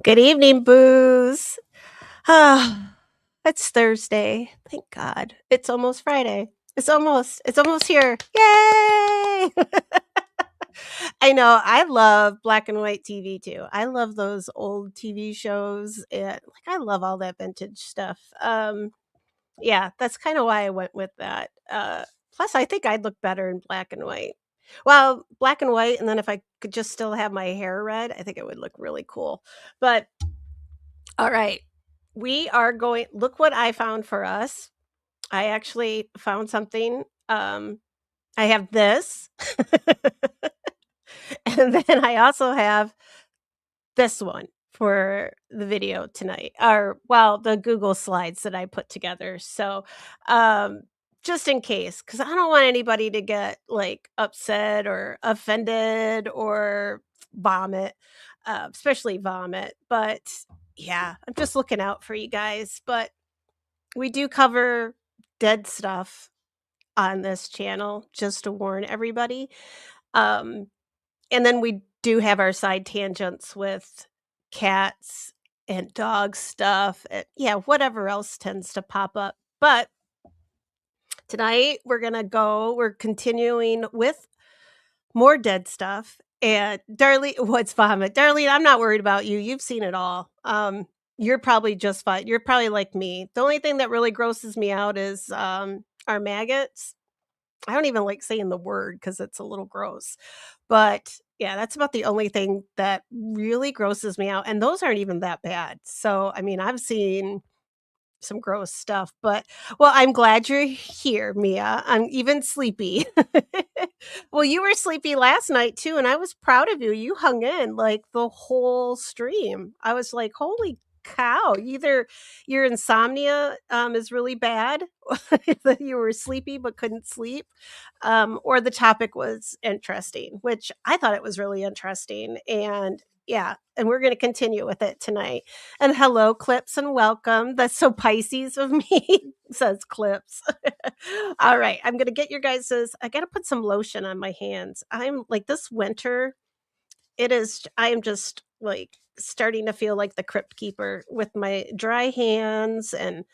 Good evening, booze. Ah, it's Thursday. Thank God. It's almost Friday. It's almost here. Yay! I know. I love black and white TV too. I love those old TV shows and I love all that vintage stuff. Yeah, that's kind of why I went with that. Plus I think I'd look better in black and white. Well, black and white, and then if I could just still have my hair red, I think it would look really cool. But all right. We are going look what I found for us. I actually found something. I have this. And then I also have this one for the video tonight. Or well, the Google slides that I put together. So, um just in case cuz I don't want anybody to get like upset or offended or vomit, especially vomit. But yeah, I'm just looking out for you guys. But we do cover dead stuff on this channel, just to warn everybody. Um, and then we do have our side tangents with cats and dog stuff. And, yeah, whatever else tends to pop up. But tonight we're continuing with more dead stuff. And Darlene, what's vomit? Darlene, I'm not worried about you. You've seen it all. You're probably just fine. You're probably like me. The only thing that really grosses me out is our maggots. I don't even like saying the word because it's a little gross. But yeah, that's about the only thing that really grosses me out. And those aren't even that bad. So, I mean, I've seen some gross stuff, but well, I'm glad you're here, Mia. I'm even sleepy. Well, you were sleepy last night too, and I was proud of you. You hung in like the whole stream. I was like, holy cow, either your insomnia is really bad, that you were sleepy but couldn't sleep, or the topic was interesting, which I thought it was really interesting. And yeah, and we're going to continue with it tonight. And hello, Clips, and welcome. That's so Pisces of me, says Clips. All right, I'm going to get your guys's. I got to put some lotion on my hands. I'm like this winter, I am just like starting to feel like the crypt keeper with my dry hands, and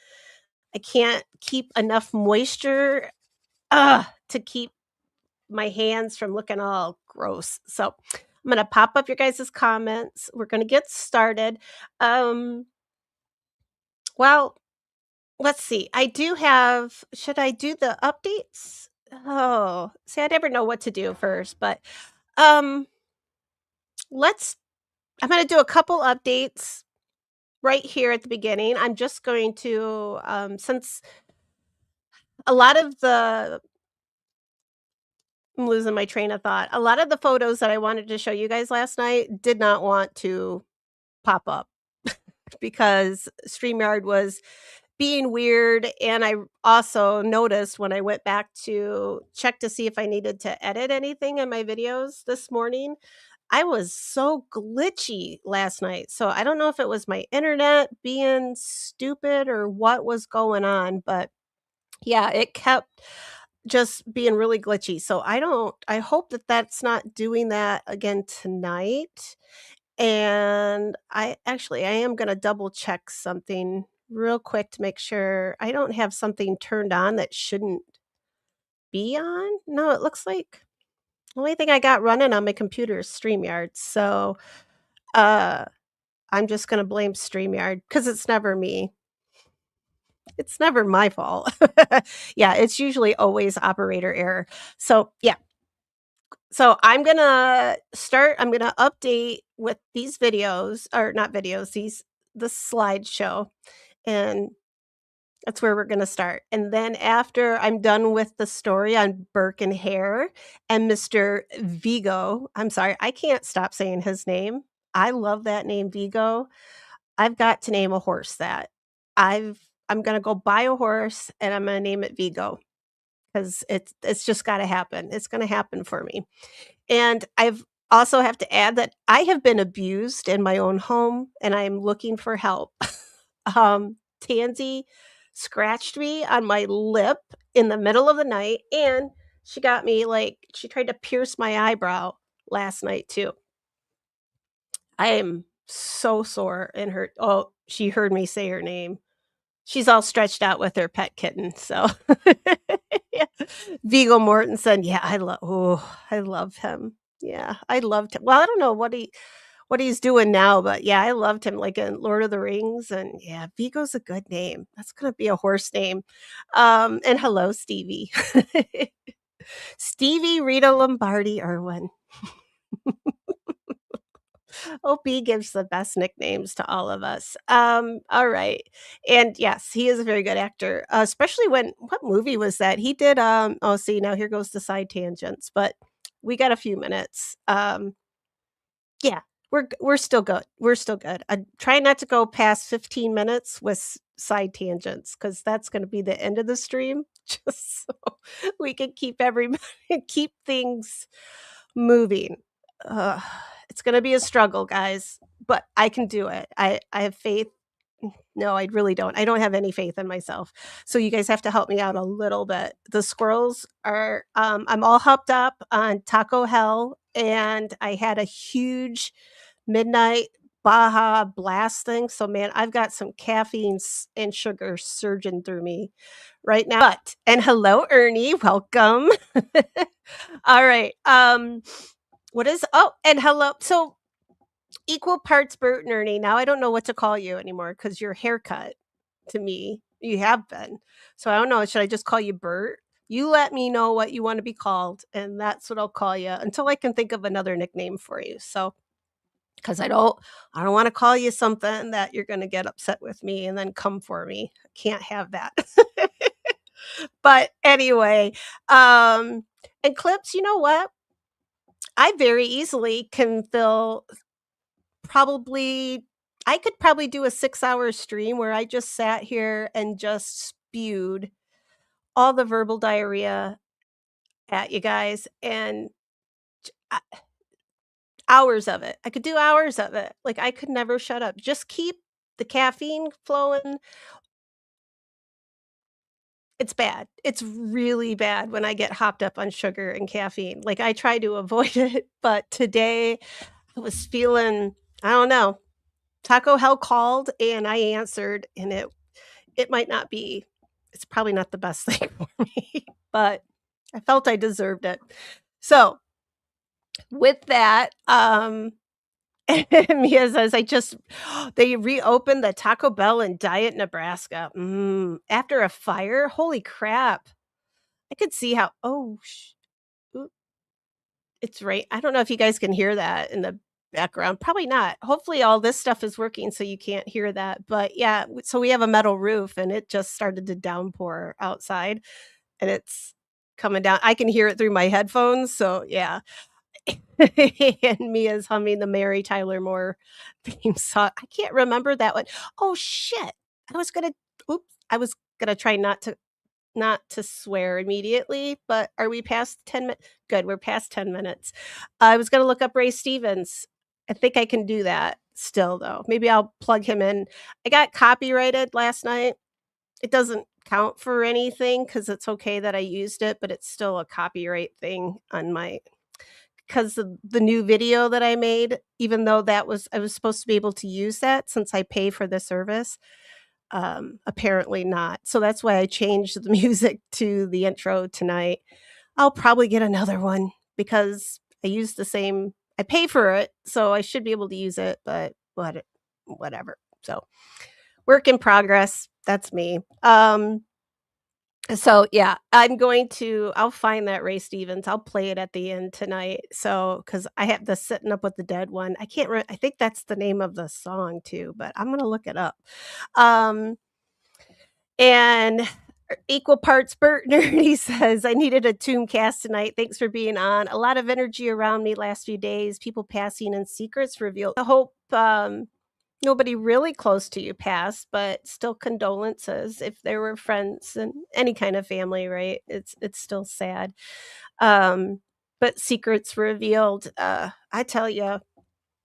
I can't keep enough moisture to keep my hands from looking all gross. So I'm going to pop up your guys' comments. We're going to get started. Um, well, let's see. Should I do the updates? Oh, see, I never know what to do first, but um, let's, I'm going to do a couple updates right here at the beginning. I'm just going to, since a lot of the, I'm losing my train of thought. A lot of the photos that I wanted to show you guys last night did not want to pop up because StreamYard was being weird. And I also noticed when I went back to check to see if I needed to edit anything in my videos this morning, I was so glitchy last night. So I don't know if it was my internet being stupid or what was going on, but yeah, it kept just being really glitchy. So I hope that that's not doing that again tonight. And I am going to double check something real quick to make sure I don't have something turned on that shouldn't be on. No, it looks like the only thing I got running on my computer is StreamYard. So, uh I'm just going to blame StreamYard cuz it's never me. It's never my fault. Yeah, it's usually always operator error. So, yeah. So I'm gonna update with these videos, or not videos, the slideshow, and that's where we're gonna start. And then after I'm done with the story on Burke and Hare and Mr. Vigo, I'm sorry, I can't stop saying his name. I love that name, Vigo. I've got to name a horse that. I'm gonna go buy a horse and I'm gonna name it Vigo because it's just gotta happen. It's gonna happen for me. And I've also have to add that I have been abused in my own home and I'm looking for help. Tansy scratched me on my lip in the middle of the night, and she tried to pierce my eyebrow last night too. I am so sore in her oh, she heard me say her name. She's all stretched out with her pet kitten, so yeah. Viggo Mortensen, yeah, I love him. Yeah, I loved him. Well, I don't know what he's doing now, but yeah, I loved him, like, in Lord of the Rings, and yeah, Viggo's a good name. That's gonna be a horse name. And hello, Stevie. Stevie Rita Lombardi Irwin. OP gives the best nicknames to all of us. All right. And yes, he is a very good actor, especially when what movie was that? He did oh see now here goes the side tangents, but we got a few minutes. Yeah, we're still good. We're still good. I try not to go past 15 minutes with side tangents because that's going to be the end of the stream. Just so we can keep everybody keep things moving. Uh, it's going to be a struggle, guys, but I can do it. I have faith. No, I really don't. I don't have any faith in myself. So you guys have to help me out a little bit. The squirrels are I'm all hopped up on Taco Hell and I had a huge midnight Baja blast thing. So man, I've got some caffeine and sugar surging through me right now. But and hello Ernie, welcome. All right. What is oh, and hello. So equal parts Bert and Ernie. Now I don't know what to call you anymore because your haircut to me, you have been. So I don't know. Should I just call you Bert? You let me know what you want to be called, and that's what I'll call you until I can think of another nickname for you. So because I don't want to call you something that you're going to get upset with me and then come for me. I can't have that. But anyway, and clips, you know what? I very easily can fill probably I could probably do a 6-hour stream where I just sat here and just spewed all the verbal diarrhea at you guys and uh, hours of it. I could do hours of it. Like I could never shut up. Just keep the caffeine flowing. It's bad. It's really bad when I get hopped up on sugar and caffeine. Like I try to avoid it, but today I was feeling I don't know. Taco Hell called and I answered and it might not be it's probably not the best thing for me, but I felt I deserved it. So, with that, Mia says, I just they reopened the Taco Bell in Diet, Nebraska. After a fire? Holy crap. I could see how oop, it's right. I don't know if you guys can hear that in the background. Probably not. Hopefully all this stuff is working so you can't hear that. But yeah, so we have a metal roof and it just started to downpour outside and it's coming down. I can hear it through my headphones. So yeah. And Mia's humming the Mary Tyler Moore theme song. I can't remember that one. Oh shit. I was gonna try not to swear immediately, but are we past 10 minutes? Good, we're past 10 minutes. I was gonna look up Ray Stevens. I think I can do that still though. Maybe I'll plug him in. I got copyrighted last night. It doesn't count for anything because it's okay that I used it, but it's still a copyright thing on my because of the new video that I made, even though I was supposed to be able to use that since I pay for the service. Apparently not. So that's why I changed the music to the intro tonight. I'll probably get another one because I pay for it, so I should be able to use it, but whatever. So, work in progress. That's me. So yeah, I'll find that Ray Stevens. I'll play it at the end tonight. So cuz I have the Sitting Up with the Dead one. I think that's the name of the song too, but I'm going to look it up. Um and equal parts Bert Nerdy says, I needed a tomb cast tonight. Thanks for being on. A lot of energy around me last few days. People passing and secrets revealed. I hope nobody really close to you passed, but still condolences if there were friends and any kind of family, right? It's still sad. But secrets revealed. I tell you,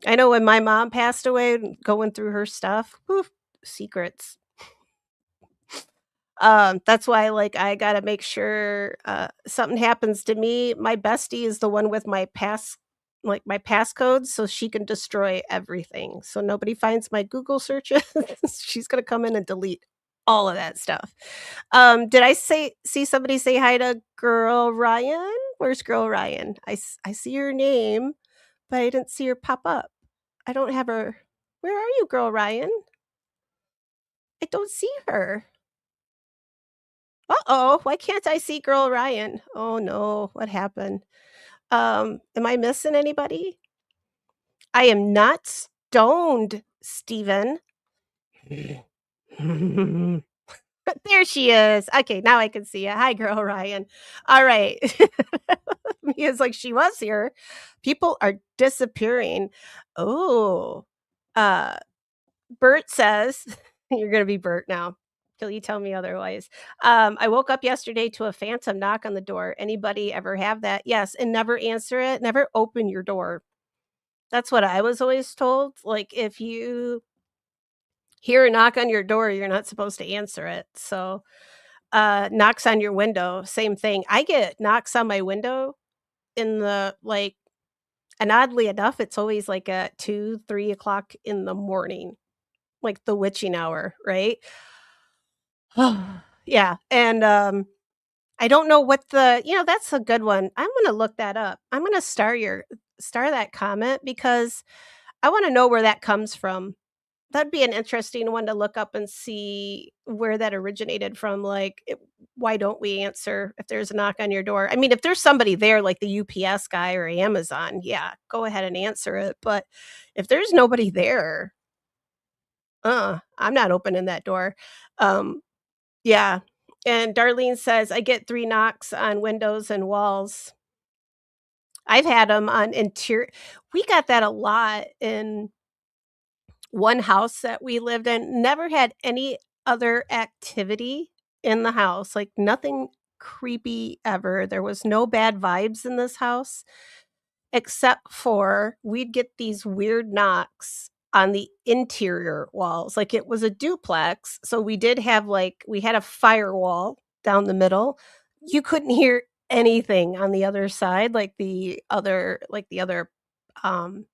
I know when my mom passed away, going through her stuff, whew, secrets. That's why like I gotta make sure something happens to me. My bestie is the one with my like, my passcodes so she can destroy everything. So nobody finds my Google searches. She's gonna come in and delete all of that stuff. Did I see somebody say hi to Girl Ryan? Where's Girl Ryan? I see your name, but I didn't see her pop up. I don't have her. Where are you, Girl Ryan? I don't see her. Uh-oh, why can't I see Girl Ryan? Oh, no, what happened? Am I missing anybody? I am not stoned, Steven. There she is. Okay, now I can see you. Hi, Girl Ryan. All right. Mia's like, "She was here. People are disappearing." Oh, uh, Bert says you're gonna be Bert now till you tell me otherwise. "I woke up yesterday to a phantom knock on the door. Anybody ever have that?" Yes, and never answer it. Never open your door. That's what I was always told. Like, if you hear a knock on your door, you're not supposed to answer it. So, knocks on your window, same thing. I get knocks on my window in the like, and oddly enough, it's always like at 2, 3 o'clock in the morning, like the witching hour, right? Yeah, and, I don't know what that's a good one. I'm gonna look that up. I'm gonna star that comment because I wanna know where that comes from. That'd be an interesting one to look up and see where that originated from, like, why don't we answer if there's a knock on your door? I mean, if there's somebody there, like the UPS guy or Amazon, yeah, go ahead and answer it, but if there's nobody there, I'm not opening that door. Um, yeah, and Darlene says, "I get 3 knocks on windows and walls." I've had them on interior. We got that a lot in one house that we lived in, never had any other activity in the house, like, nothing creepy ever. There was no bad vibes in this house, except for we'd get these weird knocks on the interior walls. Like, it was a duplex, so we did have, like we had a firewall down the middle. You couldn't hear anything on the other side, um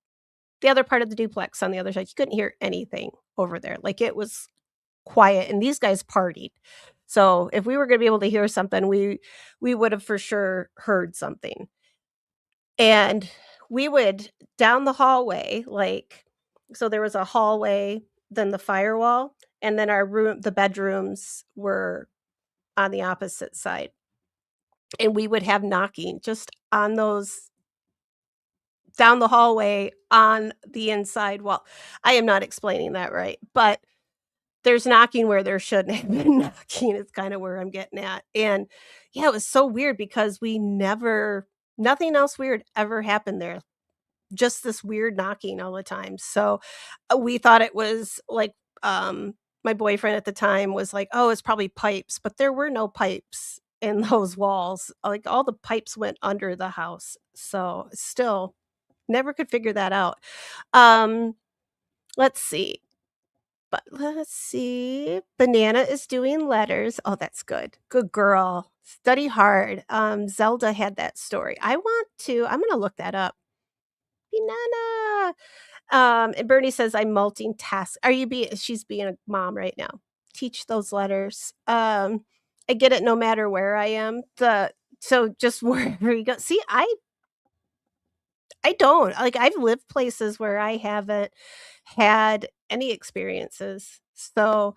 the other part of the duplex on the other side, you couldn't hear anything over there, like, it was quiet, and these guys partied. So, if we were gonna be able to hear something, we would have for sure heard something. And we would down the hallway, like so there was a hallway, then the firewall, and then the bedrooms were on the opposite side, and we would have knocking just on those down the hallway on the inside wall. I am not explaining that right, but there's knocking where there shouldn't have been knocking is kinda where I'm getting at, and, yeah, it was so weird because we never nothing else weird ever happened there, just this weird knocking all the time, so, we thought it was, like, my boyfriend at the time was like, "Oh, it's probably pipes," but there were no pipes in those walls, like, all the pipes went under the house, so, still never could figure that out. Um, let's see. But let's see. Banana is doing letters. Oh, that's good. Good girl. Study hard. Zelda had that story. I'm gonna look that up. Banana. And Bernie says I'm multitask. She's being a mom right now. Teach those letters. I get it no matter where I am. So just wherever you go. See, I don't. Like, I've lived places where I haven't had any experiences. So,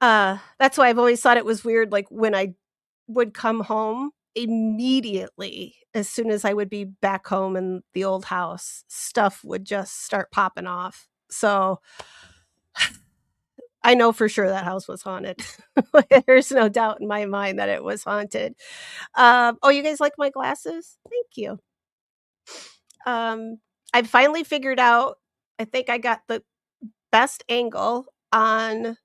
that's why I've always thought it was weird, like, when I would come home, immediately, as soon as I would be back home in the old house, stuff would just start popping off. So, I know for sure that house was haunted. There's no doubt in my mind that it was haunted. Oh, you guys like my glasses? Thank you. Um, I finally figured out I think I got the best angle on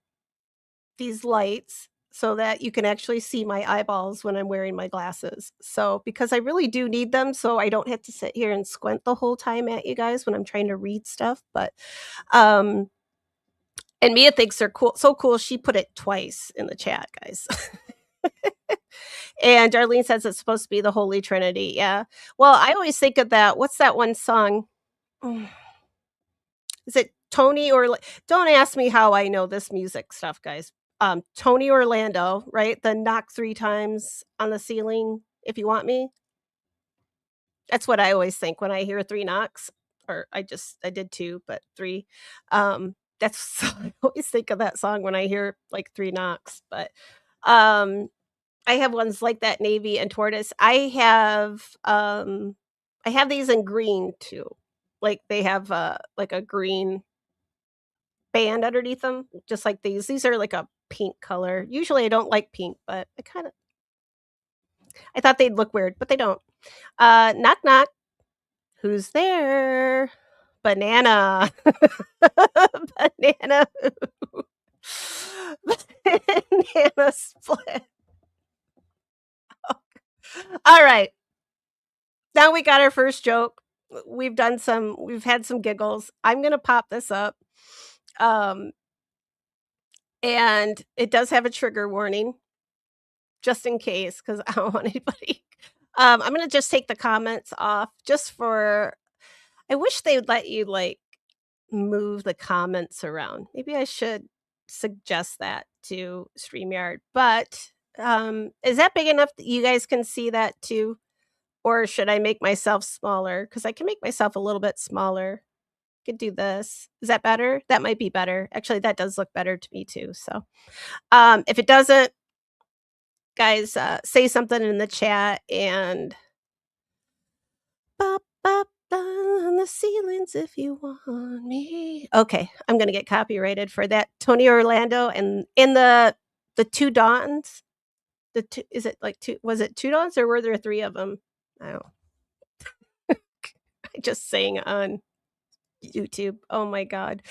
these lights so that you can actually see my eyeballs when I'm wearing my glasses. So, because I really do need them so I don't have to sit here and squint the whole time at you guys when I'm trying to read stuff, but, um and Mia thinks they're cool she put it twice in the chat, guys. And Darlene says it's supposed to be the Holy Trinity. Yeah. Well, I always think of that. What's that one song? Mm, Is it Tony or don't ask me how I know this music stuff, guys. Tony Orlando, right? The knock 3 times on the ceiling if you want me. That's what I always think when I hear 3 knocks, or I did 2, but 3. That's I always think of that song when I hear, like, 3 knocks, but, um, I have ones like that, navy and tortoise. I have these in green too. Like, they have, like, a green band underneath them, just like these. These are like a pink color. Usually, I don't like pink, but I thought they'd look weird, but they don't. Knock, knock. Who's there? Banana. Banana who? Banana split. Alright. Now we got our first joke. We've had some giggles. I'm gonna pop this up. Um, and it does have a trigger warning, just in case, because I don't want anybody I'm gonna just take the comments off just for I wish they would let you, like, move the comments around. Maybe I should suggest that to StreamYard, but, is that big enough that you guys can see that too? Or should I make myself smaller? Because I can make myself a little bit smaller. Could do this. Is that better? That might be better. Actually, that does look better to me too, so, if it doesn't, guys, say something in the chat and "Bop, bop, on the ceilings if you want me." Okay, I'm gonna get copyrighted for that. Tony Orlando and in the 2 Dawns? The 2 is it like 2 was it 2 Dawns or were there 3 of them? I don't I just sang on YouTube. Oh my god.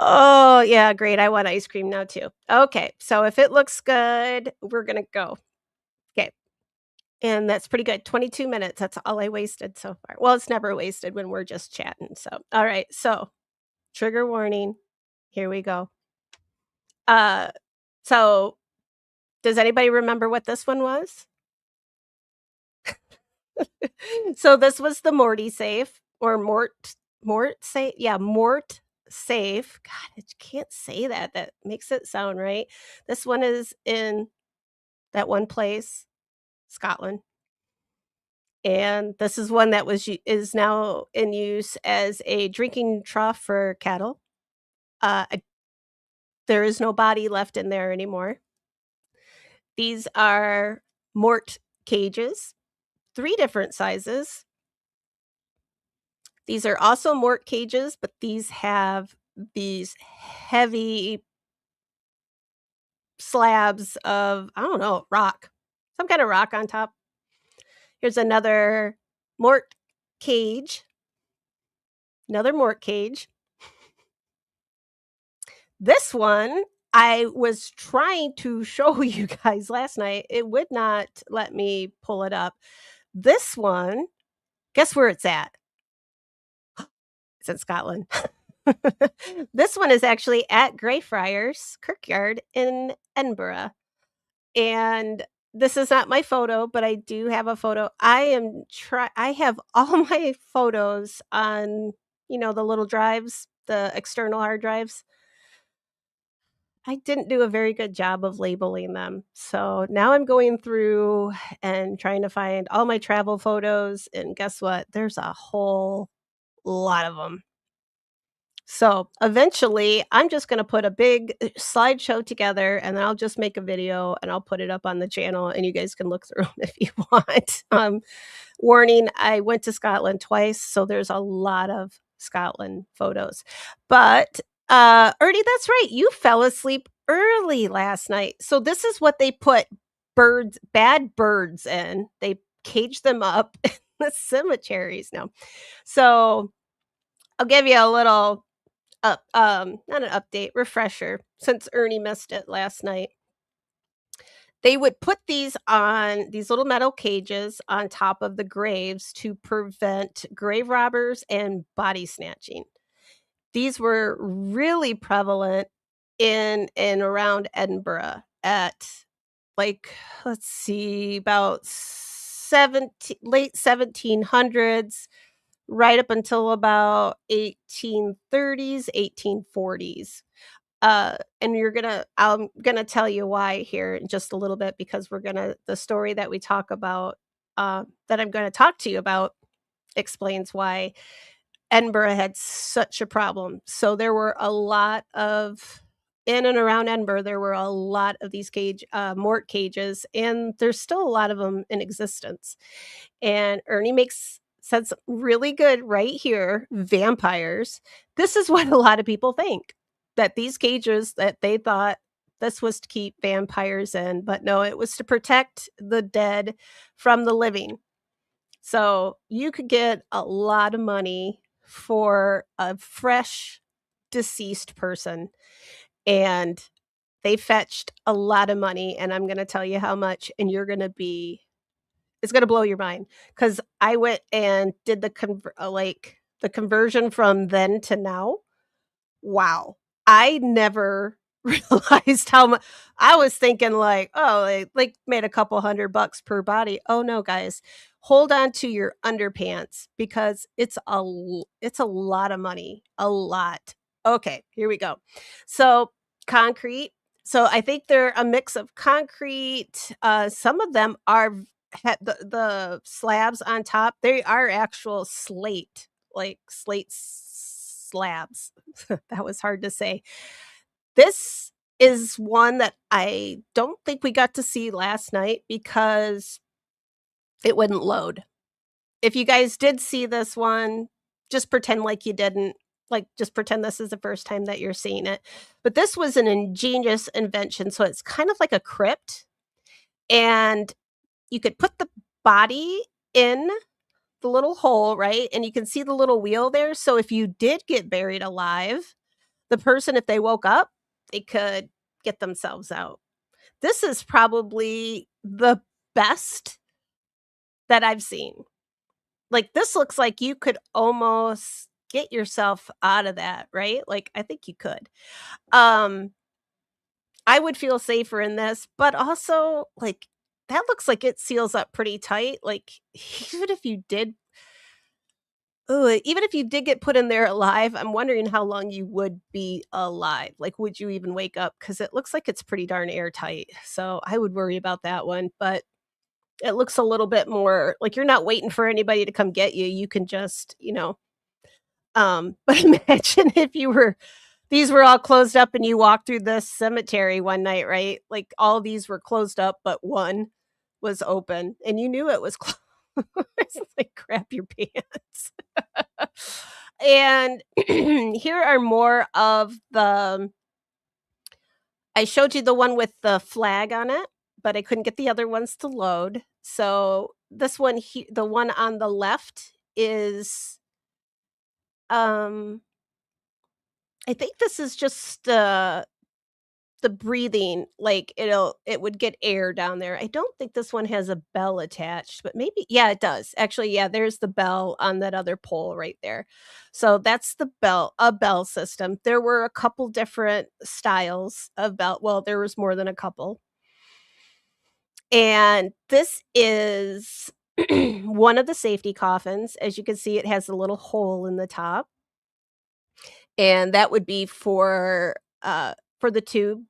Oh, yeah, great. I want ice cream now too. Okay, so if it looks good, we're gonna go. Okay, and that's pretty good. 22 minutes, that's all I wasted so far. Well, it's never wasted when we're just chatting, so alright, so trigger warning. Here we go. Uh, so does anybody remember what this one was? So this was the Morty safe or Mort safe? Yeah, Mort safe. God, I can't say that. That makes it sound right. This one is in that one place, Scotland. And this is one that is now in use as a drinking trough for cattle. There is no body left in there anymore. These are Mort cages, 3 different sizes. These are also Mort cages, but these have these heavy slabs of, I don't know, rock, some kind of rock on top. Here's another Mort cage, another Mort cage. This one, I was trying to show you guys last night. It would not let me pull it up. This one, guess where it's at? It's in Scotland. This one is actually at Greyfriars Kirkyard in Edinburgh. And this is not my photo, but I do have a photo. I have all my photos on, the little drives, the external hard drives. I didn't do a very good job of labeling them. So now I'm going through and trying to find all my travel photos. And guess what? There's a whole lot of them. So eventually, I'm just going to put a big slideshow together and then I'll just make a video and I'll put it up on the channel and you guys can look through them if you want. Warning, I went to Scotland twice, so there's a lot of Scotland photos. But Ernie, that's right. You fell asleep early last night. So this is what they put bad birds in. They cage them up in the cemeteries now. So I'll give you a little not an update, refresher, since Ernie missed it last night. They would put these little metal cages on top of the graves to prevent grave robbers and body snatching. These were really prevalent in and around Edinburgh at like, let's see, about 17 late 1700s, right up until about 1830s, 1840s. And I'm gonna tell you why here in just a little bit because the story that we talk about, that I'm gonna talk to you about explains why Edinburgh had such a problem. So there were a lot of in and around Edinburgh, there were a lot of these mort cages, and there's still a lot of them in existence. And Ernie makes said really good right here, vampires. This is what a lot of people think, that these cages that they thought this was to keep vampires in, but no, it was to protect the dead from the living. So you could get a lot of money for a fresh deceased person, and they fetched a lot of money, and I'm gonna tell you how much, and it's gonna blow your mind because I went and did the conversion from then to now. Wow. I never realized how much I was thinking like, "Oh, like made a couple $100 per body." Oh, no, guys. Hold on to your underpants because it's a lot of money, a lot. Okay, here we go. So, concrete. So, I think they're a mix of concrete, some of them are the slabs on top, they are actual slate, like slabs. That was hard to say. This is one that I don't think we got to see last night because it wouldn't load. If you guys did see this one, just pretend like you didn't. Like, just pretend this is the first time that you're seeing it. But this was an ingenious invention. So it's kind of like a crypt, and you could put the body in the little hole, right? And you can see the little wheel there. So if you did get buried alive, the person, if they woke up, they could get themselves out. This is probably the best that I've seen. Like, this looks like you could almost get yourself out of that, right? Like, I think you could. Um, I would feel safer in this, but also, like, that looks like it seals up pretty tight. Like, even if you did even if you did get put in there alive, I'm wondering how long you would be alive. Like, would you even wake up? Because it looks like it's pretty darn airtight. So I would worry about that one. But it looks a little bit more like you're not waiting for anybody to come get you. You can just, but imagine if these were all closed up and you walked through this cemetery one night, right? Like all these were closed up, but one was open and you knew it was closed. It's like crap your pants. And here are more of the I showed you the one with the flag on it, but I couldn't get the other ones to load. So this one the one on the left is um I think this is just the breathing, like, it would get air down there. I don't think this one has a bell attached, but maybe yeah, it does. Actually, yeah, there's the bell on that other pole right there. So that's a bell system. There were a couple different styles of bell well, there was more than a couple. And this is one of the safety coffins. As you can see, it has a little hole in the top, and that would be for the tube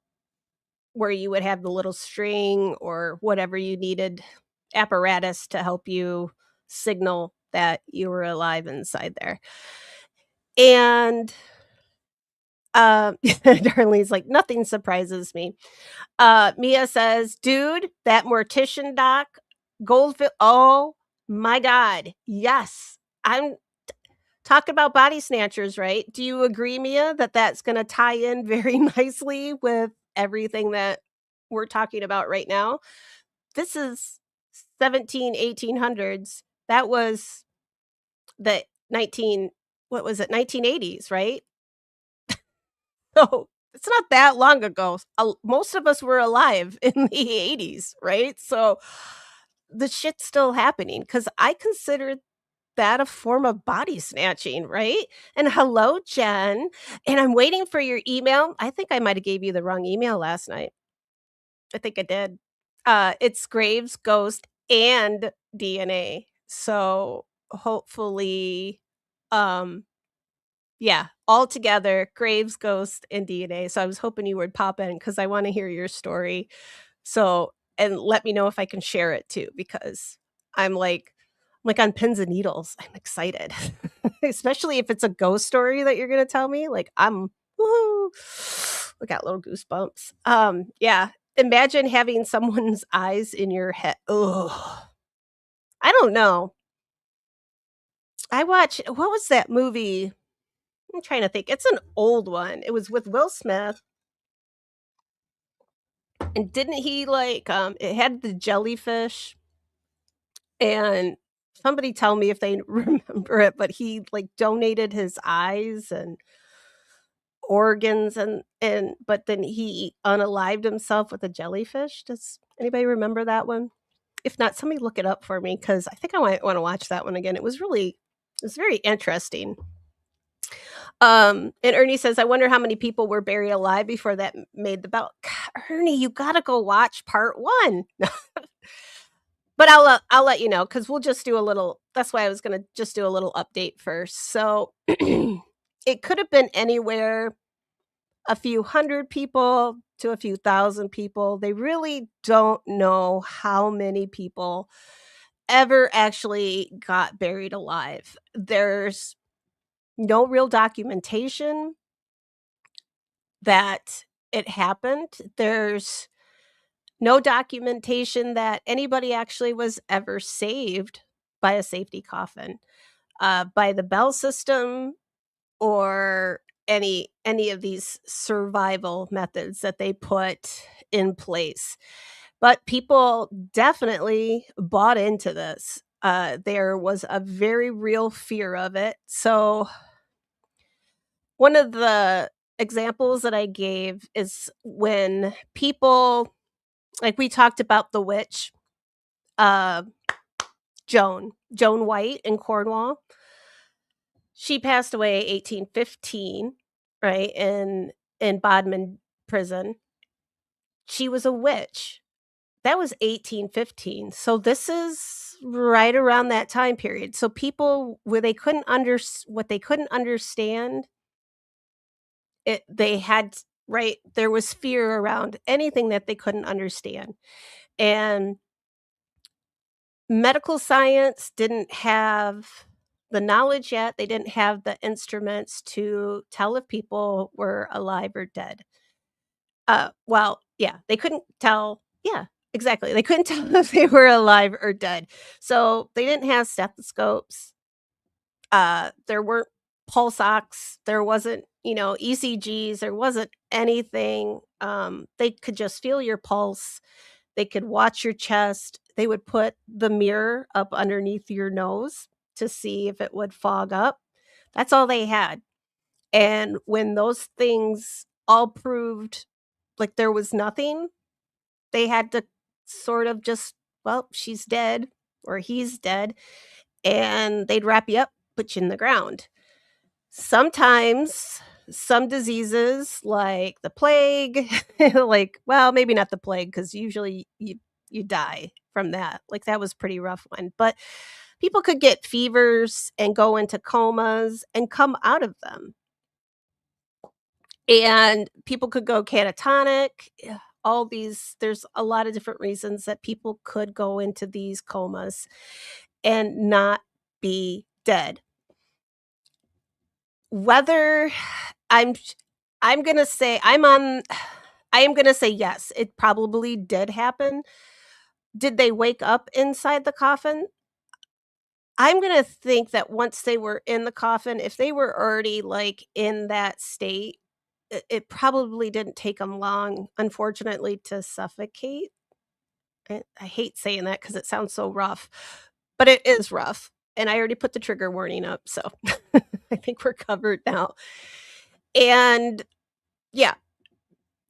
where you would have the little string or whatever you needed apparatus to help you signal that you were alive inside there. And Darlene's like, nothing surprises me. Mia says, dude, that mortician doc, Goldfield. Oh my God. Yes. I'm talking about body snatchers, right? Do you agree, Mia, that that's going to tie in very nicely with everything that we're talking about right now? This is 1800s. That was the 19 what was it? 1980s, right? So, it's not that long ago. Most of us were alive in the 80s, right? So, the shit's still happening because I consider that a form of body snatching, right? And hello, Jen. And I'm waiting for your email. I think I might have gave you the wrong email last night. I think I did. It's graves, ghost, and DNA. So hopefully, um, yeah, all together, graves, ghost, and DNA. So I was hoping you would pop in because I want to hear your story. So and let me know if I can share it too, because I'm like on pins and needles. I'm excited, especially if it's a ghost story that you're gonna tell me. Like I'm, woohoo! I got little goosebumps. Yeah. Imagine having someone's eyes in your head. Oh, I don't know. I watched what was that movie? I'm trying to think. It's an old one. It was with Will Smith, and didn't he like it had the jellyfish and somebody tell me if they remember it, but he like donated his eyes and organs and but then he unalived himself with a jellyfish. Does anybody remember that one? If not, somebody look it up for me because I think I might want to watch that one again. It was very interesting. And Ernie says, I wonder how many people were buried alive before that made the belt. God, Ernie, you gotta go watch part one. But I'll let you know because we'll just do a little. That's why I was gonna just do a little update first. So it could have been anywhere a few hundred people to a few thousand people. They really don't know how many people ever actually got buried alive. There's no real documentation that it happened. There's no documentation that anybody actually was ever saved by a safety coffin, by the bell system or any of these survival methods that they put in place. But people definitely bought into this. There was a very real fear of it. So one of the examples that I gave is when people like we talked about the witch, uh, Joan White in Cornwall. She passed away 1815, right, in Bodmin prison. She was a witch. That was 1815. So this is right around that time period. So people where they couldn't what they couldn't understand, it they had right there was fear around anything that they couldn't understand. And medical science didn't have the knowledge yet. They didn't have the instruments to tell if people were alive or dead. Well, yeah, they couldn't tell. Yeah, exactly. They couldn't tell if they were alive or dead. So they didn't have stethoscopes. There weren't pulse ox. There wasn't, ECGs. There wasn't anything. They could just feel your pulse. They could watch your chest. They would put the mirror up underneath your nose to see if it would fog up. That's all they had. And when those things all proved like there was nothing, they had to sort of just, well, she's dead or he's dead. And they'd wrap you up, put you in the ground. Sometimes some diseases like the plague, like, well, maybe not the plague because usually you die from that. Like that was pretty rough one. But people could get fevers and go into comas and come out of them. And people could go catatonic. All these, there's a lot of different reasons that people could go into these comas and not be dead. Whether I'm I'm gonna say I'm on I am gonna say yes, it probably did happen. Did they wake up inside the coffin? I'm gonna think that once they were in the coffin, if they were already, like, in that state, it probably didn't take them long, unfortunately, to suffocate. I hate saying that because it sounds so rough, but it is rough, and I already put the trigger warning up, so I think we're covered now. And, yeah,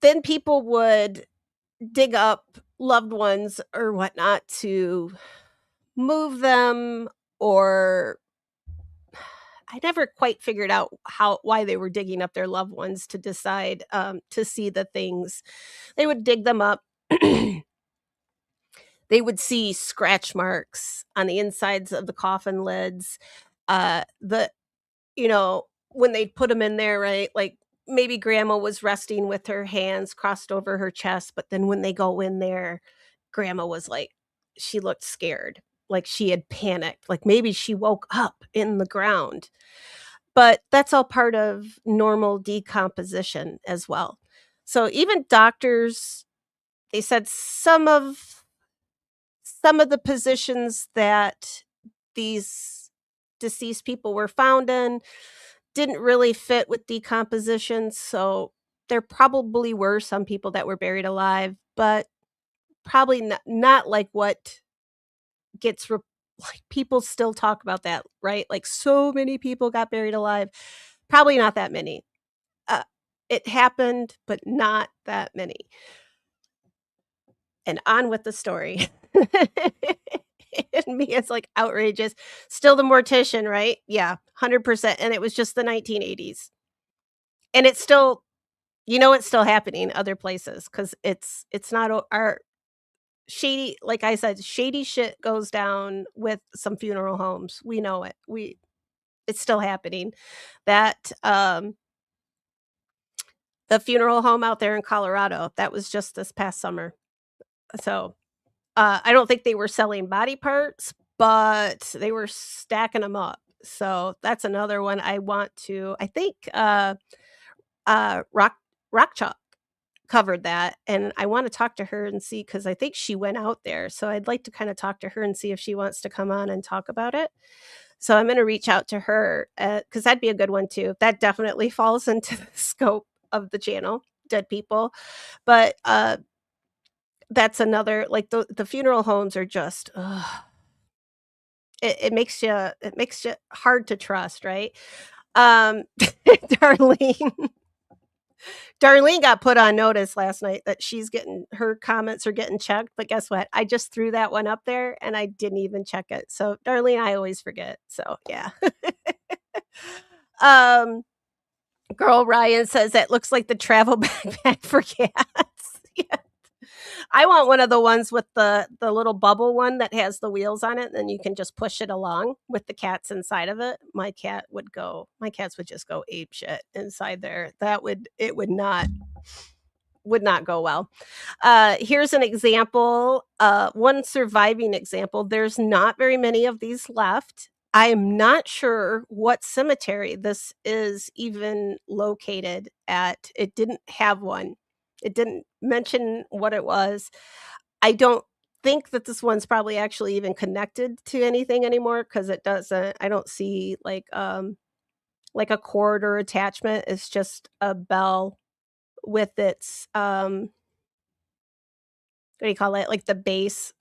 then people would dig up loved ones or whatnot to move them, or I never quite figured out why they were digging up their loved ones to decide, to see the things. They would dig them up they would see scratch marks on the insides of the coffin lids. The you know, when they put them in there, right? Like maybe grandma was resting with her hands crossed over her chest, but then when they go in there, grandma was like, she looked scared, like she had panicked, like maybe she woke up in the ground. But that's all part of normal decomposition as well. So even doctors, they said some of the positions that these deceased people were found in didn't really fit with decomposition, so there probably were some people that were buried alive, but probably not like what gets like, people still talk about that, right? Like, so many people got buried alive. Probably not that many. Uh, it happened, but not that many. And on with the story. And me, it's like outrageous. Still the mortician, right? Yeah, 100%, and it was just the 1980s. And it's still, it's still happening other places because it's not our shady, like I said, shady shit goes down with some funeral homes. We know it. It's still happening. That, the funeral home out there in Colorado, that was just this past summer. So, I don't think they were selling body parts, but they were stacking them up. So, that's another one I think, Rock Chalk covered that, and I wanna talk to her and see because I think she went out there, so I'd like to kinda talk to her and see if she wants to come on and talk about it. So I'm gonna reach out to her, because that'd be a good one too. That definitely falls into the scope of the channel, dead people, but, that's another, like, the funeral homes are just, ugh, it makes you hard to trust, right? Darlene Darlene got put on notice last night that her comments are getting checked, but guess what? I just threw that one up there and I didn't even check it. So, Darlene, I always forget. So, yeah. um, Girl Ryan says that looks like the travel backpack for cats. Yeah. I want one of the ones with the little bubble one that has the wheels on it, and then you can just push it along with the cats inside of it. My cats would just go ape shit inside there. It would not go well. Here's an example, one surviving example. There's not very many of these left. I am not sure what cemetery this is even located at. It didn't have one. It didn't mention what it was. I don't think that this one's probably actually even connected to anything anymore because it doesn't. I don't see like a cord or attachment. It's just a bell with its what do you call it? Like the base.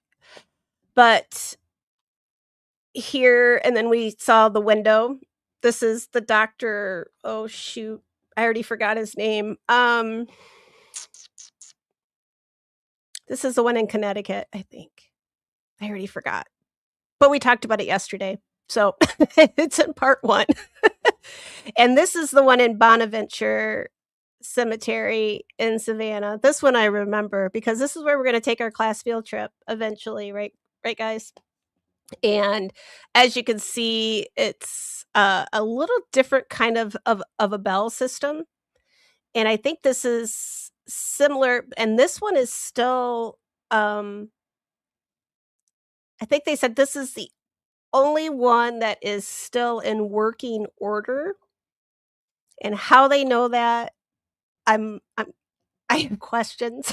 But here, and then we saw the window. This is the doctor. Oh shoot. I already forgot his name. This is the one in Connecticut, I think. I already forgot. But we talked about it yesterday. So it's in part 1. And this is the one in Bonaventure Cemetery in Savannah. This one I remember because this is where we're going to take our class field trip eventually, right? Right, guys? And as you can see, it's a little different kind of a bell system. And I think this is similar. And this one is still, I think they said this is the only one that is still in working order. And how they know that, I'm I have questions.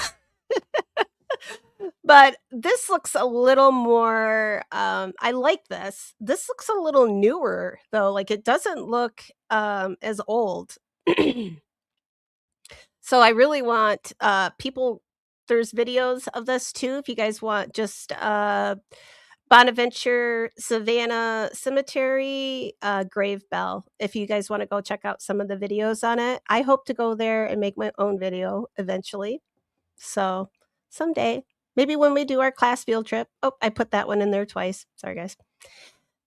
But this looks a little more, I like this. This looks a little newer though, like, it doesn't look, as old. So I really want, people there's videos of this too if you guys want just, Bonaventure Savannah Cemetery, grave bell, if you guys wanna go check out some of the videos on it. I hope to go there and make my own video eventually. So, someday, maybe when we do our class field trip. Oh, I put that one in there twice. Sorry, guys.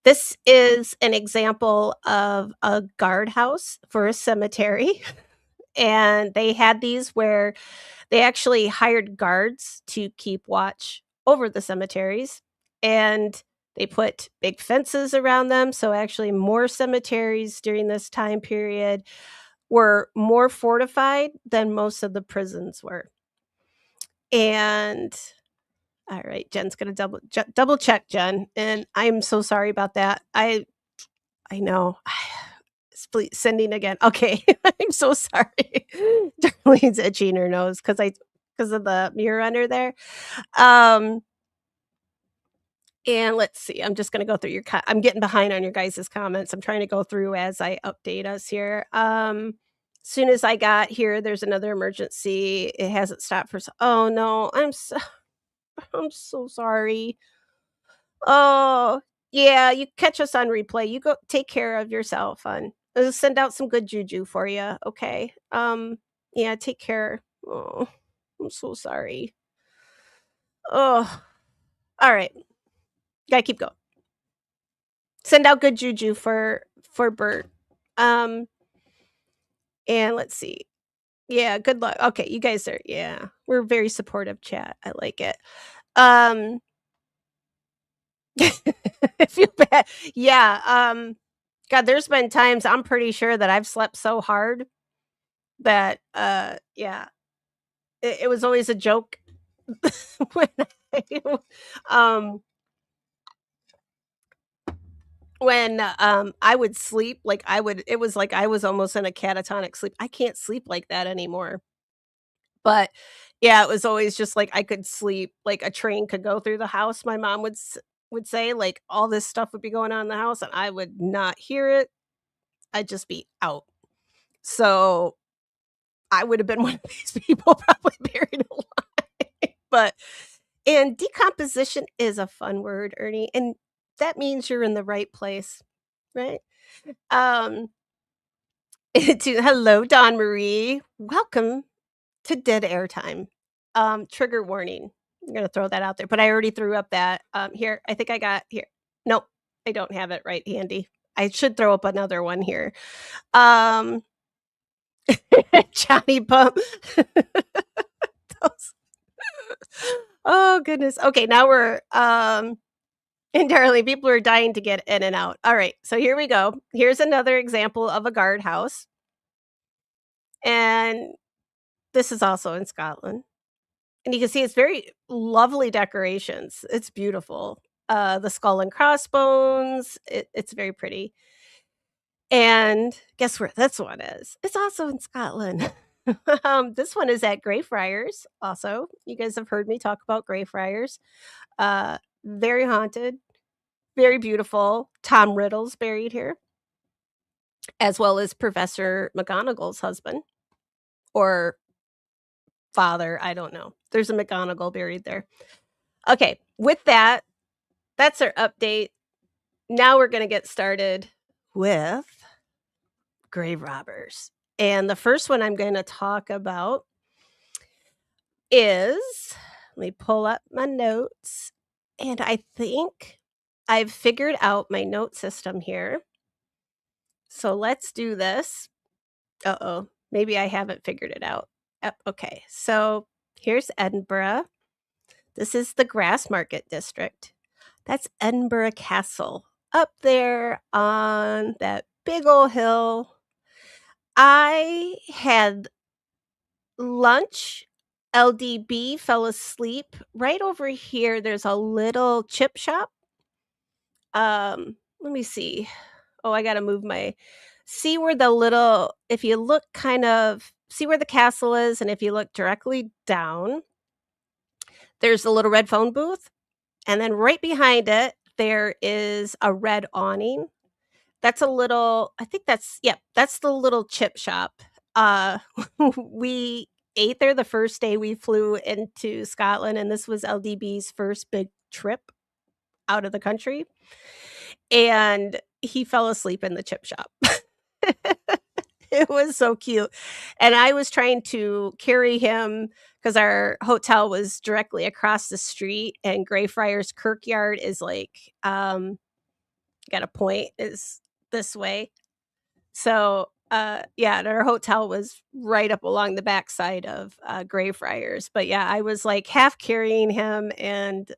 This is an example of a guardhouse for a cemetery. And they had these where they actually hired guards to keep watch over the cemeteries, and they put big fences around them. So actually, more cemeteries during this time period were more fortified than most of the prisons were. And all right, Jen's gonna double check, Jen, and I'm so sorry about that. I know. Please sending again. Okay, I'm so sorry. Darlene's itching her nose because of the mirror under there. Um, and let's see. I'm just gonna go through I'm getting behind on your guys' comments. I'm trying to go through as I update us here. Soon as I got here, there's another emergency. It hasn't stopped for. Oh no, I'm so sorry. Oh, yeah, you catch us on replay. You go take care of yourself, hon. I'll send out some good juju for you, okay? Yeah, take care. Oh, I'm so sorry. Oh, all right. Gotta keep going. Send out good juju for Bert. Um, and let's see. Yeah, good luck. Okay, you guys are we're very supportive chat. I like it. I feel bad. Yeah, God, there's been times I'm pretty sure that I've slept so hard that, yeah, it was always a joke when I, um, I would sleep, like, it was like I was almost in a catatonic sleep. I can't sleep like that anymore, but, yeah, it was always just like I could sleep like a train could go through the house, my mom would say, like, all this stuff would be going on in the house, and I would not hear it. I'd just be out. So I would have been one of these people probably buried alive. But and decomposition is a fun word, Ernie, and that means you're in the right place, right? Um, to hello, Dawn Marie. Welcome to Dead Air Time. Trigger warning. I'm gonna throw that out there, but I already threw up that. Here, I think I got here. Nope, I don't have it right handy. I should throw up another one here. Um, Johnny Bump. Those Oh, goodness. Okay, now we're, entirely people are dying to get in and out. Alright, so here we go. Here's another example of a guardhouse, and this is also in Scotland, and you can see it's very lovely decorations. It's beautiful. The skull and crossbones, it's very pretty, and guess where this one is? It's also in Scotland. This one is at Greyfriars also. You guys have heard me talk about Greyfriars. Very haunted, very beautiful. Tom Riddle's buried here, as well as Professor McGonagall's husband or father, I don't know. There's a McGonagall buried there. Okay, with that, that's our update. Now we're gonna get started with grave robbers. And the first one I'm gonna talk about is let me pull up my notes, and I think I've figured out my note system here. So let's do this. Uh-oh, maybe I haven't figured it out. Yep, okay. So here's Edinburgh. This is the Grassmarket district. That's Edinburgh Castle up there on that big old hill. I had lunch. LDB fell asleep. Right over here, there's a little chip shop. Let me see. Oh, I gotta move my see where the little if you look kind of see where the castle is, and if you look directly down, there's a little red phone booth, and then right behind it, there is a red awning. That's a little I think that's yep, that's the little chip shop. Uh, we ate there the first day we flew into Scotland, and this was LDB's first big trip out of the country, and he fell asleep in the chip shop. It was so cute, and I was trying to carry him because our hotel was directly across the street, and Greyfriars Kirkyard is, got a point, is this way. So, Yeah, and our hotel was right up along the backside of, Greyfriars, but yeah, I was, like, half carrying him and,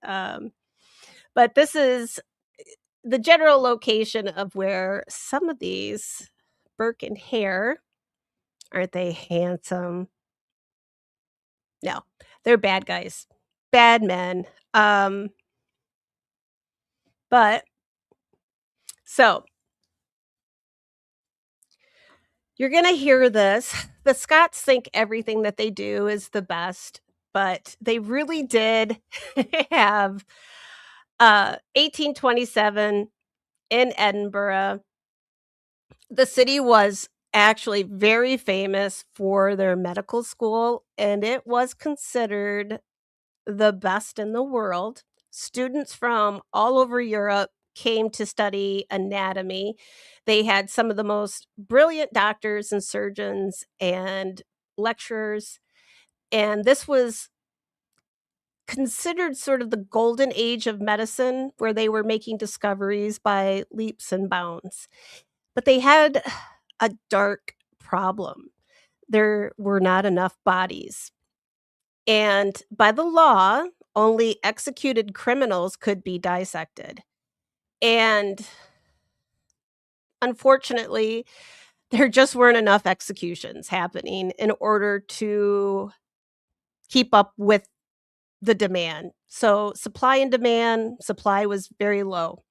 but this is the general location of where some of these Burke and Hare, aren't they handsome? No, they're bad guys, bad men, but so you're gonna hear this. The Scots think everything that they do is the best, but they really did have, 1827 in Edinburgh. The city was actually very famous for their medical school, and it was considered the best in the world. Students from all over Europe came to study anatomy. They had some of the most brilliant doctors and surgeons and lecturers, and this was considered sort of the golden age of medicine where they were making discoveries by leaps and bounds. But they had a dark problem. There were not enough bodies. And by the law, only executed criminals could be dissected. And unfortunately, there just weren't enough executions happening in order to keep up with the demand. So, supply and demand, supply was very low.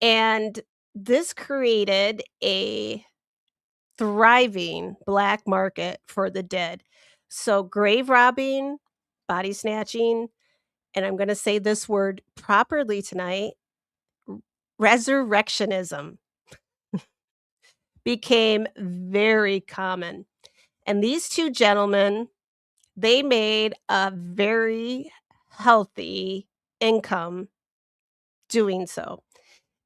And this created a thriving black market for the dead. So, grave robbing, body snatching, and I'm gonna say this word properly tonight, resurrectionism became very common. And these 2 gentlemen, they made a very healthy income doing so.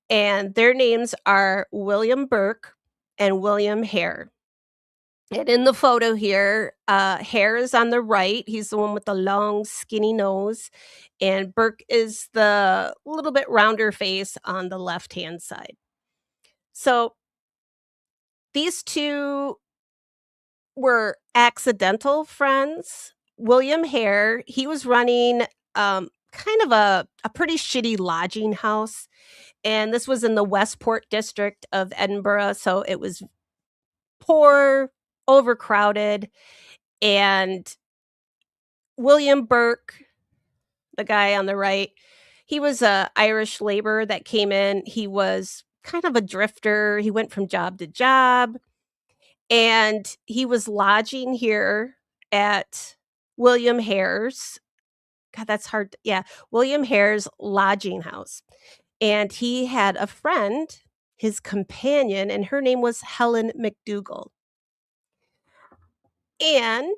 And their names are William Burke and William Hare. And in the photo here, Hare is on the right. He's the one with the long, skinny nose, and Burke is the little bit rounder face on the left-hand side. So, these 2 were accidental friends. William Hare, he was running, kind of a pretty shitty lodging house, and this was in the Westport district of Edinburgh, so it was poor, overcrowded, and William Burke, the guy on the right, he was a Irish laborer that came in. He was kind of a drifter. He went from job to job, and he was lodging here at William Hare's. God, that's hard. Yeah, William Hare's lodging house. And he had a friend, his companion, and her name was Helen McDougall. And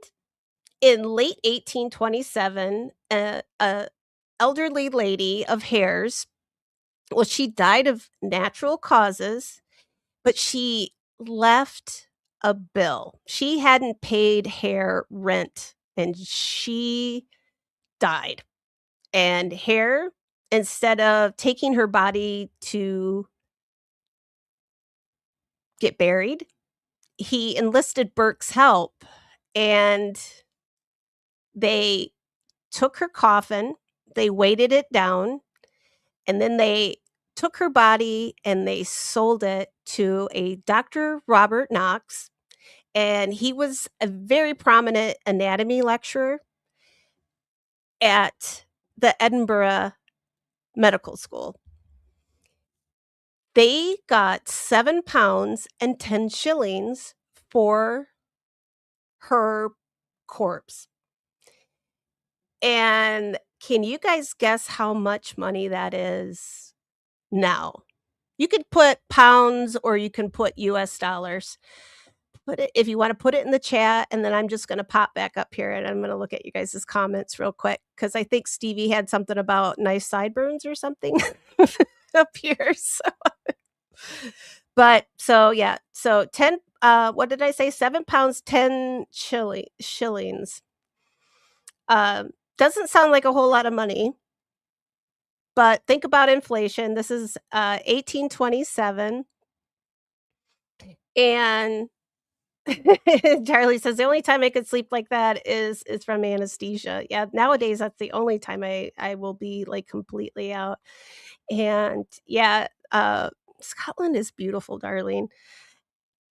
in late 1827, a elderly lady of Hare's, well, she died of natural causes, but she left a bill. She hadn't paid Hare rent, and she died. And Hare, instead of taking her body to get buried, he enlisted Burke's help, and they took her coffin, they weighted it down, and then they took her body and they sold it to a Dr. Robert Knox, and he was a very prominent anatomy lecturer at the Edinburgh Medical School. They got 7 pounds and 10 shillings for her corpse. And can you guys guess how much money that is now? You could put pounds or you can put US dollars. Put it if you wanna put it in the chat, and then I'm just gonna pop back up here, and I'm gonna look at you guys' comments real quick because I think Stevie had something about nice sideburns or something up here, so but so, yeah, so 10, what did I say? 7 pounds, 10 shillings. Doesn't sound like a whole lot of money, but think about inflation. This is, 1827. And Charlie says, "The only time I could sleep like that is from anesthesia." Yeah, nowadays, that's the only time I will be, like, completely out. And, yeah, Scotland is beautiful, darling.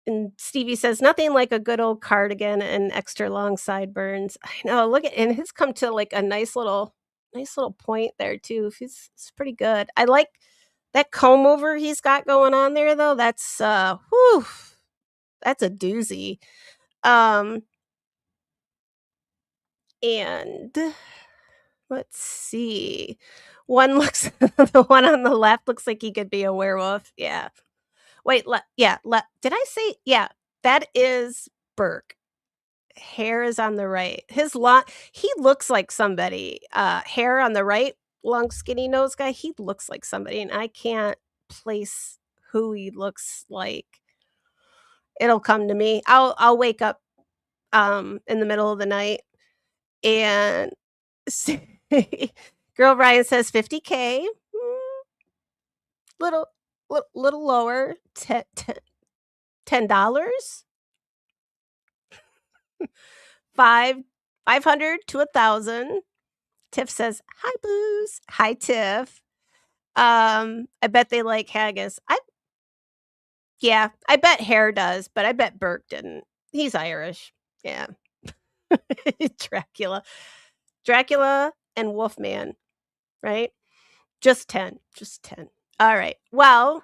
And Stevie says, "Nothing like a good old cardigan and extra long sideburns." I know, look at and his come to, like, a nice little point there too. He's it's pretty good. I like that comb over he's got going on there, though. That's, whew, that's a doozy. Um, and let's see. One looks the one on the left looks like he could be a werewolf. Yeah. Wait, yeah, did I say yeah, that is Burke. Hare is on the right. He looks like somebody. Hare on the right, long, skinny nose guy, he looks like somebody, and I can't place who he looks like. It'll come to me. I'll wake up, in the middle of the night and see Girl Ryan says 50K, little little lower, $10, 5 500 to 1,000. Tiff says, "Hi, Booze." Hi, Tiff. I bet they like haggis. Yeah, I bet Hare does, but I bet Burke didn't. He's Irish. Yeah. Dracula. Dracula and Wolfman, right? Just 10, just 10. Alright. Well,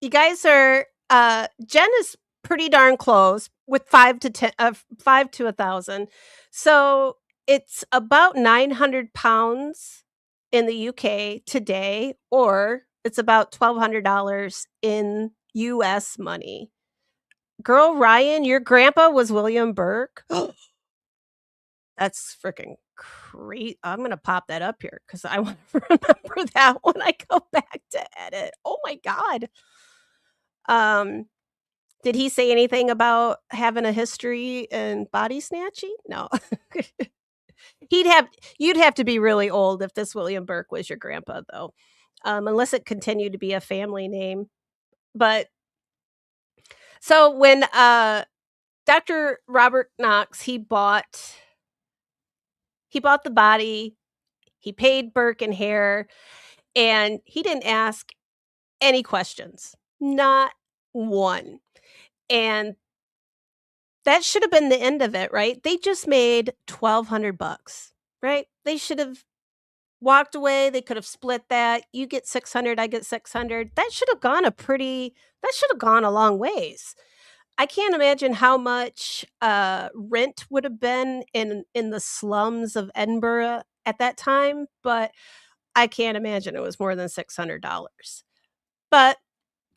you guys are Jen is pretty darn close with 5 to 10 5 to 1,000. So, it's about 900 pounds in the UK today, or it's about $1,200 in US money. Girl, Ryan, your grandpa was William Burke? That's freaking great. I'm gonna pop that up here because I wanna remember that when I go back to edit. Oh my god. Um, did he say anything about having a history in body snatching? No. He'd have You'd have to be really old if this William Burke was your grandpa, though, unless it continued to be a family name. But so when, Dr. Robert Knox, he bought the body, he paid Burke and Hare, and he didn't ask any questions, not one. And that should have been the end of it, right? They just made 1,200 bucks, right? They should have walked away, they could have split that. You get 600, I get 600. That should have gone a long ways. I can't imagine how much, rent would have been in the slums of Edinburgh at that time, but I can't imagine it was more than $600. But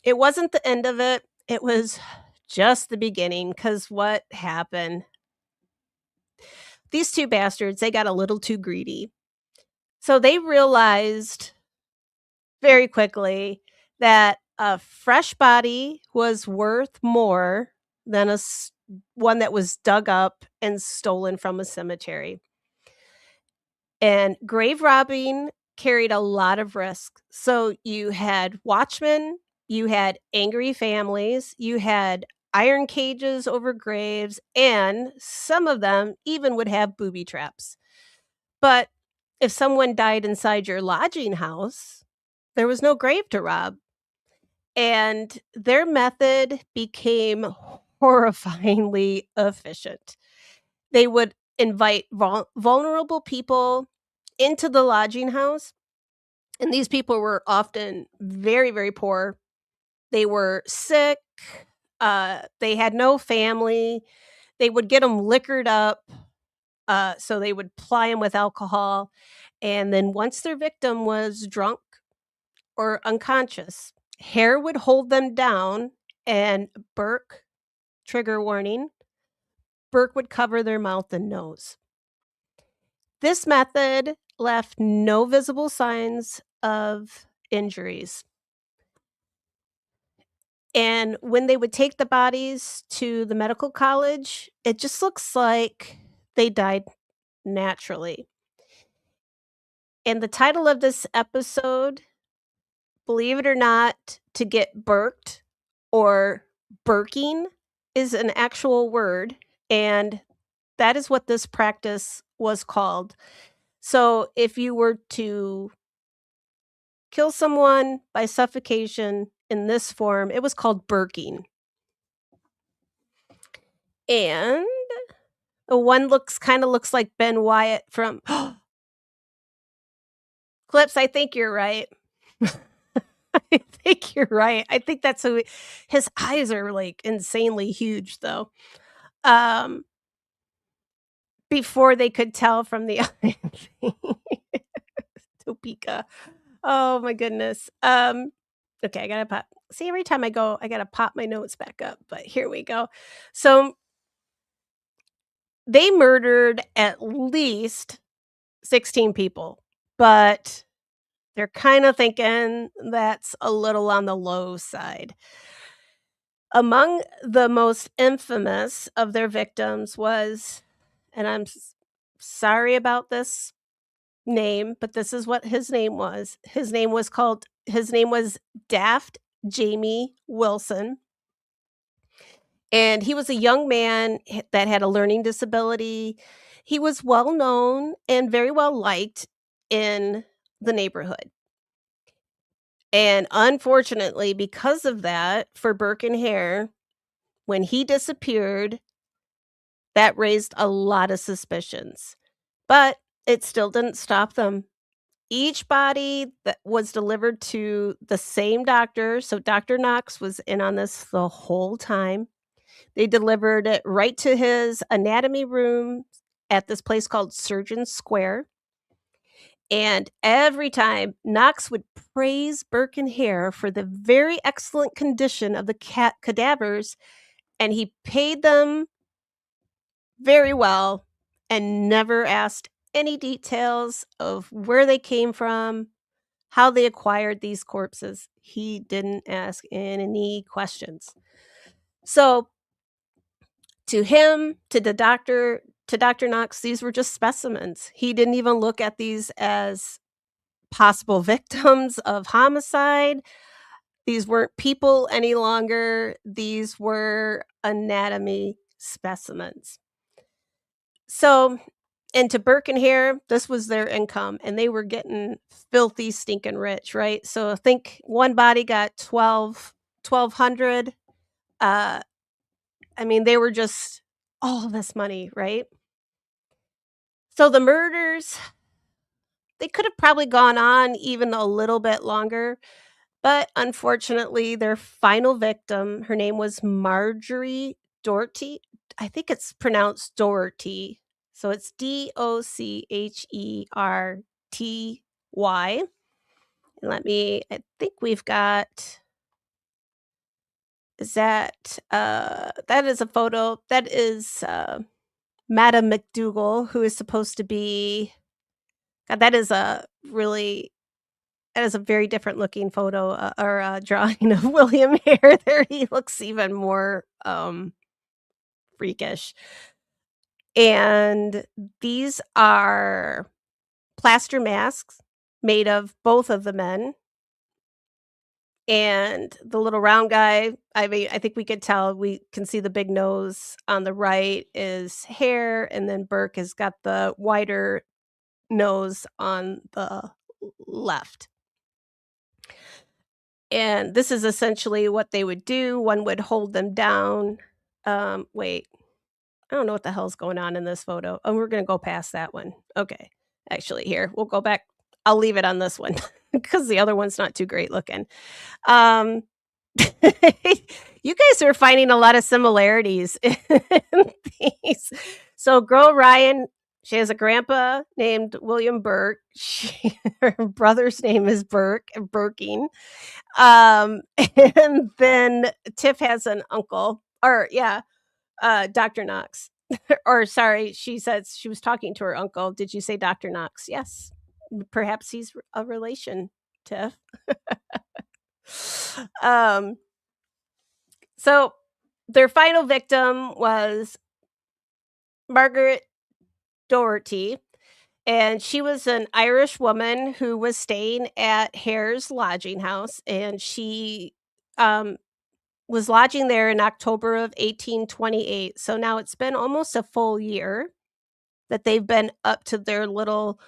it wasn't the end of it. It was just the beginning. Because what happened? These 2 bastards, they got a little too greedy. So they realized very quickly that a fresh body was worth more than one that was dug up and stolen from a cemetery. And grave robbing carried a lot of risk. So you had watchmen, you had angry families, you had iron cages over graves, and some of them even would have booby traps. But if someone died inside your lodging house, there was no grave to rob. And their method became horrifyingly efficient. They would invite vulnerable people into the lodging house, and these people were often very, very poor. They were sick, they had no family. They would get them liquored up, so they would ply them with alcohol, and then once their victim was drunk or unconscious, Hare would hold them down, and Burke, trigger warning, Burke would cover their mouth and nose. This method left no visible signs of injuries. And when they would take the bodies to the medical college, it just looks like they died naturally. And the title of this episode, believe it or not, to get burked or Burking is an actual word, and that is what this practice was called. So, if you were to kill someone by suffocation in this form, it was called burking. And the one looks like Ben Wyatt from Clips, I think you're right. I think you're right. I think that's who his eyes are, like, insanely huge, though. Um, before they could tell from the eye thing. Topeka. Oh my goodness. Okay, I gotta pop see, every time I go, I gotta pop my notes back up, but here we go. So, they murdered at least 16 people, but they're kinda thinking that's a little on the low side. Among the most infamous of their victims was, and sorry about this name, but this is what his name was. His name was Daft Jamie Wilson, and he was a young man that had a learning disability. He was well known and very well liked in the neighborhood. And unfortunately, because of that, for Burke and Hare, when he disappeared, that raised a lot of suspicions. But it still didn't stop them. Each body that was delivered to the same doctor, so Dr. Knox was in on this the whole time. They delivered it right to his anatomy room at this place called Surgeon Square, and every time, Knox would praise Burke and Hare for the very excellent condition of the cadavers, and he paid them very well and never asked any details of where they came from, how they acquired these corpses. He didn't ask any questions. So, to him, to Dr. Knox, these were just specimens. He didn't even look at these as possible victims of homicide. These weren't people any longer. These were anatomy specimens. So, and to Burke and Hare, this was their income, and they were getting filthy stinking rich, right? So I think one body got 1,200. Uh, I mean, they were just all this money, right? So the murders, they could have probably gone on even a little bit longer, but unfortunately, their final victim, her name was Marjorie Doherty. I think it's pronounced Doherty. So it's Docherty. I think we've got that is a photo. That is Madam McDougal, who is supposed to be God, that is a very different looking photo, or drawing of William Hare there. He looks even more, freakish. And these are plaster masks made of both of the men, and the little round guy, I mean, I think we can see the big nose on the right is Hare, and then Burke has got the wider nose on the left. And this is essentially what they would do. One would hold them down. Wait, I don't know what the hell's going on in this photo. Oh, we're gonna go past that one. Okay. Actually, here, we'll go back. I'll leave it on this one because the other one's not too great looking. Um, you guys are finding a lot of similarities in these. So, girl Ryan, she has a grandpa named William Burke. Her brother's name is Burke, Burking. And then Tiff has an uncle, or yeah, Dr. Knox. Or sorry, she says she was talking to her uncle. Did you say Dr. Knox? Yes. Perhaps he's a relation, Tiff. um, so their final victim was Margaret Doherty, and she was an Irish woman who was staying at Hare's lodging house, and she um was lodging there in October of 1828, so now it's been almost a full year that they've been up to their little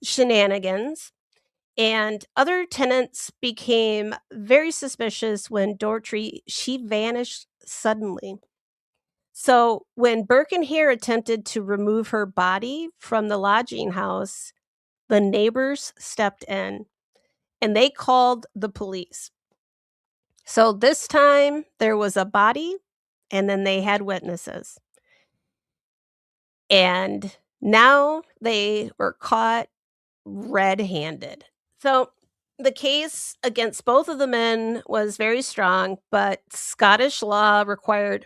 shenanigans, and other tenants became very suspicious when Dorothy she vanished suddenly. So, when Burke and Hare attempted to remove her body from the lodging house, the neighbors stepped in and they called the police. So, this time there was a body and then they had witnesses. And now they were caught red handed. So, the case against both of the men was very strong, but Scottish law required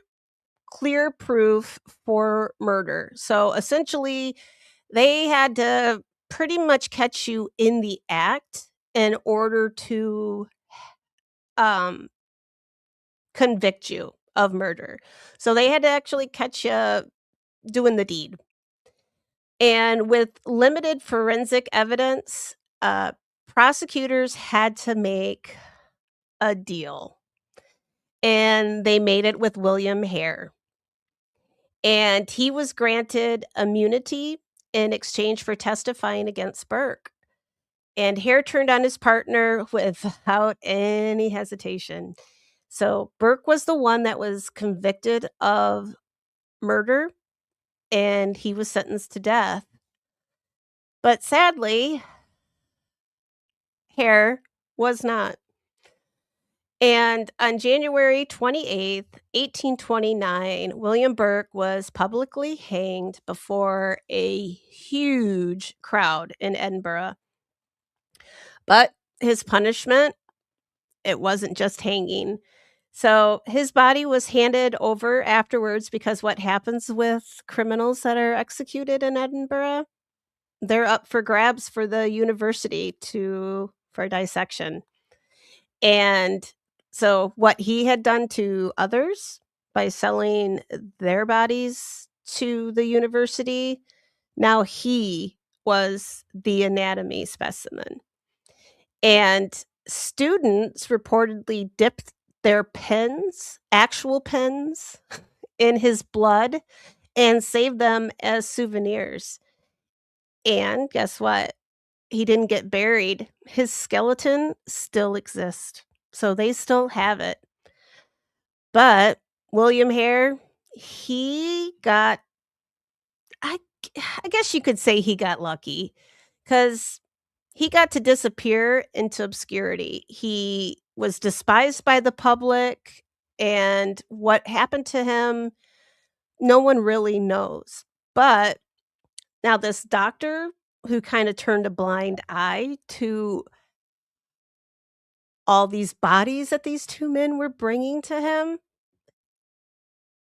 clear proof for murder. So essentially, they had to pretty much catch you in the act in order to um, convict you of murder. So they had to actually catch you doing the deed. And with limited forensic evidence, prosecutors had to make a deal. And they made it with William Hare. And he was granted immunity in exchange for testifying against Burke. And Hare turned on his partner without any hesitation. So Burke was the one that was convicted of murder and he was sentenced to death. But sadly, Hare was not. And on January 28th, 1829, William Burke was publicly hanged before a huge crowd in Edinburgh. But his punishment, it wasn't just hanging. So his body was handed over afterwards because what happens with criminals that are executed in Edinburgh? They're up for grabs for the university for dissection. And so what he had done to others by selling their bodies to the university, now he was the anatomy specimen. And students reportedly dipped their pens, actual pens, in his blood and saved them as souvenirs. And guess what? He didn't get buried. His skeleton still exists. So they still have it. But William Hare, he got I I guess you could say he got lucky cuz he got to disappear into obscurity. He was despised by the public and what happened to him no one really knows. But now this doctor who kind of turned a blind eye to all these bodies that these two men were bringing to him,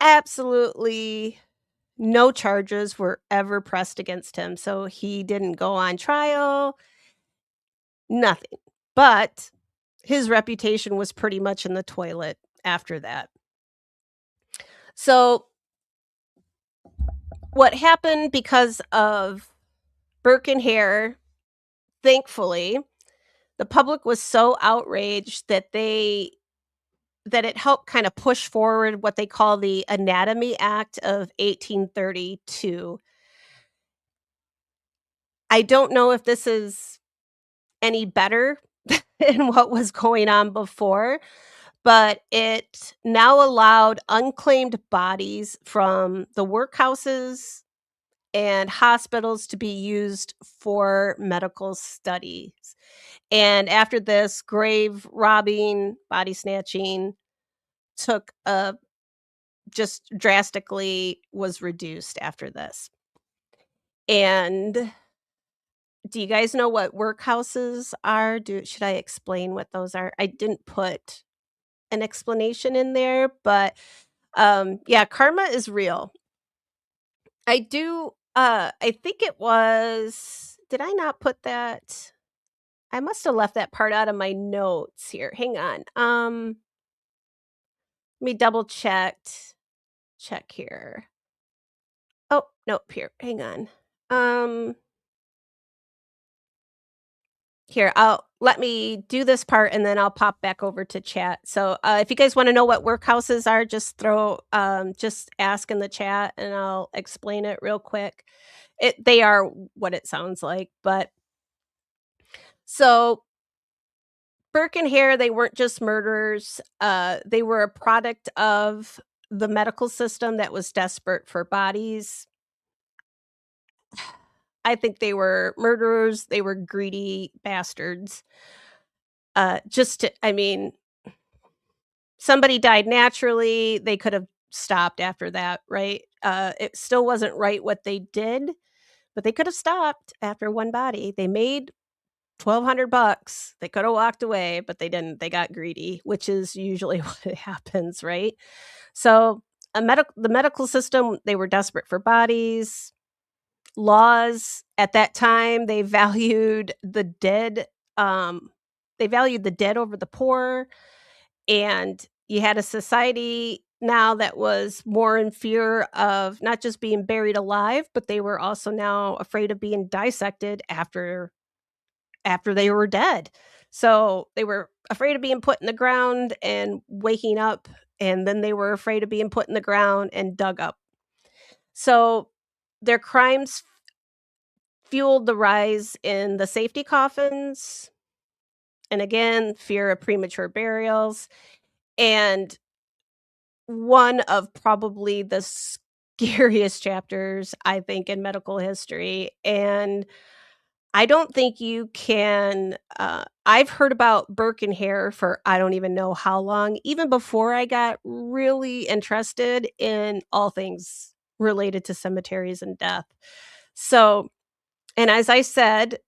absolutely no charges were ever pressed against him. So he didn't go on trial, nothing. But his reputation was pretty much in the toilet after that. So what happened because of Burke and Hare, thankfully, the public was so outraged that it helped kind of push forward what they call the Anatomy Act of 1832. I don't know if this is any better than what was going on before, but it now allowed unclaimed bodies from the workhouses and hospitals to be used for medical studies. And after this, grave robbing, body snatching took a just drastically was reduced after this. And do you guys know what workhouses are? Should I explain what those are? I didn't put an explanation in there, but yeah, karma is real. I think it was did I not put that? I must have left that part out of my notes here. Hang on. Let me double check here. Oh, nope, here. Hang on. Um Here, I'll let me do this part and then I'll pop back over to chat. So, if you guys wanna know what workhouses are, just ask in the chat and I'll explain it real quick. They are what it sounds like, but so Burke and Hare, they weren't just murderers, they were a product of the medical system that was desperate for bodies. I think they were murderers, they were greedy bastards. Just to I mean, somebody died naturally, they could have stopped after that, right? It still wasn't right what they did, but they could have stopped after one body. They made 1,200 bucks. They could have walked away, but they didn't. They got greedy, which is usually what happens, right? So, the medical system, they were desperate for bodies. Laws at that time, they valued the dead over the poor, and you had a society now that was more in fear of not just being buried alive, but they were also now afraid of being dissected after they were dead. So, they were afraid of being put in the ground and waking up, and then they were afraid of being put in the ground and dug up. So, their crimes fueled the rise in the safety coffins, and again, fear of premature burials, and one of probably the scariest chapters, I think, in medical history, and I don't think you can, I've heard about Burke and Hare for I don't even know how long, even before I got really interested in all things related to cemeteries and death. So, and as I said,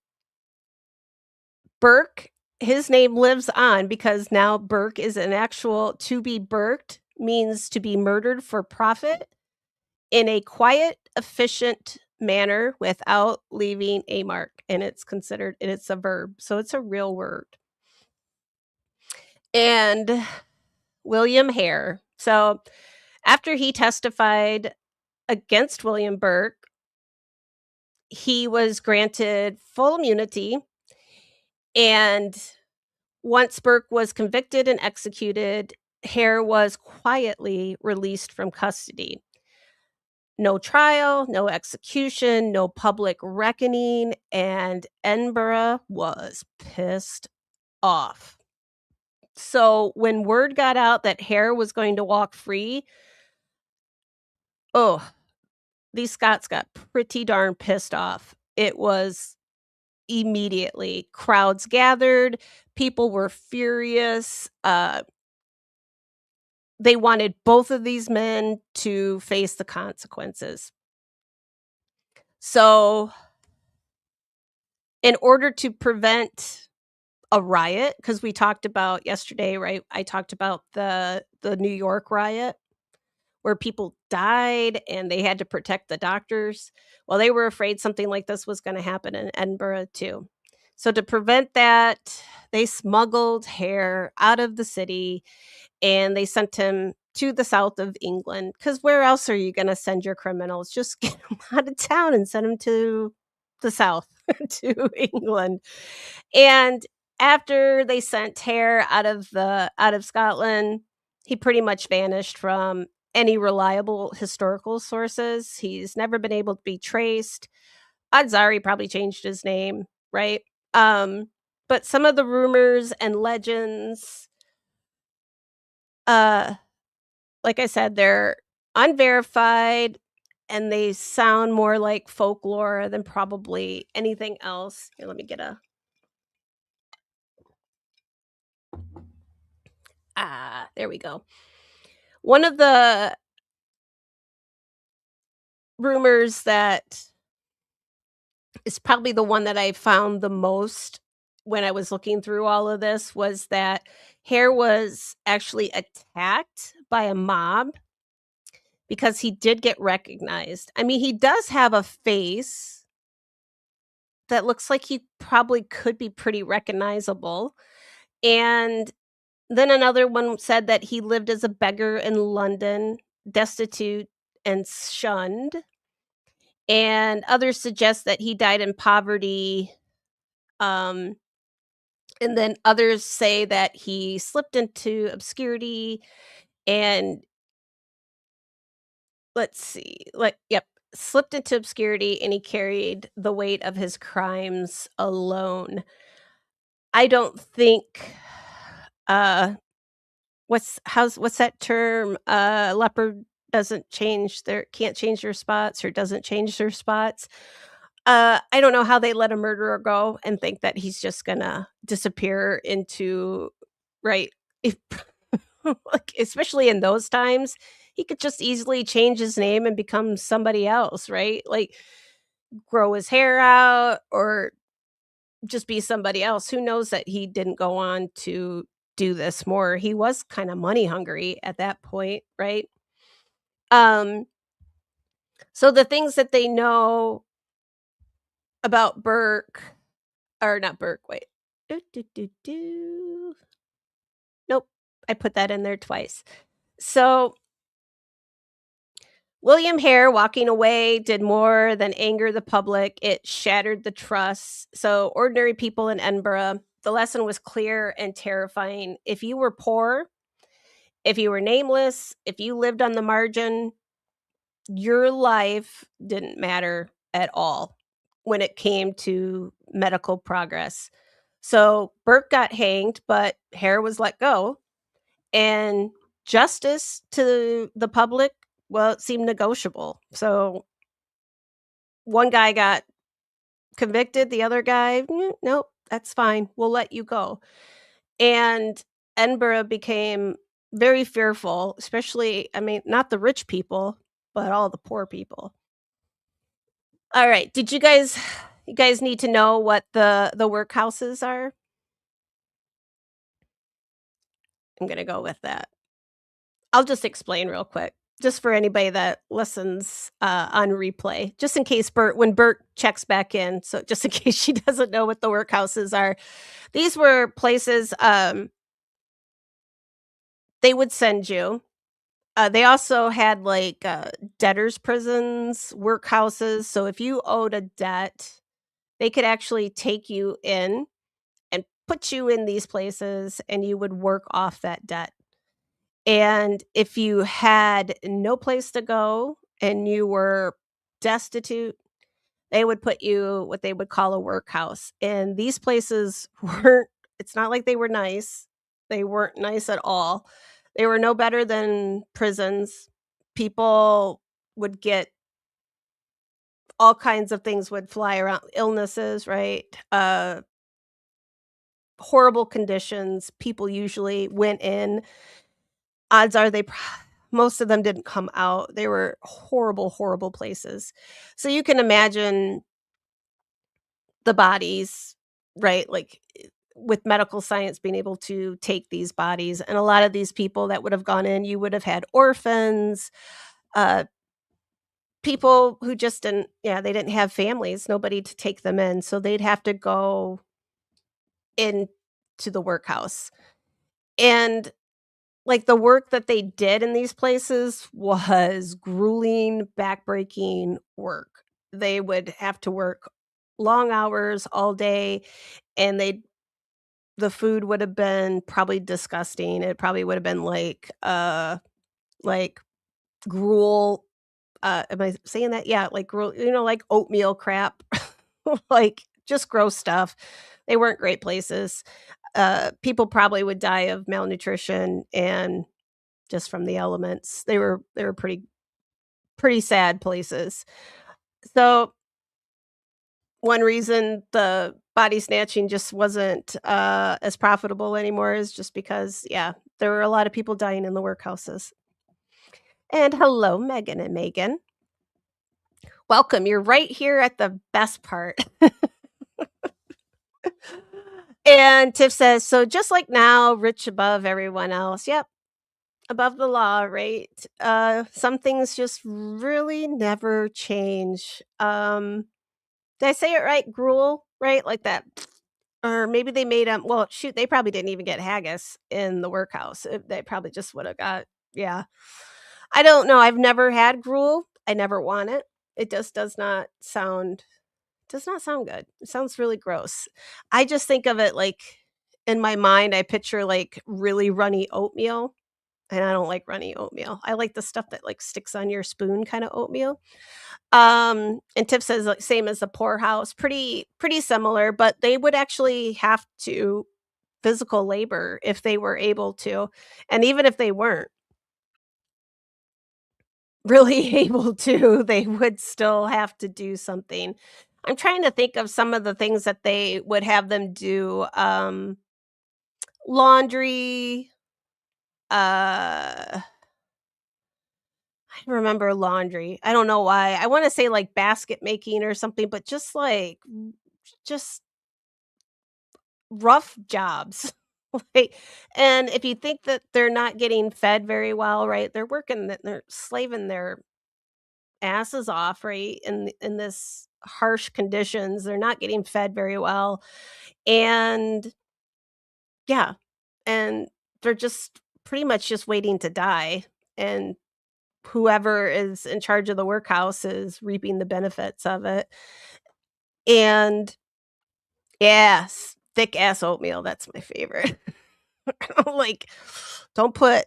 Burke, his name lives on because now Burke is an actual to be burked means to be murdered for profit in a quiet, efficient manner without leaving a mark, and it's a verb, so it's a real word. And William Hare. So, after he testified against William Burke, he was granted full immunity, and once Burke was convicted and executed, Hare was quietly released from custody. No trial, no execution, no public reckoning, and Edinburgh was pissed off. So when word got out that Hare was going to walk free, oh, these Scots got pretty darn pissed off. It was immediately crowds gathered, people were furious. They wanted both of these men to face the consequences. So, in order to prevent a riot, because we talked about yesterday, right? I talked about the New York riot where people died and they had to protect the doctors. Well, they were afraid something like this was gonna happen in Edinburgh too. So to prevent that, they smuggled Hare out of the city and they sent him to the south of England. Because where else are you gonna send your criminals? Just get them out of town and send them to the south, to England. And after they sent Hare out of Scotland, he pretty much vanished from any reliable historical sources. He's never been able to be traced. Odds are he probably changed his name, right? Um, but some of the rumors and legends, uh, like I said, they're unverified and they sound more like folklore than probably anything else. Here, let me get a there we go. One of the rumors that is probably the one that I found the most when I was looking through all of this was that Hare was actually attacked by a mob because he did get recognized. I mean, he does have a face that looks like he probably could be pretty recognizable. And then another one said that he lived as a beggar in London, destitute and shunned. And others suggest that he died in poverty, um, And then others say that he slipped into obscurity and let's see, like, yep, slipped into obscurity and he carried the weight of his crimes alone. I don't think, uh, what's that term? Leopard doesn't change their can't change their spots or doesn't change their spots. I don't know how they let a murderer go and think that he's just gonna disappear into right, if like, especially in those times, he could just easily change his name and become somebody else, right? Like, grow his hair out or just be somebody else. Who knows that he didn't go on to do this more. He was kinda money hungry at that point, right? Um, so the things that they know about Burke or not Burke, wait. Do, do, do, do. Nope, I put that in there twice. So, William Hare walking away did more than anger the public, it shattered the trust. So, ordinary people in Edinburgh, the lesson was clear and terrifying. If you were poor, if you were nameless, if you lived on the margin, your life didn't matter at all when it came to medical progress. So, Burke got hanged, but Hare was let go, and justice to the public, well, it seemed negotiable. So, one guy got convicted, the other guy, nope, that's fine. We'll let you go." And Edinburgh became very fearful, especially, I mean, not the rich people, but all the poor people. All right, did you guys need to know what the workhouses are? I'm gonna go with that. I'll just explain real quick, just for anybody that listens, on replay, just in case when Bert checks back in, so just in case she doesn't know what the workhouses are. These were places, they would send you. They also had, like, debtors' prisons, workhouses, so if you owed a debt, they could actually take you in and put you in these places, and you would work off that debt. And if you had no place to go and you were destitute, they would put you what they would call a workhouse. And these places weren't, it's not like they were nice. They weren't nice at all. They were no better than prisons. People would get all kinds of things would fly around, illnesses, right? Horrible conditions. People usually went in. Odds are most of them didn't come out. They were horrible, horrible places. So you can imagine the bodies, right? Like, with medical science being able to take these bodies, and a lot of these people that would have gone in, you would have had orphans, uh, people who just didn't yeah, they didn't have families, nobody to take them in, so they'd have to go into the workhouse. And like, the work that they did in these places was grueling, backbreaking work. They would have to work long hours all day, and the food would have been probably disgusting. It probably would have been like gruel, am I saying that? Yeah, like gruel, like oatmeal crap, like, just gross stuff. They weren't great places. People probably would die of malnutrition and just from the elements. They were pretty sad places. So, one reason the body snatching just wasn't, as profitable anymore is just because, yeah, there were a lot of people dying in the workhouses. And hello, Megan and Megan. Welcome, you're right here at the best part. And Tiff says, "So just like now, rich above everyone else." Yep, above the law, right? Some things just really never change. Did I say it right? Gruel, right? Like that. Or maybe they made them. Well, shoot, they probably didn't even get haggis in the workhouse. They probably just would have got, yeah. I don't know. I've never had gruel. I never want it. It just does not sound good. It sounds really gross. I just think of it like in my mind, I picture, like, really runny oatmeal, and I don't like runny oatmeal. I like the stuff that, like, sticks on your spoon kinda oatmeal. And Tiff says, like, same as the poorhouse, pretty similar, but they would actually have to physical labor if they were able to, and even if they weren't really able to, they would still have to do something. I'm trying to think of some of the things that they would have them do, laundry, I remember laundry. I don't know why. I wanna say, like, basket making or something, but just, like, just rough jobs. Like, and if you think that they're not getting fed very well, right, they're slaving their asses off, right, in this harsh conditions, they're not getting fed very well, and yeah, and they're just pretty much just waiting to die, and whoever is in charge of the workhouse is reaping the benefits of it, and yes, thick ass oatmeal, that's my favorite. Like, don't put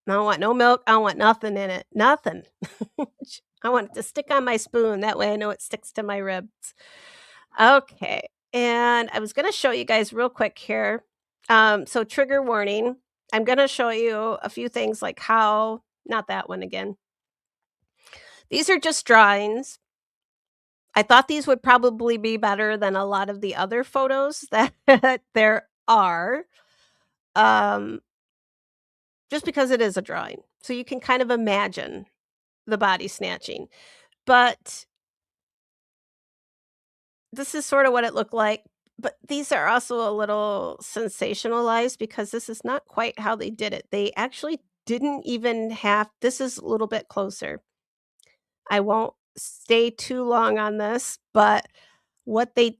I don't want no milk, I don't want nothing in it, nothing. I want it to stick on my spoon, that way I know it sticks to my ribs. Okay, and I was gonna show you guys real quick here, so trigger warning, I'm gonna show you a few things like how not that one again. These are just drawings. I thought these would probably be better than a lot of the other photos that there are, um, just because it is a drawing. So you can kind of imagine the body snatching. But this is sort of what it looked like. But these are also a little sensationalized because this is not quite how they did it. They actually didn't even have this is a little bit closer. I won't stay too long on this, but what they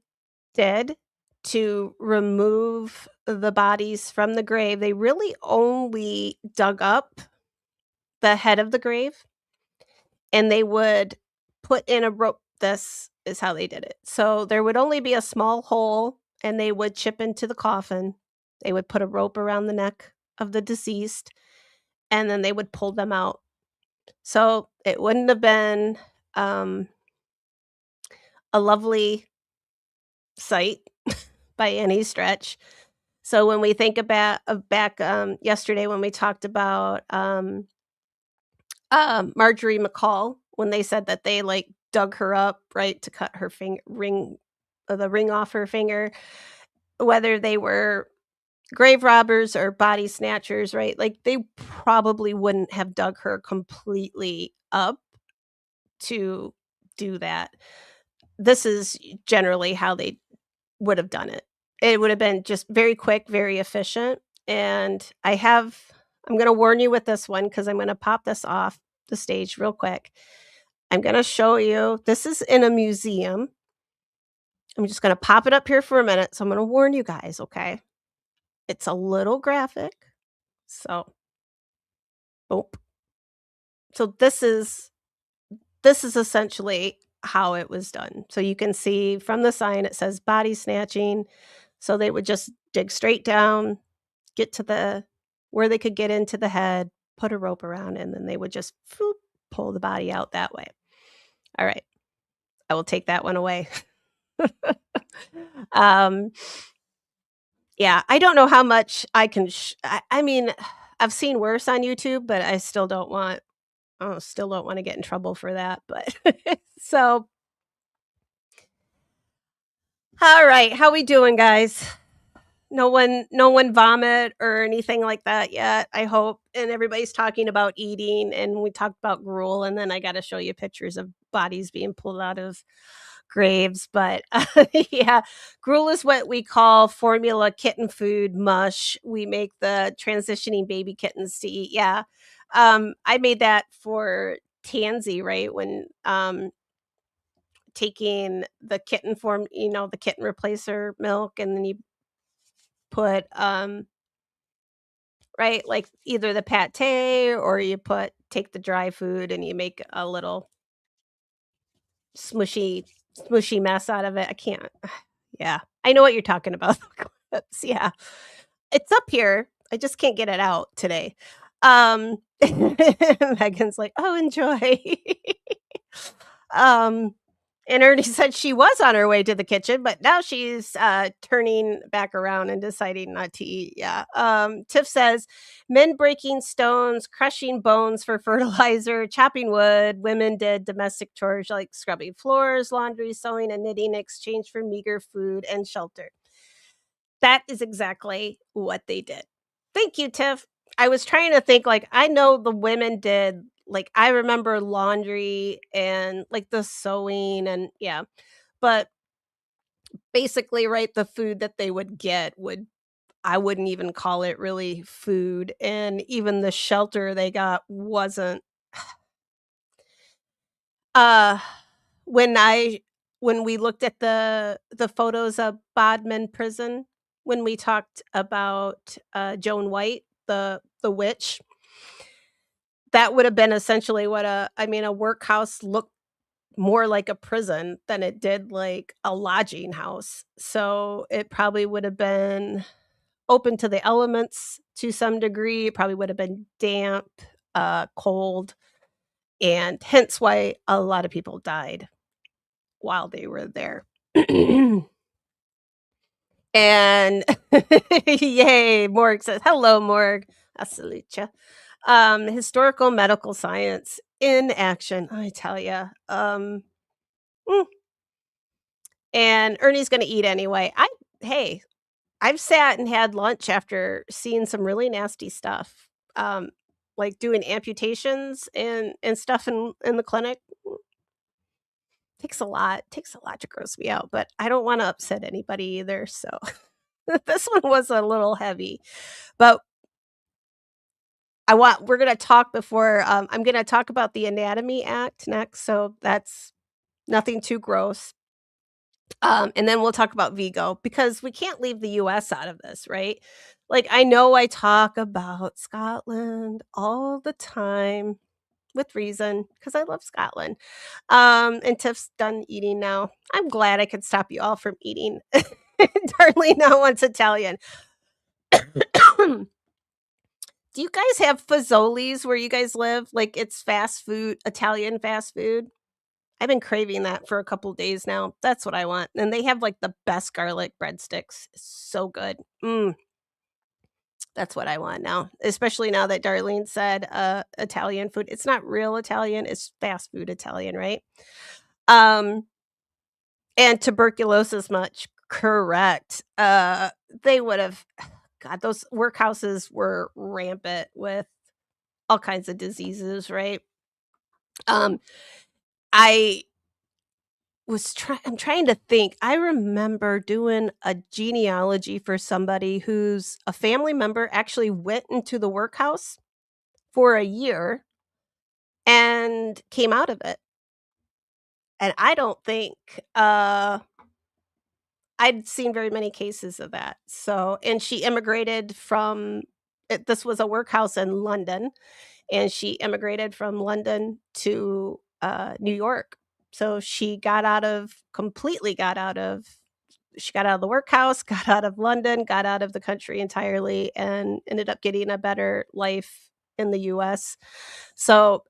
did to remove the bodies from the grave, they really only dug up the head of the grave and they would put in a rope. This is how they did it. So there would only be a small hole and they would chip into the coffin. They would put a rope around the neck of the deceased and then they would pull them out. So it wouldn't have been um, a lovely sight by any stretch. So when we think about back yesterday when we talked about Marjorie McCall, when they said that they like dug her up right to cut her finger ring the ring off her finger, whether they were grave robbers or body snatchers, right? Like they probably wouldn't have dug her completely up to do that. This is generally how they would have done it. It would have been just very quick, very efficient, and I'm gonna warn you with this one because 'cause I'm gonna pop this off the stage real quick. I'm gonna show you this is in a museum. I'm just gonna pop it up here for a minute, so I'm gonna warn you guys, okay? It's a little graphic, so oh, so this is essentially how it was done. So you can see from the sign it says body snatching, so they would just dig straight down, get to the where they could get into the head, put a rope around, and then they would just phoop, pull the body out that way. All right, I will take that one away. um, yeah, I don't know how much I can. I mean, I've seen worse on YouTube, but I still don't want. Oh, still don't want to get in trouble for that. But so, all right, how we doing, guys? No one vomit or anything like that yet, I hope, and everybody's talking about eating, and we talked about gruel, and then I gotta show you pictures of bodies being pulled out of graves, but, yeah, gruel is what we call formula kitten food mush. We make the transitioning baby kittens to eat, yeah. I made that for Tansy, right, when, taking the kitten form the kitten replacer milk, and then you put, right? Like either the pate or you take the dry food and you make a little smushy mess out of it. I can't. Yeah. I know what you're talking about. Yeah. It's up here. I just can't get it out today. Um, Megan's like, "Oh, enjoy." Um, and Ernie said she was on her way to the kitchen, but now she's, turning back around and deciding not to eat, yeah. Tiff says, "Men breaking stones, crushing bones for fertilizer, chopping wood. Women did domestic chores like scrubbing floors, laundry, sewing, and knitting in exchange for meager food and shelter." That is exactly what they did. Thank you, Tiff. I was trying to think, like, I know the women did, like, I remember laundry and, like, the sewing and yeah, but basically, right, the food that they would get would I wouldn't even call it really food, and even the shelter they got wasn't uh, when I when we looked at the photos of Bodmin Prison, when we talked about, Joan White, the witch, that would have been essentially what a workhouse looked more like a prison than it did like a lodging house. So, it probably would have been open to the elements to some degree, it probably would have been damp, cold, and hence why a lot of people died while they were there. And yay, Morg says, "Hello, Morg. I salute ya." Historical medical science in action, I tell ya. Mm, and Ernie's gonna eat anyway. Hey, I've sat and had lunch after seeing some really nasty stuff, like doing amputations and stuff in the clinic. Takes a lot to gross me out, but I don't wanna upset anybody either, so this one was a little heavy, but we're gonna talk before, I'm gonna talk about the Anatomy Act next, so that's nothing too gross, and then we'll talk about Vigo, because we can't leave the US out of this, right? Like, I know I talk about Scotland all the time, with reason, because I love Scotland. And Tiff's done eating now. I'm glad I could stop you all from eating. Darlene now wants Italian. Do you guys have Fazoli's where you guys live? Like, it's fast food, Italian fast food? I've been craving that for a couple days now. That's what I want. And they have, like, the best garlic breadsticks. It's so good. That's what I want now, especially now that Darlene said, Italian food. It's not real Italian, it's fast food Italian, right? Um, and tuberculosis much. Correct. They would've God, those workhouses were rampant with all kinds of diseases, right? Um, I I'm trying to think. I remember doing a genealogy for somebody whose a family member actually went into the workhouse for a year and came out of it. And I don't think, I'd seen very many cases of that. So and she immigrated from this was a workhouse in London, and she immigrated from London to, New York. So she got out of the workhouse, got out of London, got out of the country entirely, and ended up getting a better life in the US. So,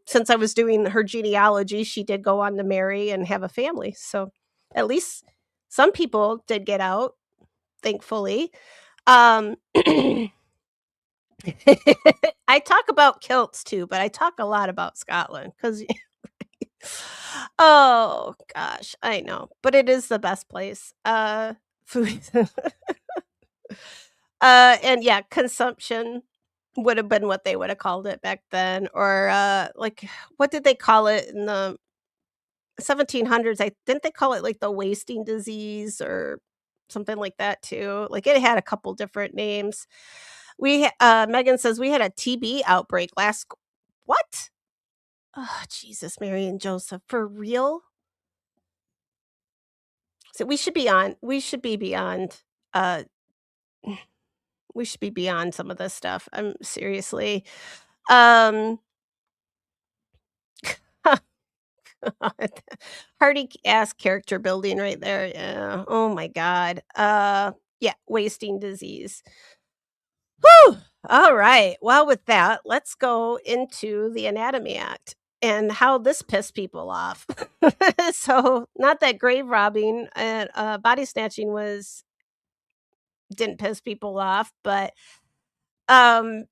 since I was doing her genealogy, she did go on to marry and have a family. So, at least some people did get out, thankfully. Um, I talk about kilts too, but I talk a lot about Scotland because oh gosh, I know, but it is the best place. Food, and yeah, consumption would have been what they would have called it back then, or like what did they call it in the 1700s? I didn't they call it like the wasting disease or something like that too. Like it had a couple different names. Megan says we had a TB outbreak last. What? Oh, Jesus, Mary and Joseph, for real? So we should be beyond, uh, we should be beyond some of this stuff. I'm seriously, um, hearty ass character building right there. Yeah. Oh my god. Yeah, wasting disease. Whew! All right. Well, with that, let's go into the Anatomy Act and how this pissed people off. So, not that grave robbing and body snatching was didn't piss people off, but um,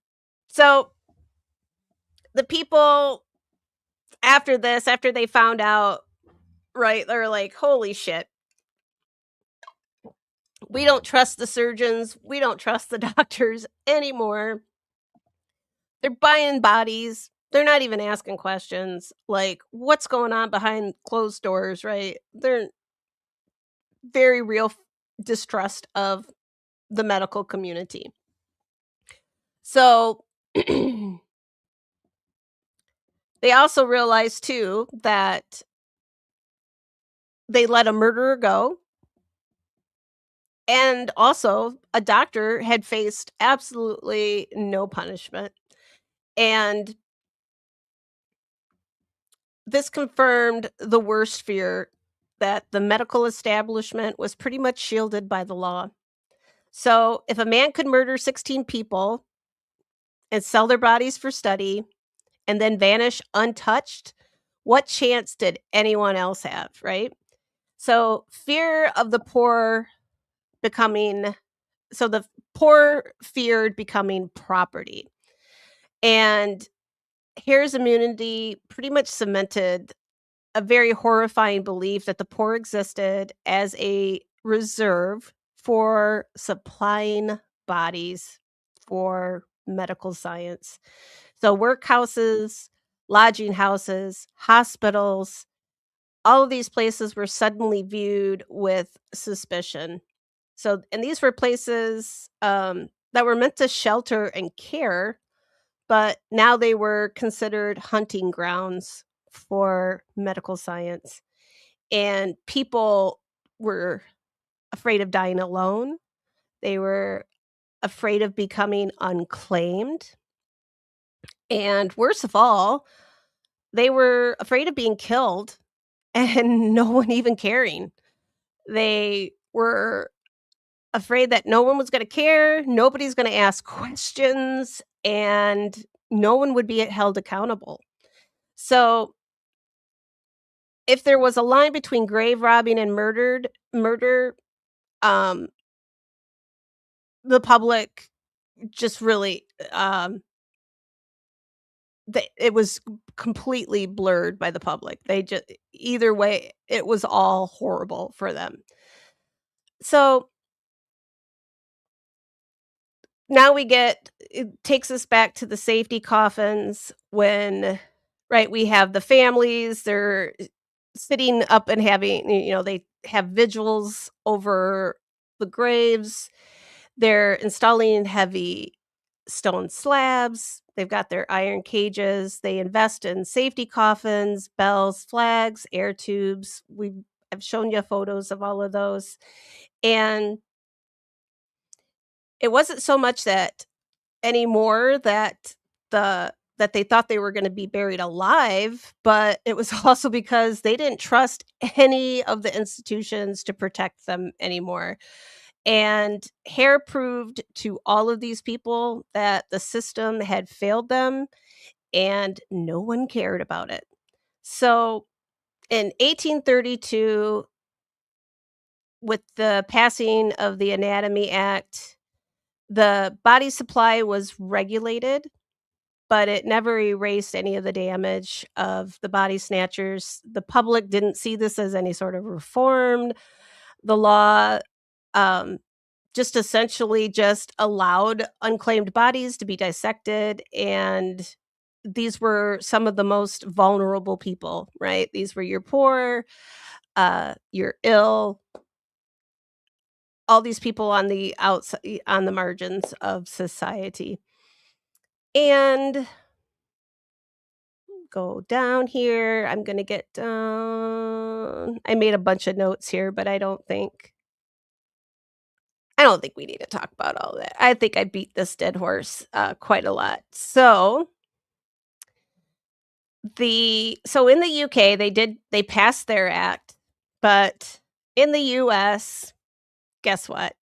so the people after this, after they found out, right, they're like, "Holy shit, we don't trust the surgeons, we don't trust the doctors anymore." They're buying bodies. They're not even asking questions like, "What's going on behind closed doors?" Right? They're very real distrust of the medical community. So, they also realized too that they let a murderer go, and also a doctor had faced absolutely no punishment, and this confirmed the worst fear that the medical establishment was pretty much shielded by the law. So, if a man could murder 16 people and sell their bodies for study and then vanish untouched, what chance did anyone else have, right? So, fear of the poor becoming so the poor feared becoming property. And Hare's immunity pretty much cemented a very horrifying belief that the poor existed as a reserve for supplying bodies for medical science. So, workhouses, lodging houses, hospitals, all of these places were suddenly viewed with suspicion. So, and these were places that were meant to shelter and care, but now they were considered hunting grounds for medical science. And people were afraid of dying alone. They were afraid of becoming unclaimed. And worst of all, they were afraid of being killed and no one even caring. They were afraid that no one was going to care, nobody's going to ask questions, and no one would be held accountable. So, if there was a line between grave robbing and murder, um, the public just really, it was completely blurred by the public. They just either way, it was all horrible for them. So, now it takes us back to the safety coffins when, right, we have the families, they're sitting up and having, they have vigils over the graves. They're installing heavy stone slabs. They've got their iron cages. They invest in safety coffins, bells, flags, air tubes. I've shown you photos of all of those. And it wasn't so much that anymore that they thought they were gonna be buried alive, but it was also because they didn't trust any of the institutions to protect them anymore. And Hare proved to all of these people that the system had failed them and no one cared about it. So, in 1832, with the passing of the Anatomy Act, the body supply was regulated, but it never erased any of the damage of the body snatchers. The public didn't see this as any sort of reform. The law, um, just essentially just allowed unclaimed bodies to be dissected, and these were some of the most vulnerable people, right? These were your poor, your ill, all these people on the outside, on the margins of society. And go down here. I'm gonna get down. I made a bunch of notes here, but I don't think we need to talk about all that. I think I beat this dead horse quite a lot. So in the UK they passed their act, but in the US, guess what?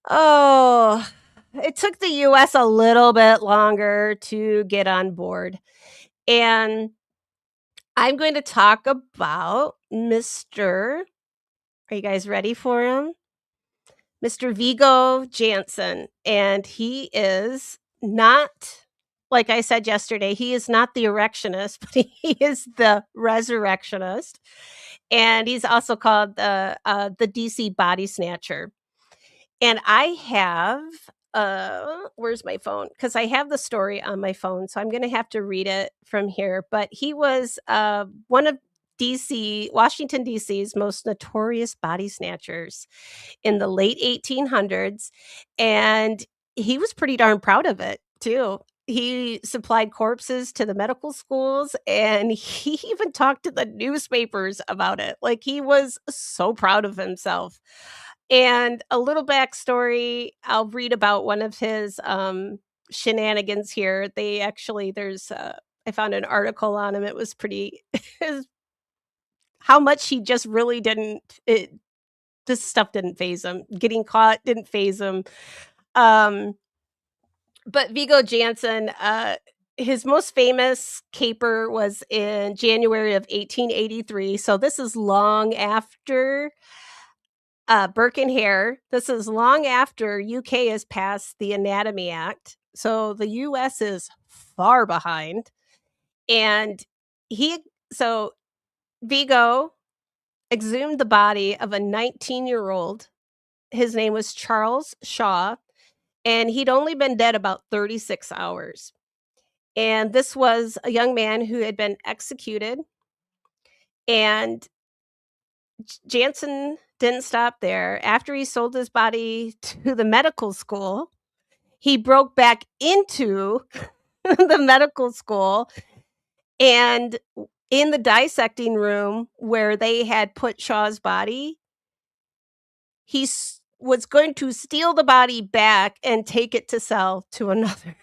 Oh, it took the US a little bit longer to get on board, and I'm going to talk about Mr. Are you guys ready for him? Mr. Vigo Jansen, and he is not like I said yesterday, he is not the erectionist, but he is the resurrectionist, and he's also called the DC body snatcher. And I have, where's my phone? Because I have the story on my phone, so I'm gonna have to read it from here, but he was, one of Washington, DC's most notorious body snatchers in the late 1800s, and he was pretty darn proud of it too. He supplied corpses to the medical schools, and he even talked to the newspapers about it. Like, he was so proud of himself. And a little backstory, I'll read about one of his, shenanigans here. They actually there's, I found an article on him. It was pretty how much he just really didn't it this stuff didn't phase him. Getting caught didn't phase him. Um, but Vigo Jansen, his most famous caper was in January of 1883. So this is long after Burke and Hare. This is long after UK has passed the Anatomy Act. So the US is far behind. And he, so Vigo exhumed the body of a 19-year-old. His name was Charles Shaw, and he'd only been dead about 36 hours. And this was a young man who had been executed. And Jansen didn't stop there. After he sold his body to the medical school, he broke back into the medical school, and in the dissecting room where they had put Shaw's body, he was going to steal the body back and take it to sell to another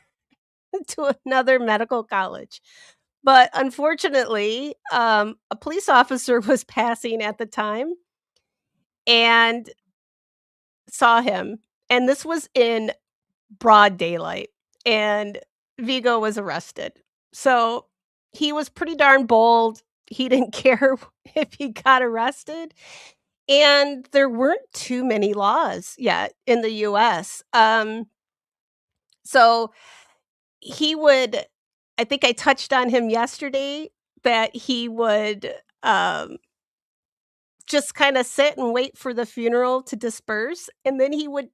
to another medical college. But unfortunately, a police officer was passing at the time and saw him, and this was in broad daylight, and Vigo was arrested. So, he was pretty darn bold. He didn't care if he got arrested, and there weren't too many laws yet in the US. So he would I think I touched on him yesterday that he would, just kinda sit and wait for the funeral to disperse, and then he would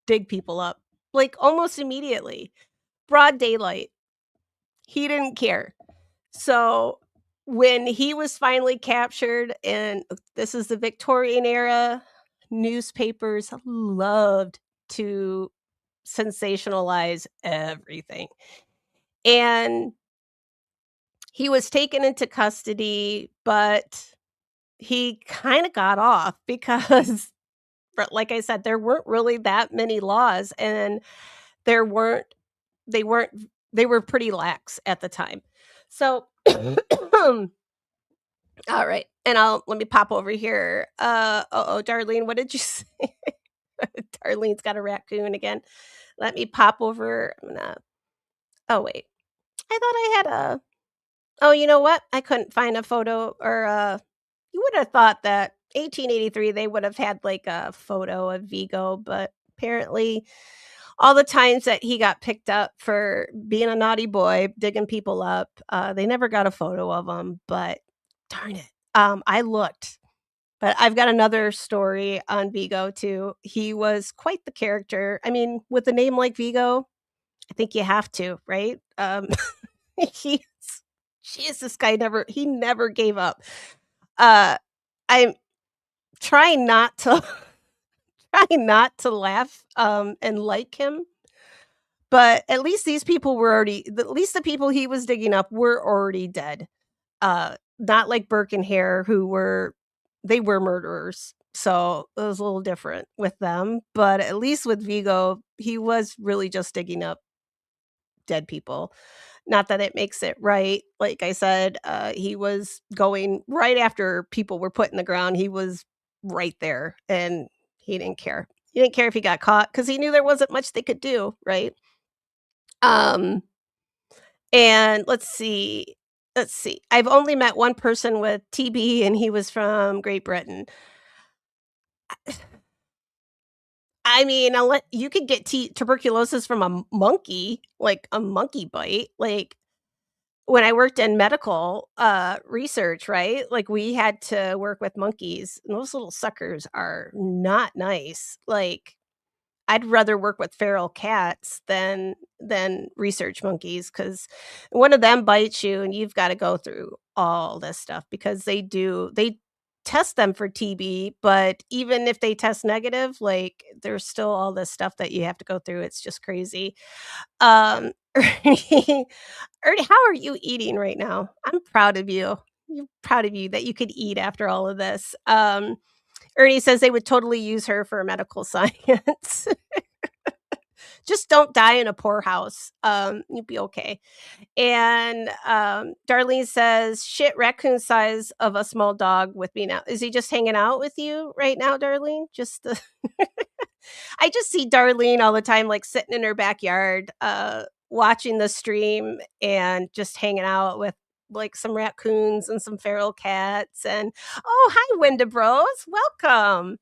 dig people up, like, almost immediately. Broad daylight. He didn't care. So, when he was finally captured, and this is the Victorian era, newspapers loved to sensationalize everything. And he was taken into custody, but he kinda got off because like I said, there weren't really that many laws, and there weren't they weren't they were pretty lax at the time. So, alright, and let me pop over here. Uh-oh, Darlene, what did you say? Darlene's got a raccoon again. Let me pop over. I'm gonna Oh, wait. I thought I had a Oh, you know what? I couldn't find a photo or, you would have thought that 1883, they would have had, like, a photo of Vigo, but apparently all the times that he got picked up for being a naughty boy, digging people up, they never got a photo of him, but darn it, I looked. But I've got another story on Vigo too. He was quite the character. I mean, with a name like Vigo, I think you have to, right? He's Jeez, this guy never gave up. Uh, I'm trying not to trying not to laugh, and like him, but at least these people were at least the people he was digging up were already dead. Not like Burke and Hare who they were murderers, so it was a little different with them, but at least with Vigo, he was really just digging up dead people. Not that it makes it right. Like I said, he was going right after people were put in the ground, he was right there, and he didn't care. He didn't care if he got caught because he knew there wasn't much they could do, right? Um, and let's see. I've only met one person with TB, and he was from Great Britain. I mean, unle you could get tuberculosis from a monkey, like a monkey bite. Like, when I worked in medical, research, right? Like, we had to work with monkeys, and those little suckers are not nice. Like, I'd rather work with feral cats than research monkeys, because one of them bites you, and you've gotta go through all this stuff because they test them for TB, but even if they test negative, like, there's still all this stuff that you have to go through, it's just crazy. Ernie Ernie, how are you eating right now? I'm proud of you. I'm proud of you that you could eat after all of this. Ernie says they would totally use her for medical science. Just don't die in a poorhouse. You'll be okay. And Darlene says, "Shit, raccoon size of a small dog with me now." Is he just hanging out with you right now, Darlene? Just the I just see Darlene all the time, like sitting in her backyard, watching the stream and just hanging out with like some raccoons and some feral cats. And oh, hi, Winda Bros, welcome.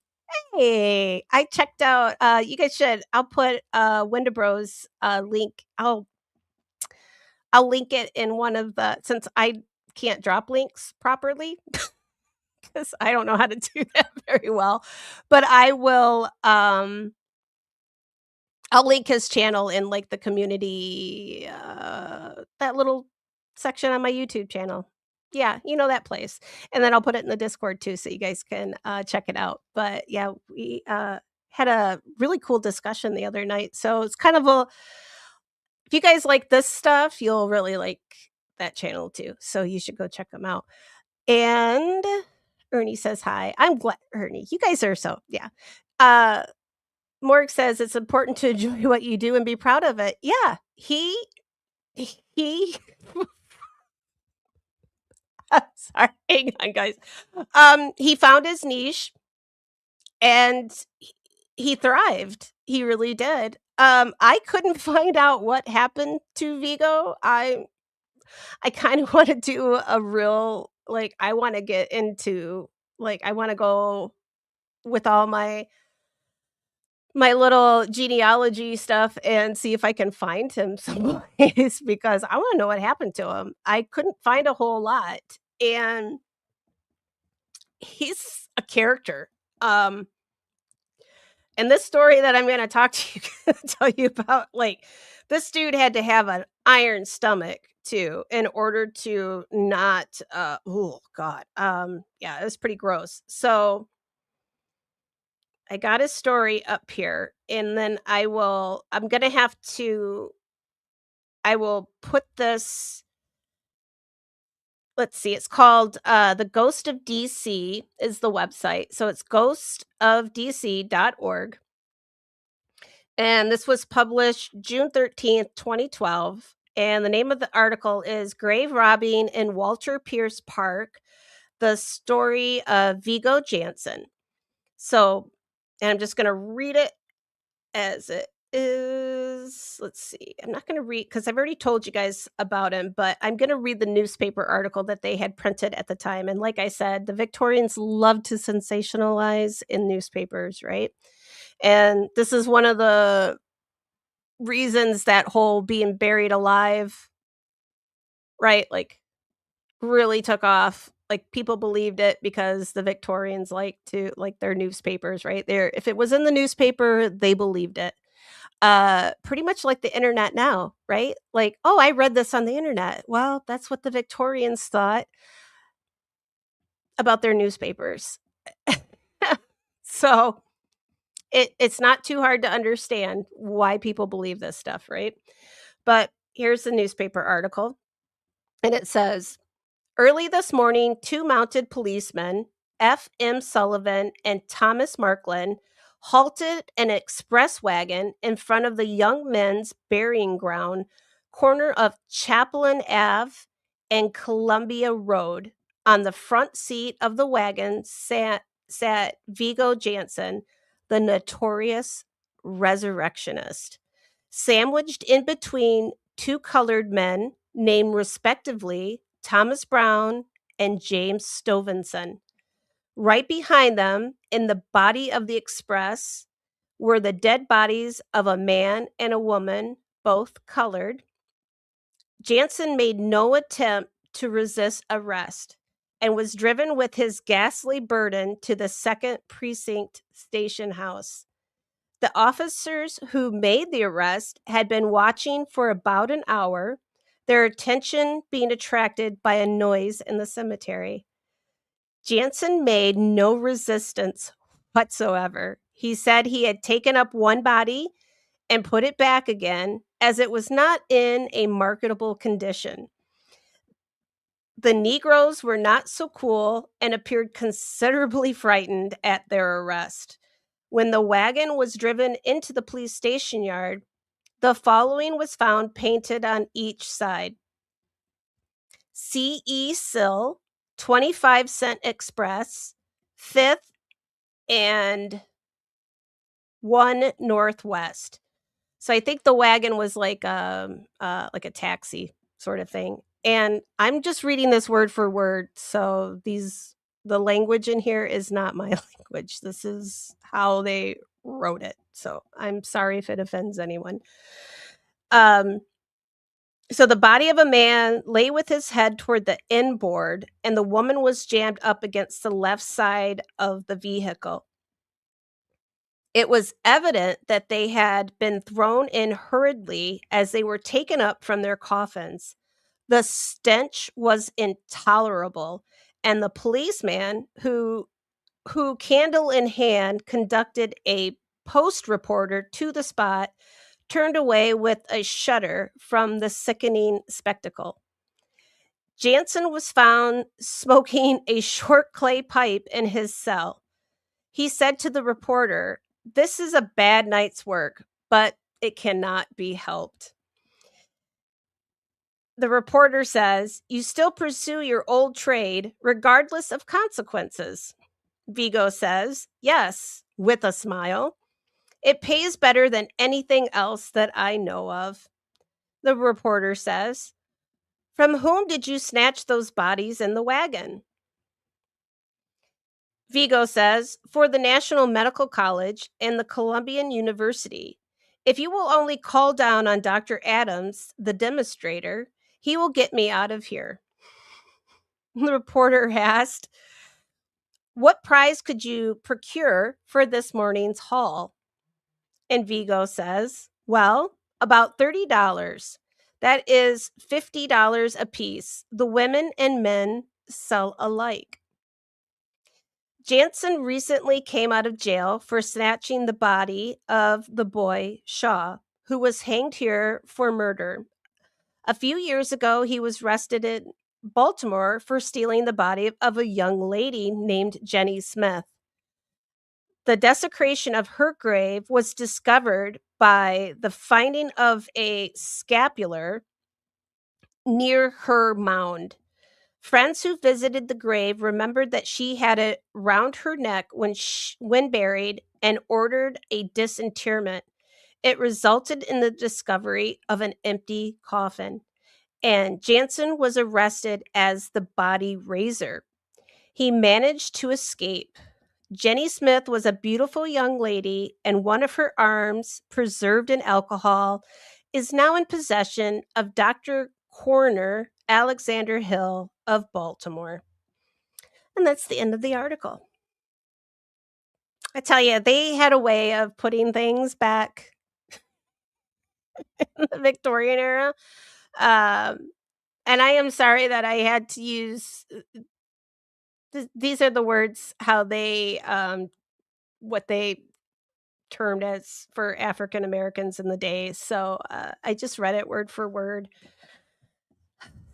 Hey, I checked out. You guys should. I'll put Winda Bros link. I'll link it in one of the since I can't drop links properly because I don't know how to do that very well, but I will. I'll link his channel in, like, the community, that little section on my YouTube channel. Yeah, you know that place, and then I'll put it in the Discord too so you guys can, check it out, but, yeah, we, had a really cool discussion the other night, so it's kind of a if you guys like this stuff, you'll really like that channel too, so you should go check them out, and Ernie says hi. I'm glad Ernie, you guys are so yeah. Uh Morg says it's important to enjoy what you do and be proud of it. Yeah, he sorry, hang on, guys. He found his niche and he thrived. He really did. I couldn't find out what happened to Vigo. I kind of want to do a real like I want to get into like I want to go with all my little genealogy stuff and see if I can find him someplace because I wanna know what happened to him. I couldn't find a whole lot, and he's a character. Um, and this story that I'm gonna talk to you tell you about, like, this dude had to have an iron stomach too in order to not, oh god, yeah, it was pretty gross. So I got his story up here, and then I'm gonna have to I will put this let's see, it's called, The Ghost of DC is the website, so it's ghostofdc.org, and this was published June 13th, 2012, and the name of the article is "Grave Robbing in Walter Pierce Park: The Story of Vigo Jansen." So and I'm just gonna read it as it is let's see, I'm not gonna read because 'cause I've already told you guys about him, but I'm gonna read the newspaper article that they had printed at the time, and like I said, the Victorians love to sensationalize in newspapers, right? And this is one of the reasons that whole being buried alive, right, like, really took off. Like, people believed it because the Victorians like to like their newspapers, right? There if it was in the newspaper, they believed it. Pretty much like the internet now, right? Like, "Oh, I read this on the internet." Well, that's what the Victorians thought about their newspapers. So, it's not too hard to understand why people believe this stuff, right? But here's the newspaper article, and it says, "Early this morning, 2 mounted policemen, F. M. Sullivan and Thomas Markland, halted an express wagon in front of the Young Men's Burying Ground, corner of Chaplain Ave and Columbia Road. On the front seat of the wagon sat sat Vigo Jansen, the notorious Resurrectionist, sandwiched in between two colored men named respectively Thomas Brown and James Stovenson. Right behind them, in the body of the express, were the dead bodies of a man and a woman, both colored. Jansen made no attempt to resist arrest and was driven with his ghastly burden to the 2nd Precinct station house. The officers who made the arrest had been watching for about an hour, their attention being attracted by a noise in the cemetery. Jansen made no resistance whatsoever. He said he had taken up one body and put it back again, as it was not in a marketable condition. The Negroes were not so cool and appeared considerably frightened at their arrest. When the wagon was driven into the police station yard, the following was found painted on each side: C.E. Sill, 25-cent express, 5th and 1 Northwest. So I think the wagon was like a taxi sort of thing. And I'm just reading this word for word. So the language in here is not my language. This is how they wrote it. So I'm sorry if it offends anyone. So the body of a man lay with his head toward the inboard, and the woman was jammed up against the left side of the vehicle. It was evident that they had been thrown in hurriedly as they were taken up from their coffins. The stench was intolerable, and the policeman who candle in hand conducted a post reporter to the spot turned away with a shudder from the sickening spectacle. Jansen was found smoking a short clay pipe in his cell. He said to the reporter, "This is a bad night's work, but it cannot be helped." The reporter says, "You still pursue your old trade, regardless of consequences." Vigo says, "Yes," with a smile. "It pays better than anything else that I know of." The reporter says, "From whom did you snatch those bodies in the wagon?" Vigo says, "For the National Medical College and the Columbian University. If you will only call down on Dr. Adams, the demonstrator, he will get me out of here." The reporter asked, "What prize could you procure for this morning's haul?" And Vigo says, "Well, about $30. That is $50 apiece. The women and men sell alike." Jansen recently came out of jail for snatching the body of the boy Shaw, who was hanged here for murder. A few years ago, he was arrested in Baltimore for stealing the body of a young lady named Jenny Smith. The desecration of her grave was discovered by the finding of a scapular near her mound. Friends who visited the grave remembered that she had it round her neck when buried and ordered a disinterment. It resulted in the discovery of an empty coffin, and Jansen was arrested as the body raiser. He managed to escape. Jenny Smith was a beautiful young lady, and one of her arms, preserved in alcohol, is now in possession of Dr. Coroner Alexander Hill of Baltimore. And that's the end of the article. I tell you, they had a way of putting things back in the Victorian era. And I am sorry that I had to use these are the words how they what they termed as for African Americans in the day. So I just read it word for word.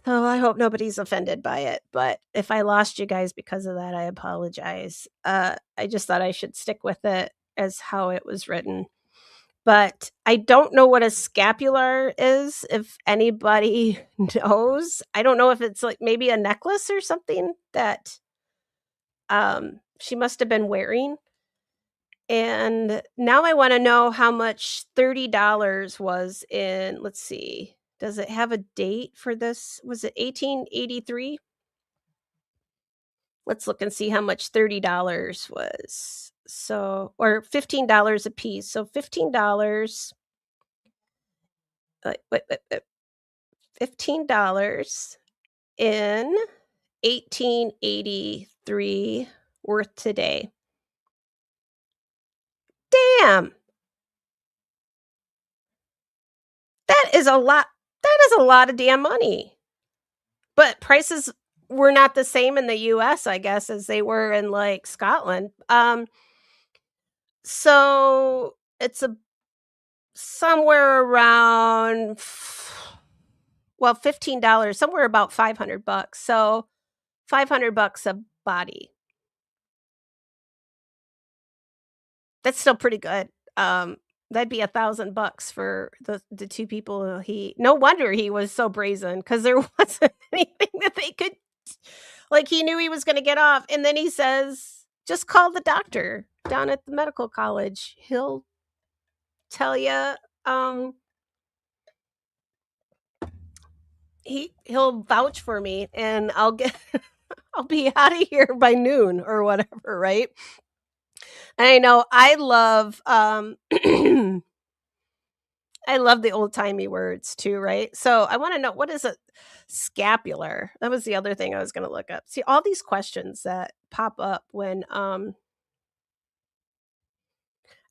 So I hope nobody's offended by it. But if I lost you guys because of that, I apologize. I just thought I should stick with it as how it was written. But I don't know what a scapular is, if anybody knows. I don't know if it's like maybe a necklace or something that she must have been wearing. And now I wanna know how much $30 was in, let's see, does it have a date for this? Was it 1883? Let's look and see how much $30 was. So, or $15 a piece. So $15, wait, $15 in 1883 worth today. Damn, that is a lot. That is a lot of damn money. But prices were not the same in the US, I guess, as they were in, like, Scotland. So it's a somewhere around well, $15, somewhere about 500 bucks. So 500 bucks a body. That's still pretty good. That'd be 1,000 bucks for the 2 people he no wonder he was so brazen, because there wasn't anything that they could, like, he knew he was gonna get off, and then he says, "Just call the doctor down at the medical college. He'll tell you, um, he'll vouch for me, and I'll get I'll be out of here by noon," or whatever, right? And I know I love the old-timey words too, right? So, I wanna know, what is a scapular? That was the other thing I was gonna look up. See, all these questions that pop up when, I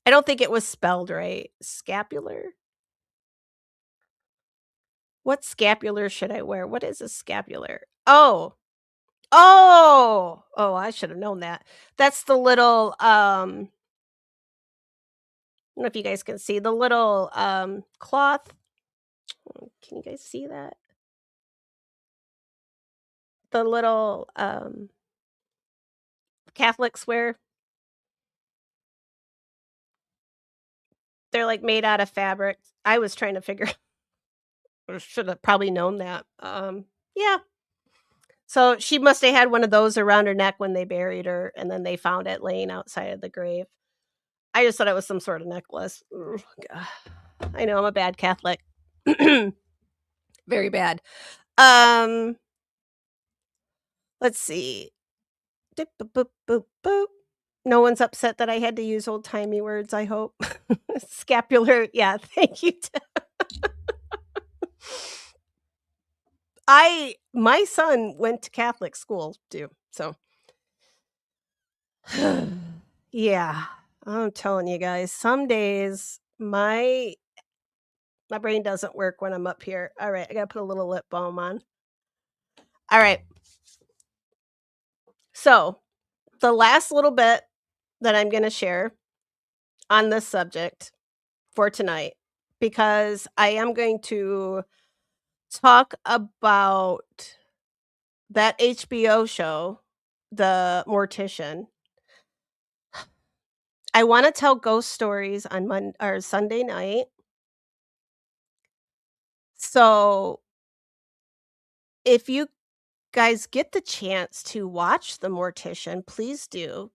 don't think it was spelled right. Scapular? What scapular should I wear? What is a scapular? Oh! Oh! Oh, I should have known that. That's the little, I don't know if you guys can see the little, cloth. Can you guys see that? The little, Catholics wear. They're, like, made out of fabric. I was trying to figure or should have probably known that. Yeah. So, she must have had one of those around her neck when they buried her, and then they found it laying outside of the grave. I just thought it was some sort of necklace. Ugh, God. I know, I'm a bad Catholic. Very bad. Um, let's see. Doop, boop, boop, boop, boop. No one's upset that I had to use old-timey words, I hope. Scapular, yeah, thank you. My son went to Catholic school too, so yeah, I'm telling you guys, some days my brain doesn't work when I'm up here. Alright, I gotta put a little lip balm on. Alright, so, the last little bit that I'm gonna share on this subject for tonight, because I am going to talk about that HBO show, The Mortician. I wanna tell ghost stories on or Sunday night. So, if you guys get the chance to watch The Mortician, please do.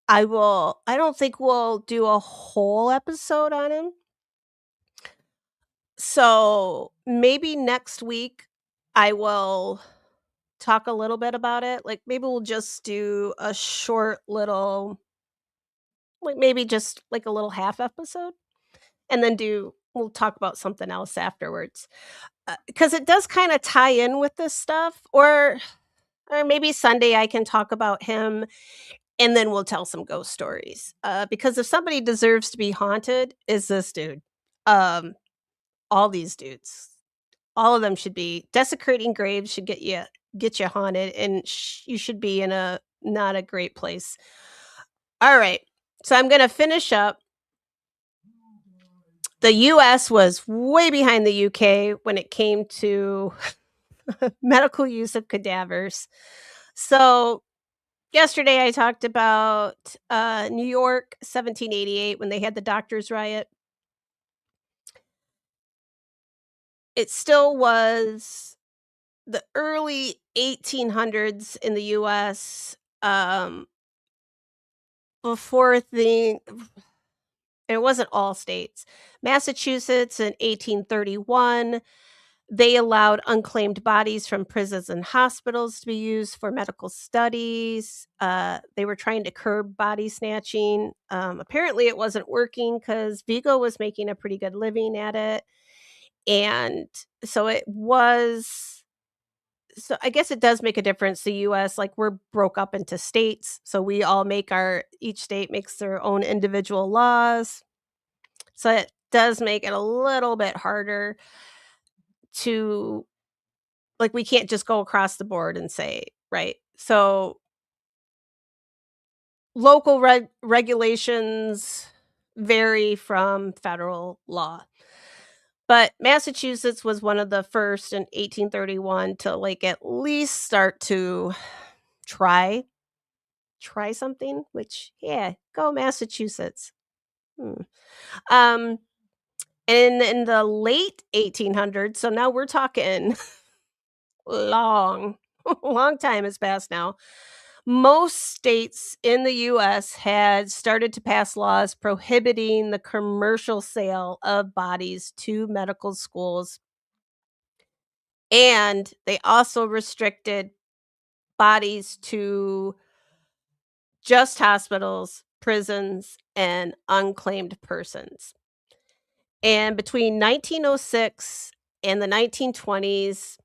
I don't think we'll do a whole episode on him. So, maybe next week I will talk a little bit about it. Like, maybe we'll just do a short little, like, maybe just like a little half episode, and then we'll talk about something else afterwards. Because it does kinda tie in with this stuff, or maybe Sunday I can talk about him, and then we'll tell some ghost stories. Because if somebody deserves to be haunted, is this dude. Um, all these dudes. All of them should be desecrating graves should get you haunted, and you should be in a not a great place. Alright, so I'm gonna finish up. The US was way behind the UK when it came to medical use of cadavers. So, yesterday I talked about, New York, 1788 when they had the doctors' riot. It still was the early 1800s in the US. um, before the it wasn't all states. Massachusetts in 1831, they allowed unclaimed bodies from prisons and hospitals to be used for medical studies. They were trying to curb body snatching. Apparently, it wasn't working because Vigo was making a pretty good living at it. And so it was. So I guess it does make a difference. The US, like, we're broke up into states. So we all make each state makes their own individual laws. So it does make it a little bit harder to, like, we can't just go across the board and say, right? So local regulations vary from federal law. But Massachusetts was one of the first in 1831 to, like, at least start to try something, which, yeah, go Massachusetts. Hmm. Um, and in the late 1800s, so now we're talking long, long time has passed now. Most states in the US had started to pass laws prohibiting the commercial sale of bodies to medical schools, and they also restricted bodies to just hospitals, prisons, and unclaimed persons. And between 1906 and the 1920s,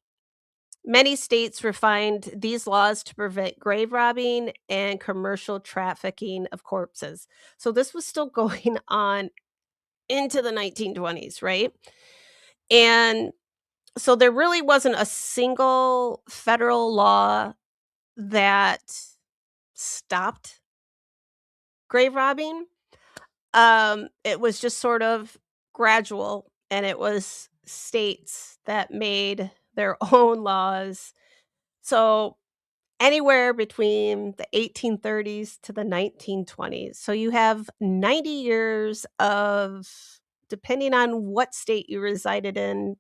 many states refined these laws to prevent grave robbing and commercial trafficking of corpses. So this was still going on into the 1920s, right? And so there really wasn't a single federal law that stopped grave robbing. It was just sort of gradual, and it was states that made their own laws. So anywhere between the 1830s to the 1920s. So you have 90 years of, depending on what state you resided in,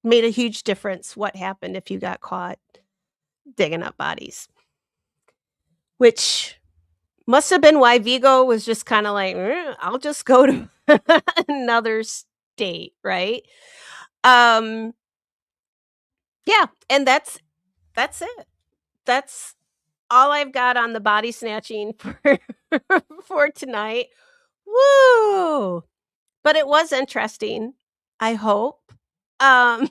made a huge difference what happened if you got caught digging up bodies, which must have been why Vigo was just kinda like, I'll just go to another state," right? Um, yeah, and that's it. That's all I've got on the body snatching for for tonight. Woo! But it was interesting, I hope. Um,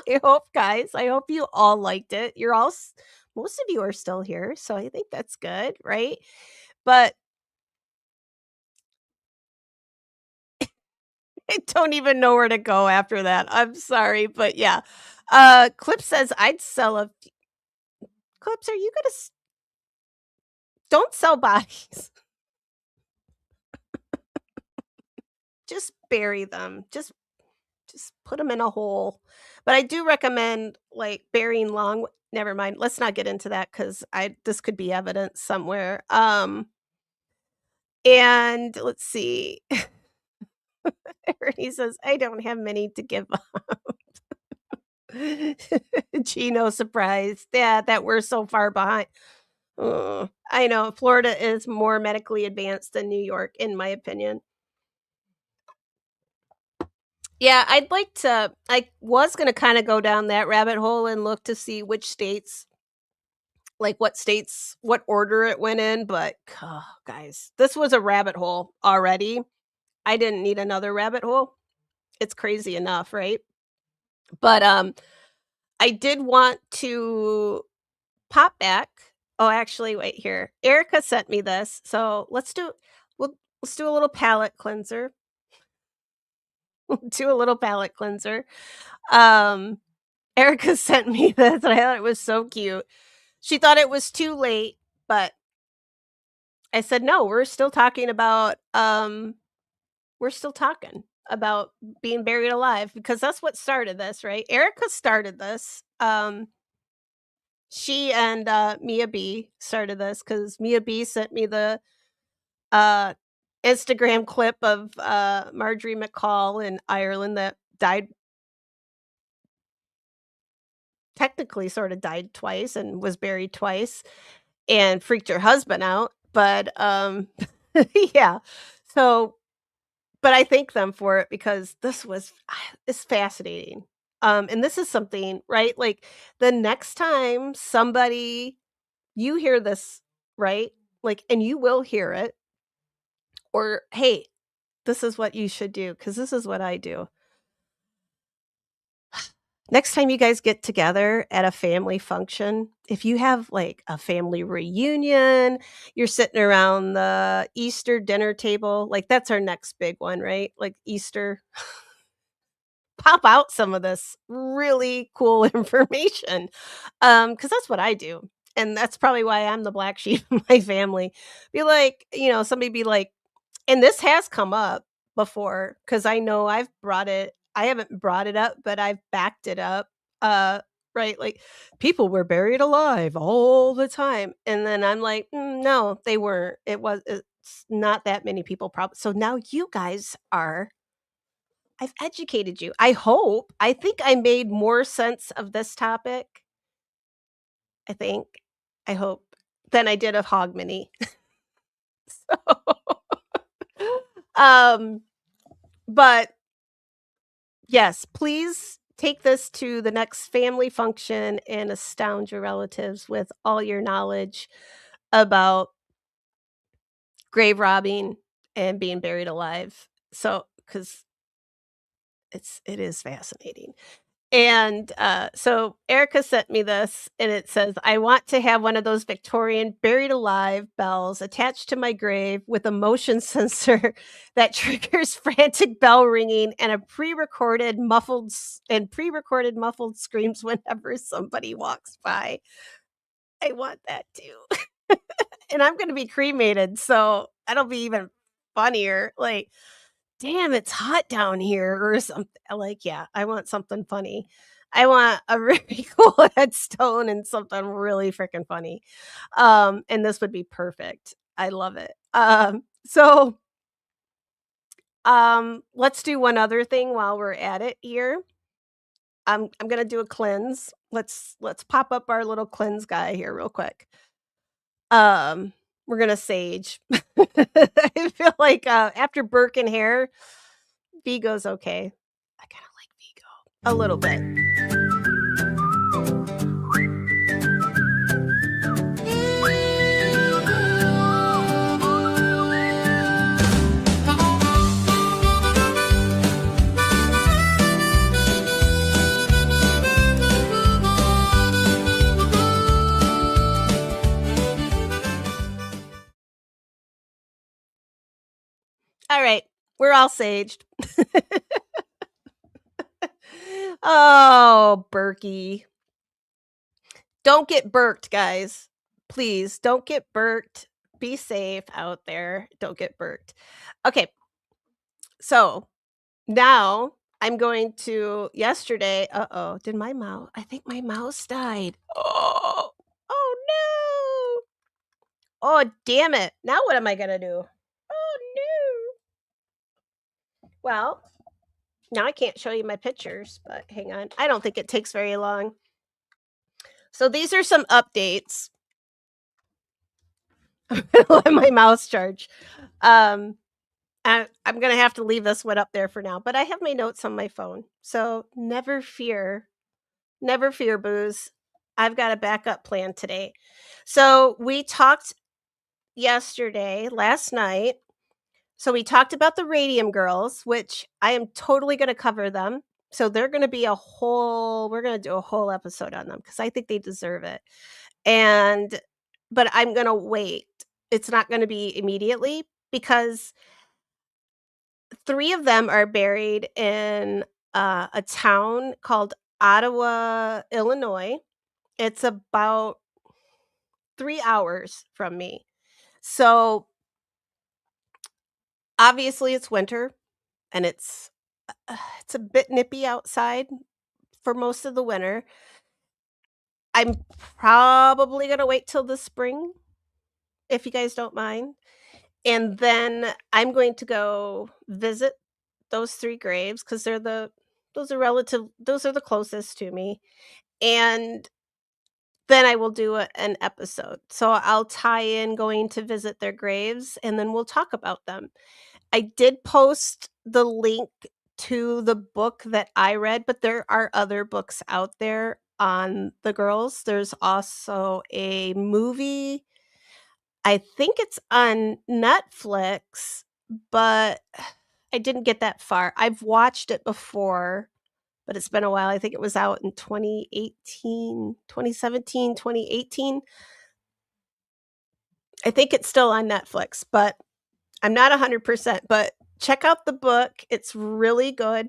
I hope, guys, I hope you all liked it. You're all s Most of you are still here, so I think that's good, right? But I don't even know where to go after that. I'm sorry, but yeah. Clip says, "I'd sell a f." Clips, are you gonna s don't sell bodies. Just bury them. Just put them in a hole. But I do recommend, like, burying never mind, let's not get into that because I this could be evidence somewhere. And let's see. Ernie says, "I don't have many to give up." Gino surprised. Yeah, that we're so far behind. I know, Florida is more medically advanced than New York, in my opinion. Yeah, I was gonna kinda go down that rabbit hole and look to see which states, like, what states what order it went in, but, guys, this was a rabbit hole already. I didn't need another rabbit hole. It's crazy enough, right? But, I did want to pop back. Oh, actually, wait here. Erica sent me this, so we'll let's do a little palette cleanser. Do a little palette cleanser. Um, Erica sent me this, and I thought it was so cute. She thought it was too late, but I said, "No, we're still talking about being buried alive because that's what started this, right?" Erica started this. She and Mia B started this because Mia B sent me the uh Instagram clip of Marjorie McCall in Ireland that died. technically sort of died twice and was buried twice and freaked her husband out, but, yeah. So but I thank them for it because this was it's fascinating. And this is something, right? Like, the next time somebody you hear this, right? Like, and you will hear it, or, "Hey, this is what you should do because this is what I do." Next time you guys get together at a family function, if you have, like, a family reunion, you're sitting around the Easter dinner table, like, that's our next big one, right? Like, Easter. Pop out some of this really cool information, because that's what I do, and that's probably why I'm the black sheep of my family. Be like, somebody be like, and this has come up before, because I know I haven't brought it up, but I've backed it up, uh, right? Like, people were buried alive all the time, and then I'm like, no, they weren't. It's not that many people probably. So now you guys are I've educated you. I hope. I think I made more sense of this topic, I think, I hope, than I did of Hogmanay. So, um, but yes, please take this to the next family function and astound your relatives with all your knowledge about grave robbing and being buried alive. So, because it is fascinating. And, so Erica sent me this, and it says, "I want to have one of those Victorian buried alive bells attached to my grave with a motion sensor that triggers frantic bell ringing and a pre-recorded muffled screams whenever somebody walks by. I want that too." And I'm gonna be cremated, so that'll be even funnier, like, "Damn, it's hot down here," or something, like, yeah, I want something funny. I want a really cool headstone and something really freaking funny. And this would be perfect. I love it. So, let's do one other thing while we're at it here. I'm gonna do a cleanse. Let's pop up our little cleanse guy here real quick. We're gonna sage. I feel like, after Burke and Hare, Vigo's okay. I kinda like Vigo a little bit. Alright, we're all saged. Oh, Berkey. Don't get burked, guys. Please, don't get burked. Be safe out there. Don't get burked. Okay, so now I'm going to yesterday uh-oh, did my mouse I think my mouse died. Oh, oh no. Oh, damn it. Now what am I gonna do? Oh no. Well, now I can't show you my pictures, but hang on. I don't think it takes very long. So these are some updates. I'm gonna let my mouse charge. Um, I'm gonna have to leave this one up there for now, but I have my notes on my phone, so never fear, booze. I've got a backup plan today. So we talked last night. So we talked about the Radium Girls, which I am totally gonna cover them. So they're gonna be we're gonna do a whole episode on them because I think they deserve it. And but I'm gonna wait. It's not gonna be immediately because 3 of them are buried in, a town called Ottawa, Illinois. It's about 3 hours from me. So, obviously, it's winter, and it's a bit nippy outside for most of the winter. I'm probably gonna wait till the spring, if you guys don't mind, and then I'm going to go visit those 3 graves because those are the closest to me, and then I will do an episode. So I'll tie in going to visit their graves, and then we'll talk about them. I did post the link to the book that I read, but there are other books out there on the girls. There's also a movie. I think it's on Netflix, but I didn't get that far. I've watched it before, but it's been a while. I think it was out in 2018, 2017, 2018. I think it's still on Netflix, but I'm not 100%. But check out the book. It's really good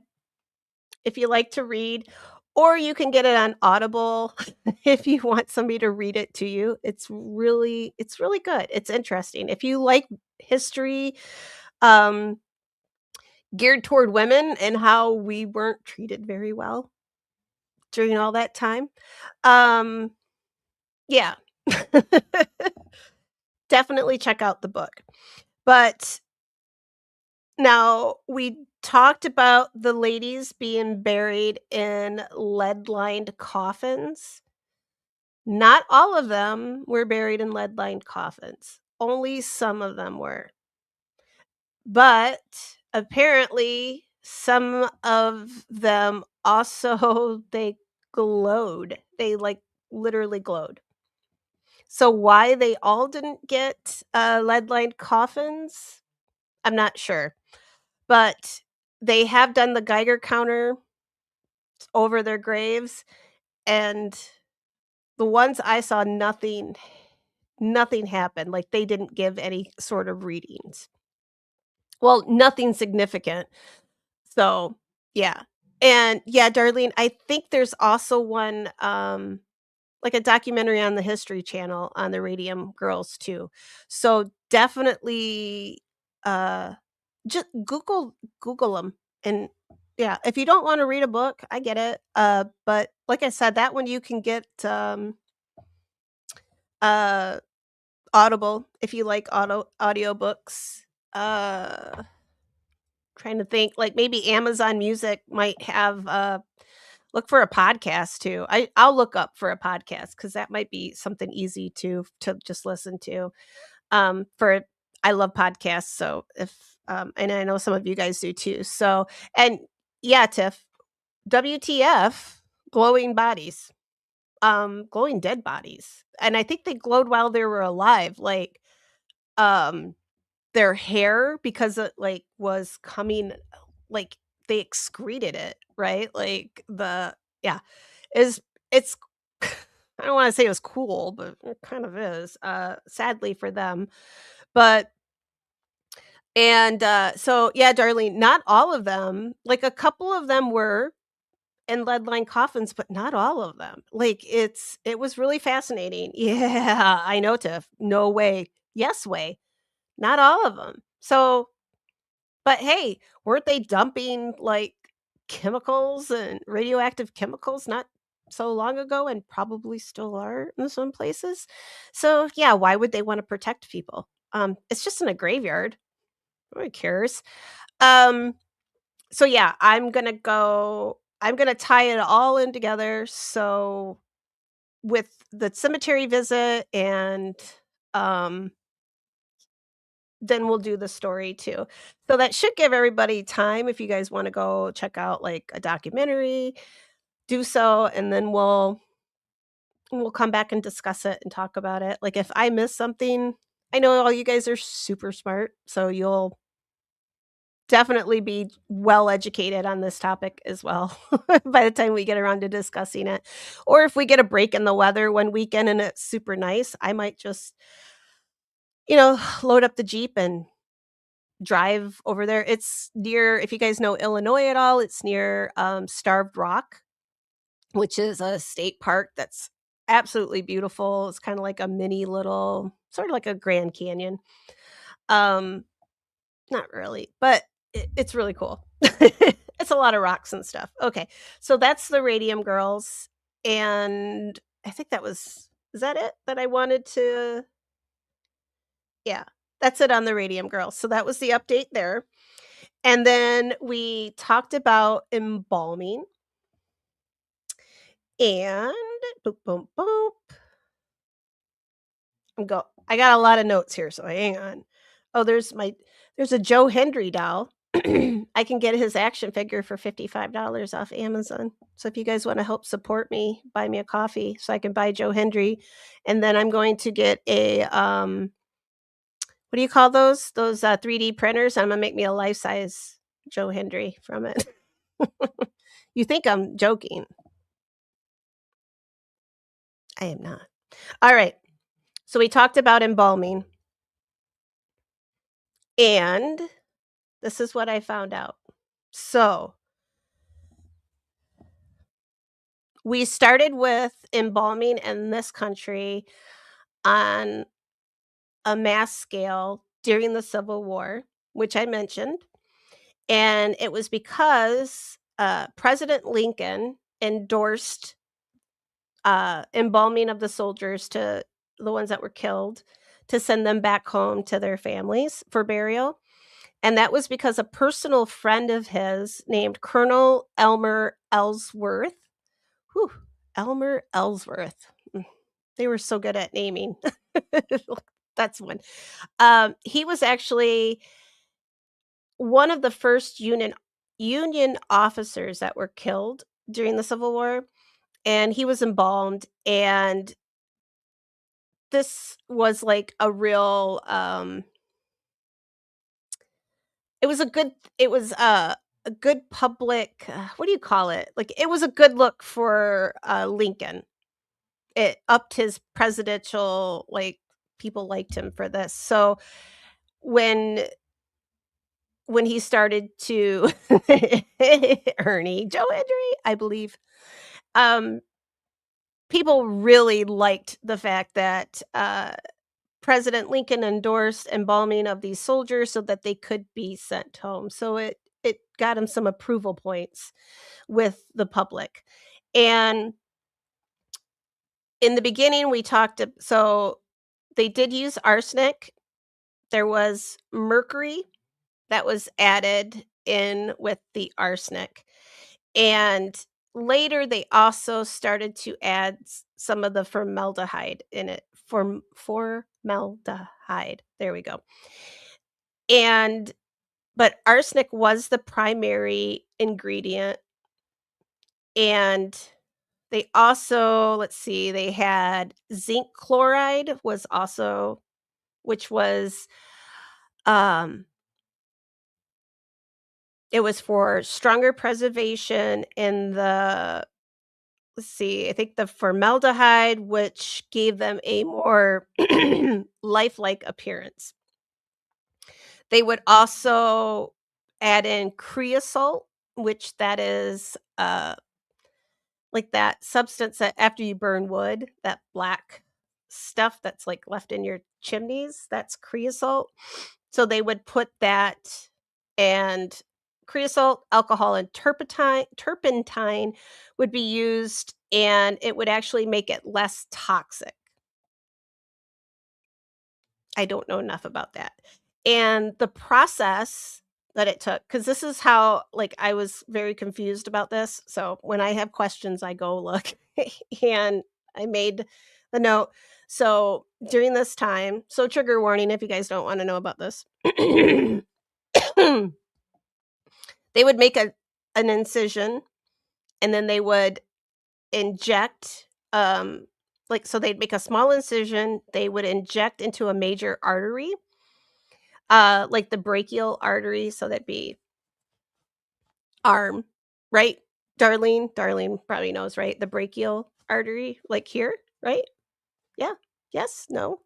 if you like to read, or you can get it on Audible if you want somebody to read it to you. It's really good. It's interesting. If you like history, um, geared toward women and how we weren't treated very well during all that time. Um, yeah. Definitely check out the book. But now we talked about the ladies being buried in lead-lined coffins. Not all of them were buried in lead-lined coffins. Only some of them were. But apparently some of them also they glowed. They like literally glowed. So why they all didn't get lead-lined coffins, I'm not sure. But they have done the Geiger counter over their graves, and the ones I saw, nothing happened. Like they didn't give any sort of readings. Well, nothing significant. So, yeah. And yeah, Darlene, I think there's also one like a documentary on the History Channel on the Radium Girls too. So definitely just Google them. And yeah, if you don't want to read a book, I get it. But like I said, that one you can get uh Audible if you like audiobooks. Trying to think, like maybe Amazon Music might have look for a podcast too. I'll look up for a podcast because that might be something easy to just listen to. For I love podcasts, so if and I know some of you guys do too. So and yeah, Tiff, WTF, glowing bodies, glowing dead bodies, and I think they glowed while they were alive, like um their hair because it like was coming like they excreted it, right? Like the yeah, is it's I don't want to say it was cool, but it kind of is. Sadly for them. But and so yeah, Darlene, not all of them, like a couple of them were in lead line coffins, but not all of them. Like it was really fascinating. Yeah, I know, Tiff. No way. Yes way. Not all of them. So but hey, weren't they dumping, like, chemicals and radioactive chemicals not so long ago and probably still are in some places? So, yeah, why would they wanna protect people? It's just in a graveyard. Nobody cares. Um, so, yeah, I'm gonna tie it all in together, so with the cemetery visit and, um then we'll do the story too. So that should give everybody time if you guys wanna go check out, like, a documentary, do so, and then we'll come back and discuss it and talk about it. Like, if I miss something, I know all you guys are super smart, so you'll definitely be well educated on this topic as well by the time we get around to discussing it. Or if we get a break in the weather one weekend and it's super nice, I might just, load up the Jeep and drive over there. It's near if you guys know Illinois at all, it's near, Starved Rock, which is a state park that's absolutely beautiful. It's kinda like a mini little sort of like a Grand Canyon. Um, not really, but it's really cool. It's a lot of rocks and stuff. Okay, so that's the Radium Girls, and I think that was is that it that I wanted to yeah, that's it on the Radium Girls. So that was the update there. And then we talked about embalming, And boop, boom, boom. I got a lot of notes here, so hang on. Oh, there's a Joe Hendry doll. I can get his action figure for $55 off Amazon. So if you guys want to help support me, buy me a coffee so I can buy Joe Hendry. And then I'm going to get a what do you call those? Those 3D printers. I'm gonna make me a life size Joe Hendry from it. You think I'm joking? I am not. All right. So we talked about embalming, and this is what I found out. So we started with embalming in this country on a mass scale during the Civil War, which I mentioned. And it was because President Lincoln endorsed embalming of the soldiers, to the ones that were killed, to send them back home to their families for burial. And that was because a personal friend of his named Colonel Elmer Ellsworth. Whew, Elmer Ellsworth. They were so good at naming. That's one. He was actually one of the first Union officers that were killed during the Civil War, and he was embalmed. And this was like a real it was a good public what do you call it? Like, it was a good look for Lincoln. It upped his presidential, like, people liked him for this. So when he started to Ernie, Joe Hendry, I believe, um, people really liked the fact that President Lincoln endorsed embalming of these soldiers so that they could be sent home. So it got him some approval points with the public. And in the beginning, so they did use arsenic. There was mercury that was added in with the arsenic. And later they also started to add some of the formaldehyde in it. Formaldehyde. There we go. And but arsenic was the primary ingredient. And they also, let's see, they had zinc chloride was also, which was um it was for stronger preservation in the, let's see, I think the formaldehyde, which gave them a more lifelike appearance. They would also add in creosote, which that is like that substance that after you burn wood, that black stuff that's like left in your chimneys, that's creosote. So they would put that, and creosote, alcohol, and turpentine would be used, and it would actually make it less toxic. I don't know enough about that. And the process that it took, because this is how, like, I was very confused about this. So when I have questions, I go look, and I made the note. So during this time, so trigger warning if you guys don't want to know about this. They would make an incision, and then they would inject, like, so they'd make a small incision, they would inject into a major artery, like the brachial artery, so that'd be arm, right? Darlene probably knows, right? The brachial artery, like here, right? Yeah. Yes? No?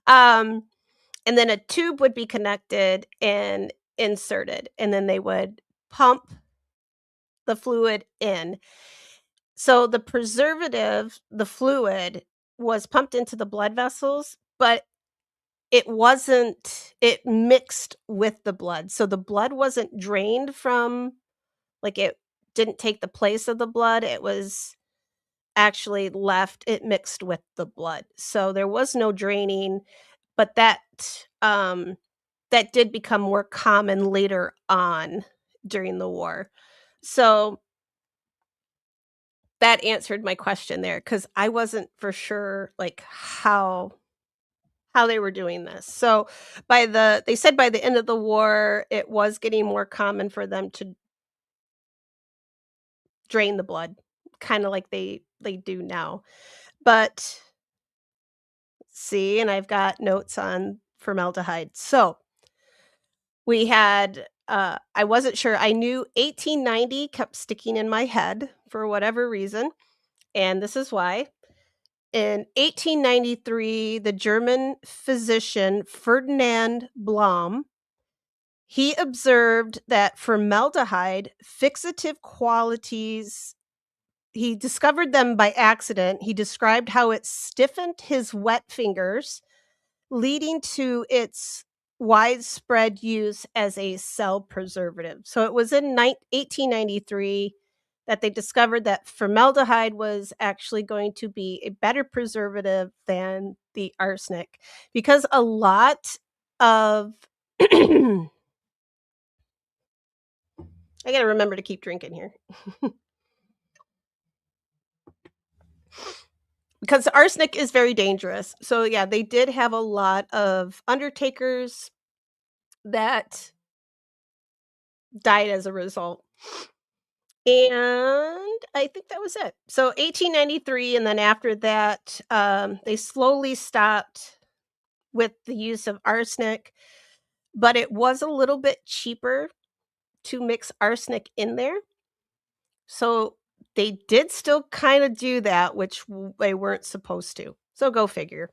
Um, and then a tube would be connected and inserted, and then they would pump the fluid in. So the preservative, the fluid, was pumped into the blood vessels, but it mixed with the blood. So the blood wasn't drained from, like, it didn't take the place of the blood, it was actually left, it mixed with the blood. So there was no draining, but um that did become more common later on during the war. So that answered my question there because I wasn't for sure, like, how they were doing this. So, they said by the end of the war, it was getting more common for them to drain the blood, kinda like they do now. But see, and I've got notes on formaldehyde. So, we had, I wasn't sure. I knew 1890 kept sticking in my head for whatever reason, and this is why. In 1893, the German physician Ferdinand Blom, he observed that formaldehyde fixative qualities, he discovered them by accident. He described how it stiffened his wet fingers, leading to its widespread use as a cell preservative. So it was in 1893 that they discovered that formaldehyde was actually going to be a better preservative than the arsenic because a lot of I got to remember to keep drinking here. Because arsenic is very dangerous. So yeah, they did have a lot of undertakers that died as a result. And I think that was it. So 1893, and then after that, they slowly stopped with the use of arsenic, but it was a little bit cheaper to mix arsenic in there. So they did still kind of do that, which they weren't supposed to. So go figure.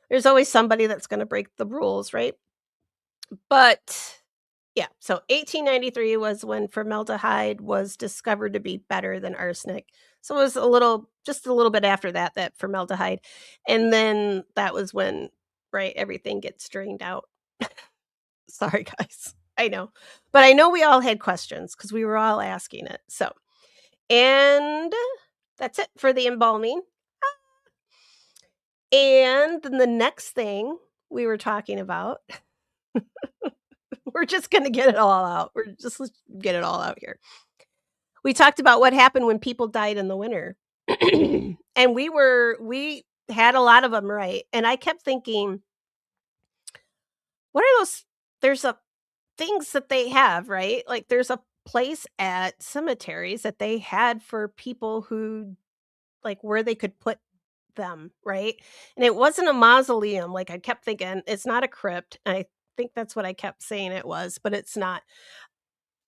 There's always somebody that's going to break the rules, right? But yeah, so 1893 was when formaldehyde was discovered to be better than arsenic. So it was just a little bit after that, that formaldehyde. And then that was when, right, everything gets drained out. Sorry, guys. I know. But I know we all had questions because we were all asking it. So, and that's it for the embalming. And then the next thing we were talking about, we're just going to get it all out. Let's get it all out here. We talked about what happened when people died in the winter. And we had a lot of them, right? And I kept thinking, what are those there's a things that they have, right? Like there's a place at cemeteries that they had for people who like where they could put them, right? And it wasn't a mausoleum. Like I kept thinking, it's not a crypt. And I think that's what I kept saying it was, but it's not.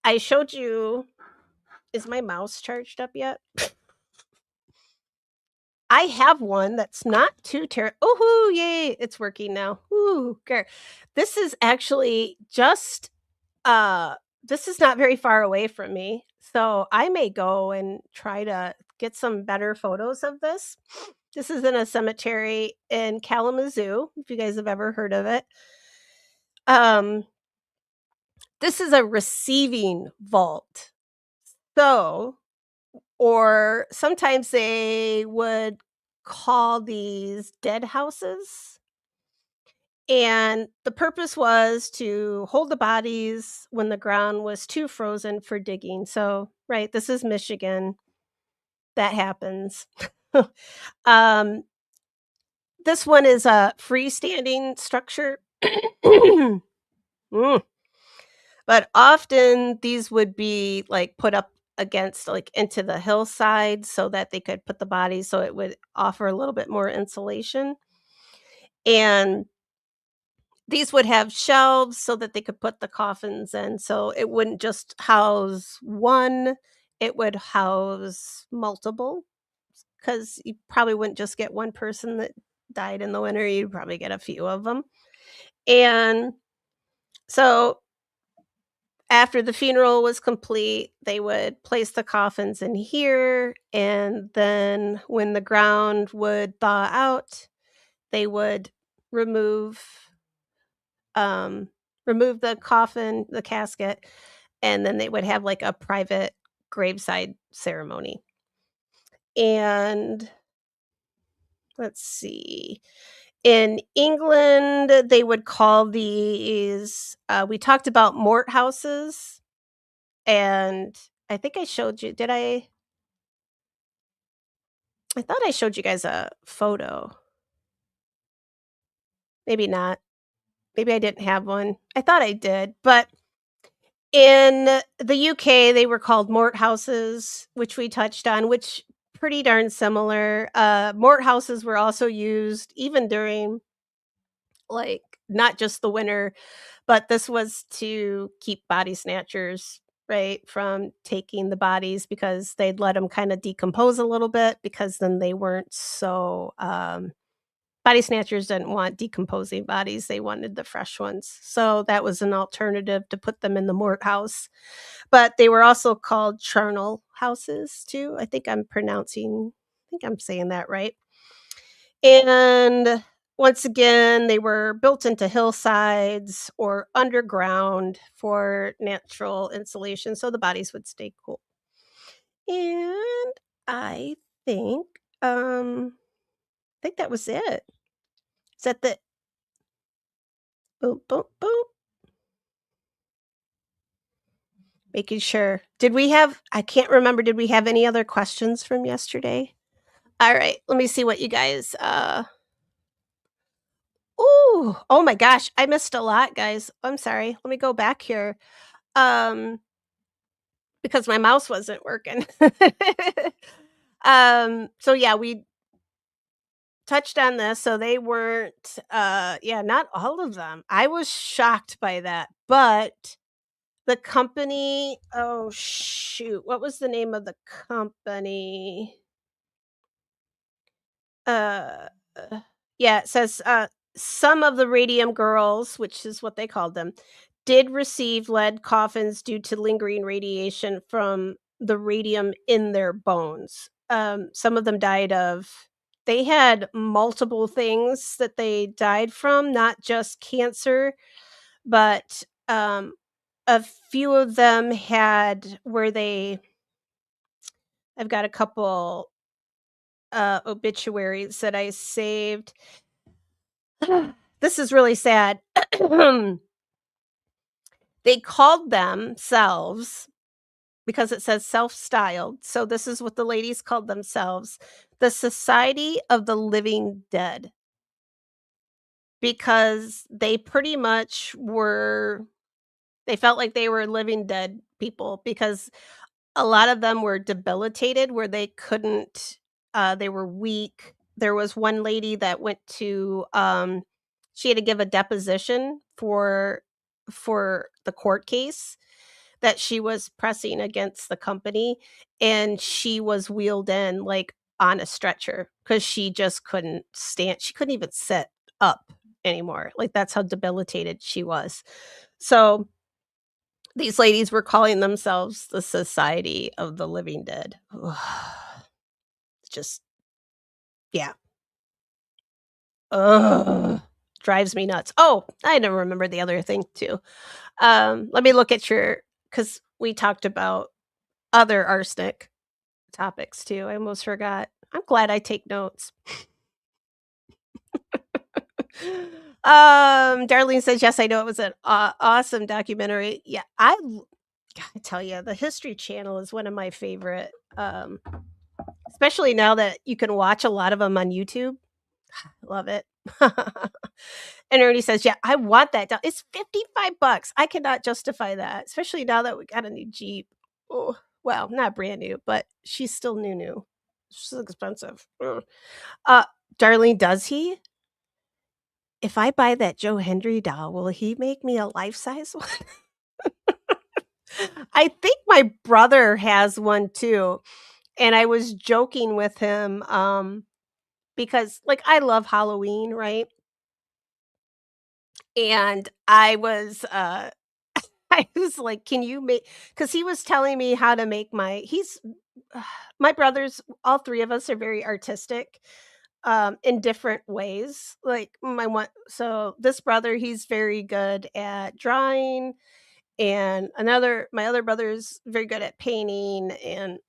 I showed you, is my mouse charged up yet? I have one that's not too terrible. Oh, yay, it's working now. Ooh, okay. This is actually just this is not very far away from me. So I may go and try to get some better photos of this. This is in a cemetery in Kalamazoo, if you guys have ever heard of it. Um this is a receiving vault. So, or sometimes they would call these dead houses. And the purpose was to hold the bodies when the ground was too frozen for digging. So, right, this is Michigan. That happens. um, this one is a freestanding structure. Mm. But often these would be like put up against like into the hillside so that they could put the bodies so it would offer a little bit more insulation. And these would have shelves so that they could put the coffins in, so it wouldn't just house one, it would house multiple. Because you probably wouldn't just get one person that died in the winter, you'd probably get a few of them. And so after the funeral was complete, they would place the coffins in here, and then when the ground would thaw out, they would remove um, remove the coffin, the casket, and then they would have like a private graveside ceremony. And let's see. In England, they would call these, we talked about mort houses, and I think I showed you, did I? I thought I showed you guys a photo. Maybe not. Maybe I didn't have one. I thought I did, but in the UK, they were called mort houses, which we touched on, which pretty darn similar. Mort houses were also used even during, like, not just the winter, but this was to keep body snatchers, right, from taking the bodies because they'd let them kinda decompose a little bit because then they weren't so, body snatchers didn't want decomposing bodies, they wanted the fresh ones. So that was an alternative to put them in the mort house. But they were also called charnel houses too. I think I'm saying that right. And once again, they were built into hillsides or underground for natural insulation so the bodies would stay cool. And I think that was it. Is that the boom boom boom? Making sure. Did we have I can't remember, did we have any other questions from yesterday? Alright, let me see what you guys, ooh, oh my gosh, I missed a lot, guys. I'm sorry. Let me go back here, um, because my mouse wasn't working. So yeah, we touched on this, so they weren't, yeah, not all of them. I was shocked by that, but the company oh shoot, what was the name of the company? Uh, yeah, it says, some of the Radium Girls, which is what they called them, did receive lead coffins due to lingering radiation from the radium in their bones. Some of them died of they had multiple things that they died from, not just cancer, but, a few of them had where they I've got a couple, obituaries that I saved. This is really sad. They called themselves because it says self-styled, so this is what the ladies called themselves, the Society of the Living Dead, because they pretty much were they felt like they were living dead people because a lot of them were debilitated where they couldn't they were weak. There was one lady that went to she had to give a deposition for the court case that she was pressing against the company, and she was wheeled in, like, on a stretcher because she just couldn't stand she couldn't even sit up anymore, like, that's how debilitated she was. So these ladies were calling themselves the Society of the Living Dead. Just yeah. Ugh, drives me nuts. Oh, I don't remember the other thing too. Let me look at your because we talked about other arsenic topics too. I almost forgot. I'm glad I take notes. Darlene says, "Yes, I know it was an awesome documentary." Yeah, gotta tell you, the History Channel is one of my favorite, especially now that you can watch a lot of them on YouTube. Love it. And Ernie says, "Yeah, I want that do it's 55 bucks. I cannot justify that, especially now that we got a new Jeep." Oh, well, not brand new, but she's still new. She's expensive. Ugh. Uh, Darlene, does he? If I buy that Joe Hendry doll, will he make me a life-size one? I think my brother has one too, and I was joking with him, because, like, I love Halloween, right? And I was, I was like, "Can you make?" Because he was telling me how to make my brothers, all 3 of us are very artistic, in different ways. Like, my one so this brother, he's very good at drawing, and my other brother's very good at painting, and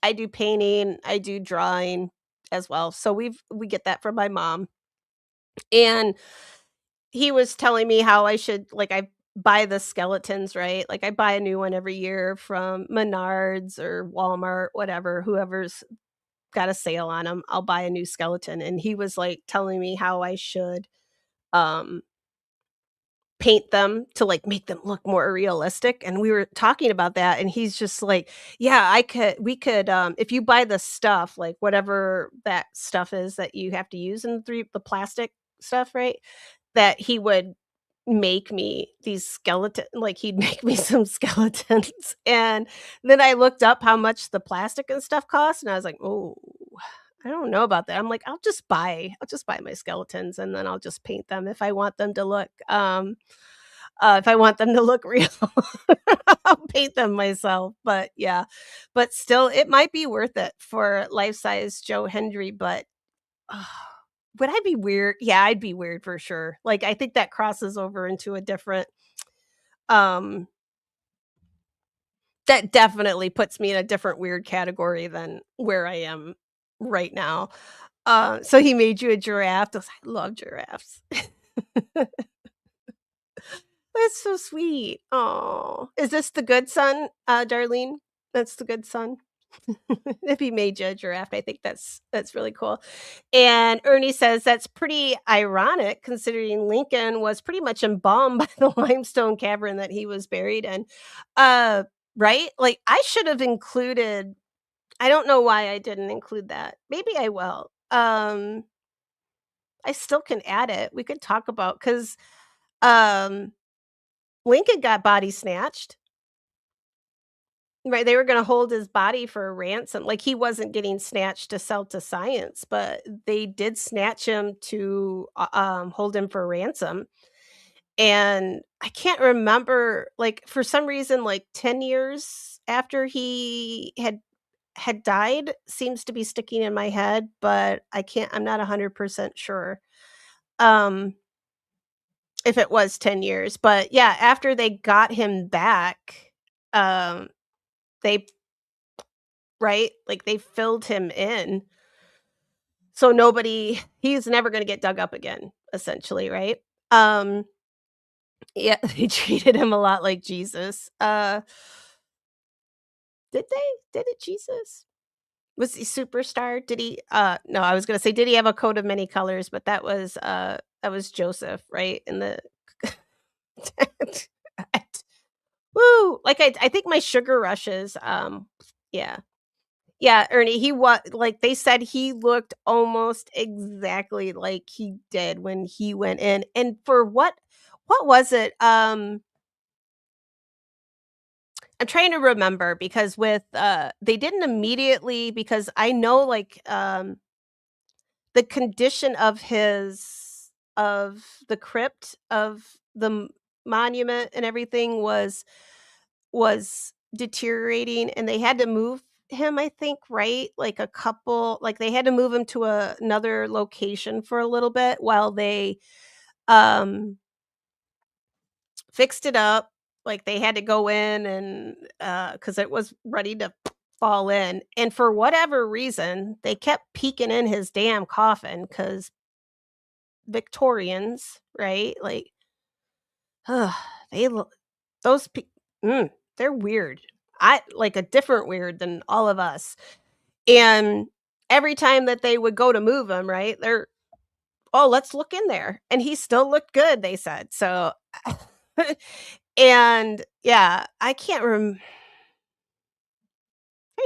I do painting, I do drawing as well. So we get that from my mom, and he was telling me how I should like, I buy the skeletons, right? Like, I buy a new one every year from Menards or Walmart, whatever, whoever's got a sale on them. 'em, I'll buy a new skeleton, and he was, like, telling me how I should, um paint them to, like, make them look more realistic, and we were talking about that, and he's just like, "Yeah, we could, if you buy the stuff, like, whatever that stuff is that you have to use in the plastic stuff, right?" That he would make me these skeleton like, he'd make me some skeletons, and then I looked up how much the plastic and stuff cost, and I was like, "Oh, I don't know about that." I'm like, I'll just buy my skeletons, and then I'll just paint them if I want them to look, if I want them to look real, I'll paint them myself, but yeah. But still, it might be worth it for life-size Joe Hendry, but, ugh, would I be weird? Yeah, I'd be weird for sure. Like, I think that crosses over into a different, um that definitely puts me in a different weird category than where I am right now. So he made you a giraffe. I love giraffes. That's so sweet. Oh, is this the good son, Darlene? That's the good son? If he made you a giraffe, I think that's really cool. And Ernie says that's pretty ironic considering Lincoln was pretty much embalmed by the limestone cavern that he was buried in. Uh, right? Like, I should have included I don't know why I didn't include that. Maybe I will. I still can add it. We could talk about because Lincoln got body snatched. Right, they were gonna hold his body for a ransom, like, he wasn't getting snatched to sell to science, but they did snatch him to, hold him for ransom, and I can't remember, like, for some reason, like, 10 years after he had died seems to be sticking in my head, but I'm not 100% sure, um, if it was 10 years, but, yeah, after they got him back, they right? Like, they filled him in, so he's never gonna get dug up again, essentially, right? Um, yeah, they treated him a lot like Jesus. Did they? Did it Jesus? Was he superstar? Did he, no, I was gonna say, did he have a coat of many colors, but that was Joseph, right? In the Woo! Like, I think my sugar rushes, yeah. Yeah, Ernie, he was like, they said he looked almost exactly like he did when he went in, and for what was it? I'm trying to remember because they didn't immediately because I know, like, the condition of the crypt, of the monument and everything was deteriorating, and they had to move him, I think, right? Like, they had to move him to another location for a little bit while they, um, fixed it up. Like, they had to go in and, because it was ready to fall in, and for whatever reason, they kept peeking in his damn coffin because Victorians, right? Like, ugh, they look those pe they're weird. I like a different weird than all of us. And every time that they would go to move him, right, "Oh, let's look in there." And he still looked good, they said. So and yeah, I can't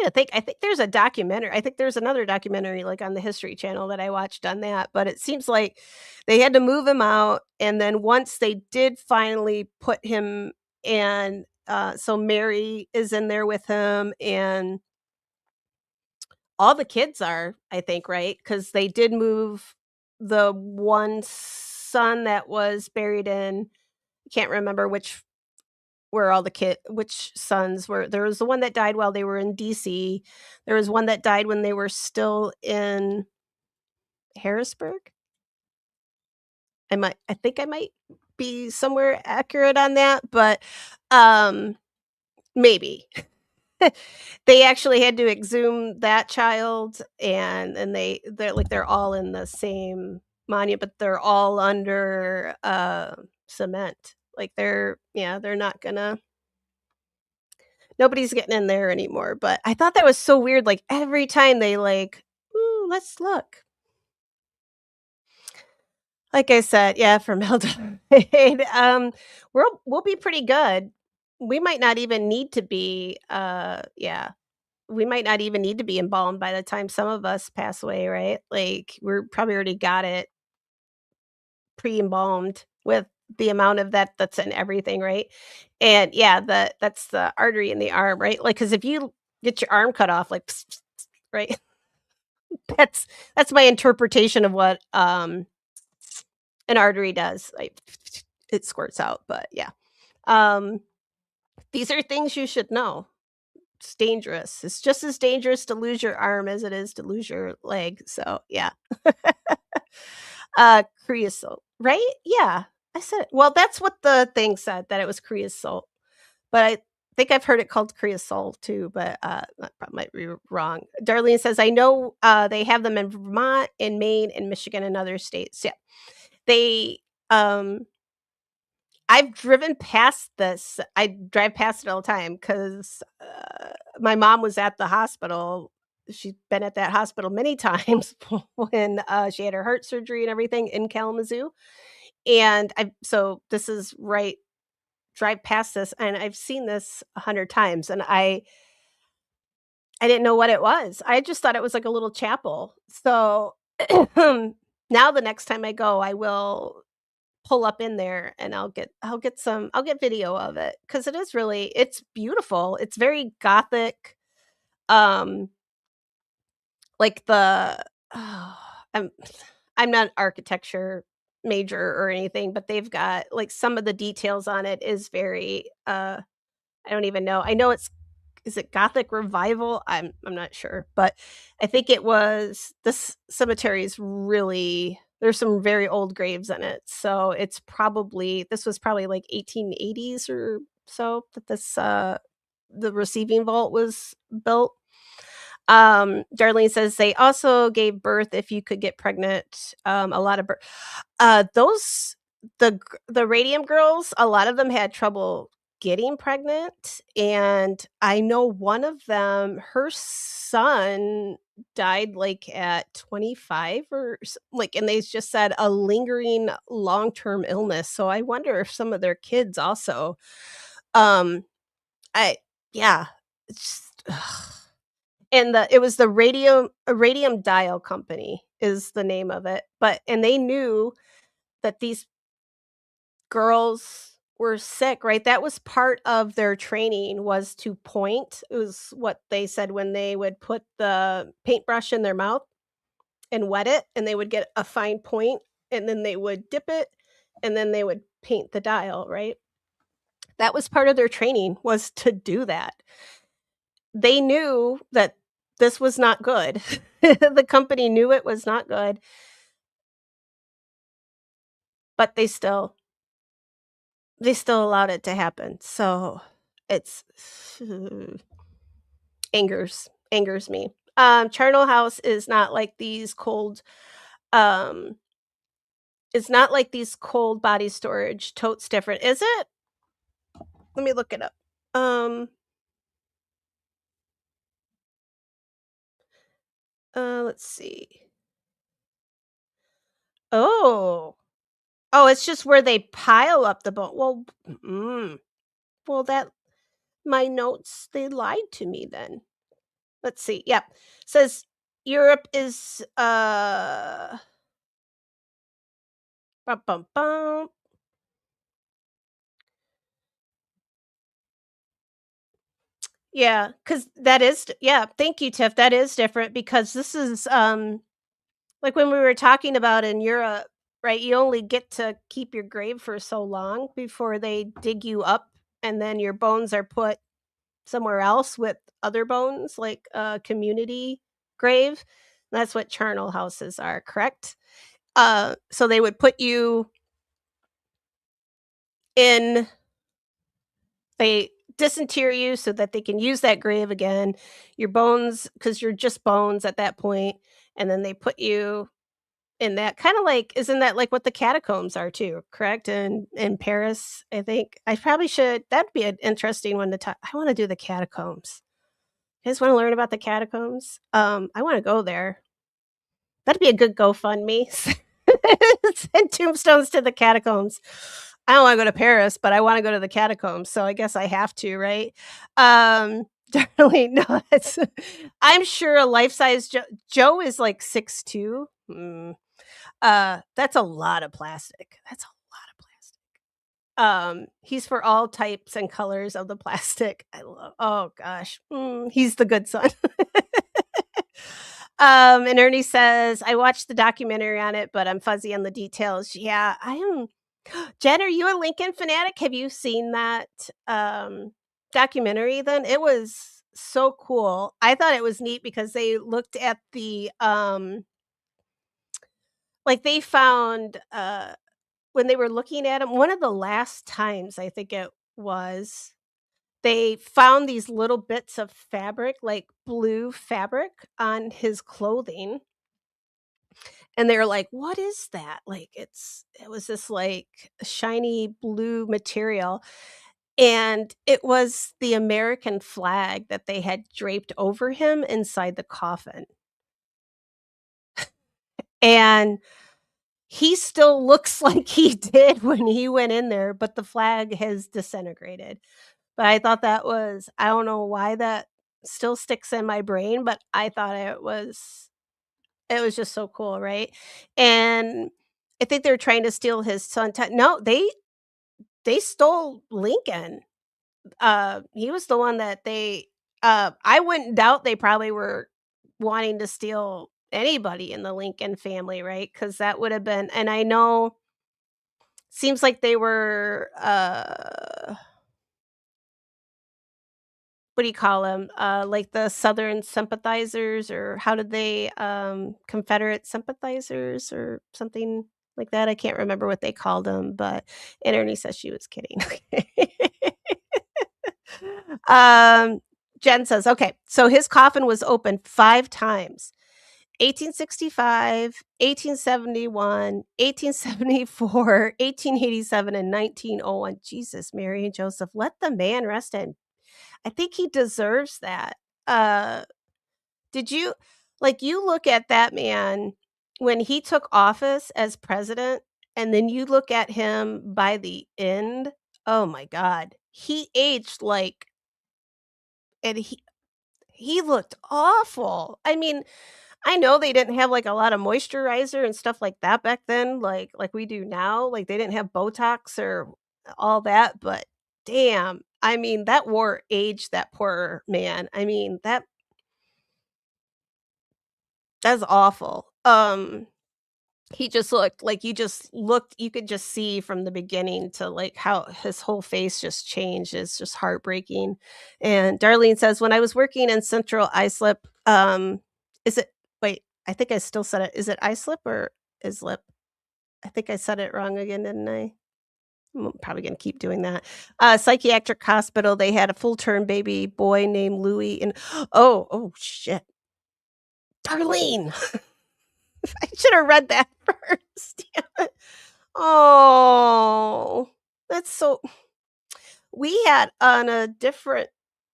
I think there's a documentary I think there's another documentary, like, on the History Channel that I watched on that, but it seems like they had to move him out, and then once they did finally put him and, so Mary is in there with him, and all the kids are, I think, right? Because they did move the one son that was buried in can't remember where all the which sons were there was the one that died while they were in DC. There was one that died when they were still in Harrisburg. I think I might be somewhere accurate on that, but, um, maybe. They actually had to exhume that child, and they're all in the same monument, but they're all under, cement. Like, they're not gonna nobody's getting in there anymore, but I thought that was so weird, like, every time they, like, "Ooh, let's look." Like I said, yeah, formaldehyde, we'll be pretty good. We might not even need to be, yeah, we might not even need to be embalmed by the time some of us pass away, right? Like, we're probably already got it pre-embalmed with the amount of that's in everything, right? And, yeah, that's the artery in the arm, right? Like, because if you get your arm cut off, like, right? That's that's my interpretation of what, an artery does, like, it squirts out, but yeah. Um, these are things you should know. It's dangerous. It's just as dangerous to lose your arm as it is to lose your leg, so, yeah. Creosote, right? Yeah, I said well, that's what the thing said, that it was creosote, but I think I've heard it called creosol too, but, that might be wrong. Darlene says, "I know, they have them in Vermont, in Maine, in Michigan, and other states." Yeah. They, um I've driven past this. I drive past it all the time 'cause, my mom was at the hospital. She's been at that hospital many times when, she had her heart surgery and everything in Kalamazoo, and I so this is right drive past this, and I've seen this 100 times, and I didn't know what it was. I just thought it was like a little chapel. So, now the next time I go, I will pull up in there and I'll get video of it because it is really it's beautiful. It's very gothic. Um, like the I'm I'm not an architecture major or anything, but they've got like some of the details on it is very I don't even know. I know it's is it Gothic Revival? I'm not sure, but I think it was this cemetery is really there's some very old graves in it. So it's probably this was probably like 1880s or so that this the receiving vault was built. Darlene says they also gave birth if you could get pregnant. A lot of those the Radium Girls, a lot of them had trouble getting pregnant, and I know one of them, her son died, like, at 25 or like, and they just said a lingering long-term illness, so I wonder if some of their kids also, um, I yeah, it's just and the it was the Radium Dial Company is the name of it, but and they knew that these girls were sick, right? That was part of their training was to point. It was what they said when they would put the paintbrush in their mouth and wet it, and they would get a fine point, and then they would dip it, and then they would paint the dial, right? That was part of their training was to do that. They knew that this was not good. The company knew it was not good, but they still allowed it to happen. So it's angers me. Charnel House is not like these cold um it's not like these cold body storage totes different. Is it? Let me look it up. Um let's see. Oh. Oh, it's just where they pile up the bone. Well, well that my notes they lied to me then. Let's see. Yep. Says Europe is bum, bum, bum. Yeah, because that is yeah, thank you, Tiff, that is different because this is, like when we were talking about in Europe, right, you only get to keep your grave for so long before they dig you up, and then your bones are put somewhere else with other bones, like a community grave. That's what charnel houses are, correct? So they would put you in they disinter you so that they can use that grave again. Your bones, because 'cause you're just bones at that point, and then they put you in that kinda like isn't that like what the catacombs are too, correct? In Paris, I think. I probably should that'd be an interesting one to talk I wanna do the catacombs. You guys wanna learn about the catacombs? I wanna go there. That'd be a good GoFundMe. Send tombstones to the catacombs. I don't wanna go to Paris, but I wanna go to the catacombs, so I guess I have to, right? Darling, no, that's I'm sure a life-size Joe is like 6'2". That's a lot of plastic. That's a lot of plastic. He's for all types and colors of the plastic. I love oh gosh. He's the good son. And Ernie says, "I watched the documentary on it, but I'm fuzzy on the details." Yeah, I am Jen, are you a Lincoln fanatic? Have you seen that, documentary then? It was so cool. I thought it was neat because they looked at like, they found, when they were looking at him one of the last times I think it was, they found these little bits of fabric, like blue fabric on his clothing, and they were like, "What is that?" Like, it was this, like, shiny blue material, and it was the American flag that they had draped over him inside the coffin, and he still looks like he did when he went in there, but the flag has disintegrated. But I thought that was I don't know why that still sticks in my brain, but I thought it was just so cool, right? And I think they're trying to steal his son no, they stole Lincoln. He was the one that I wouldn't doubt they probably were wanting to steal anybody in the Lincoln family, right? Because that would have been and I know seems like they were, what do you call 'em? Like the Southern sympathizers or how did they, Confederate sympathizers or something like that? I can't remember what they called them, but and Ernie says she was kidding. Um, Jen says, "Okay, so his coffin was opened 5 times. 1865, 1871, 1874, 1887, and 1901. Jesus, Mary and Joseph, let the man rest in I think he deserves that. Uh, did you you look at that man when he took office as president, and then you look at him by the end, oh my god. He aged like and he looked awful. I mean, I know they didn't have, like, a lot of moisturizer and stuff like that back then, like we do now, like, they didn't have Botox or all that, but damn, I mean, that war aged that poor man. I mean, that's awful. He just looked like you could just see from the beginning to, like, how his whole face just changed. It's just heartbreaking, and Darlene says, "When I was working in Central Islip, is it wait, I think I still said it. Is it Islip or Islip? I think I said it wrong again, didn't I? I'm probably gonna keep doing that. Psychiatric hospital, they had a full-term baby boy named Louis and oh, shit. Darlene! I should have read that first. Damn it. Oh, that's so we had on a different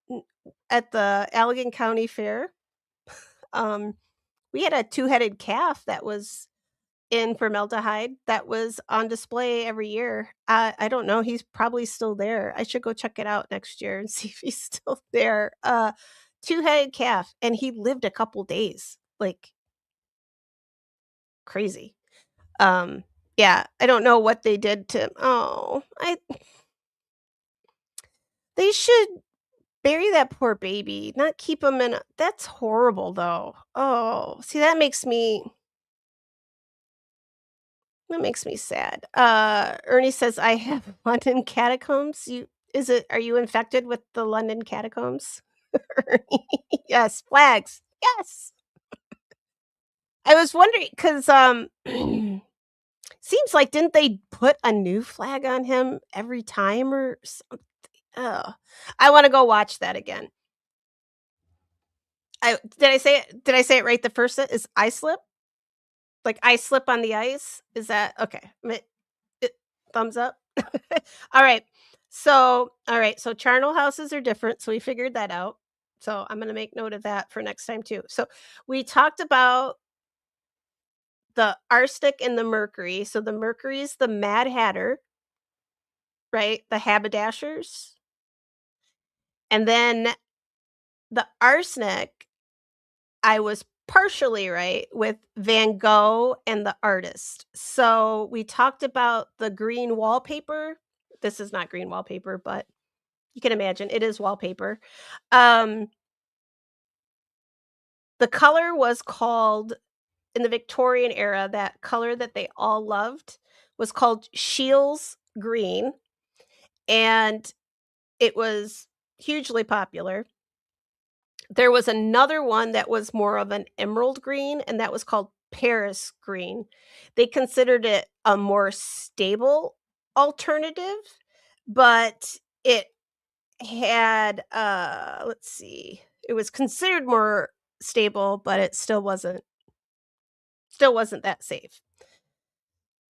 n at the Allegan County Fair, um, we had a two-headed calf that was in formaldehyde that was on display every year. I don't know, he's probably still there. I should go check it out next year and see if he's still there. Two-headed calf, and he lived a couple days, like, crazy. Um, yeah, I don't know what they did to oh, I they should bury that poor baby, not keep him in a that's horrible, though. Oh, see, that makes me sad. Ernie says, "I have London catacombs." You is it are you infected with the London catacombs? Ernie? Yes, flags. Yes. I was wondering because seems like didn't they put a new flag on him every time or something? Oh, I wanna go watch that again. Did I say it right the first is islip? Like I slip on the ice? Is that okay? Thumbs up. All right. So charnel houses are different. So we figured that out. So I'm going to make note of that for next time too. So we talked about the arsenic and the mercury. So the mercury is the Mad Hatter, right? The haberdashers. And then the arsenic, I was partially right with Van Gogh and the artist. So we talked about the green wallpaper. This is not green wallpaper, but you can imagine it is wallpaper. Um, the color was called in the Victorian era, that color that they all loved was called Shields green, and it was hugely popular. There was another one that was more of an emerald green, and that was called Paris green. They considered it a more stable alternative, but it had, let's see, it was considered more stable, but it still wasn't that safe.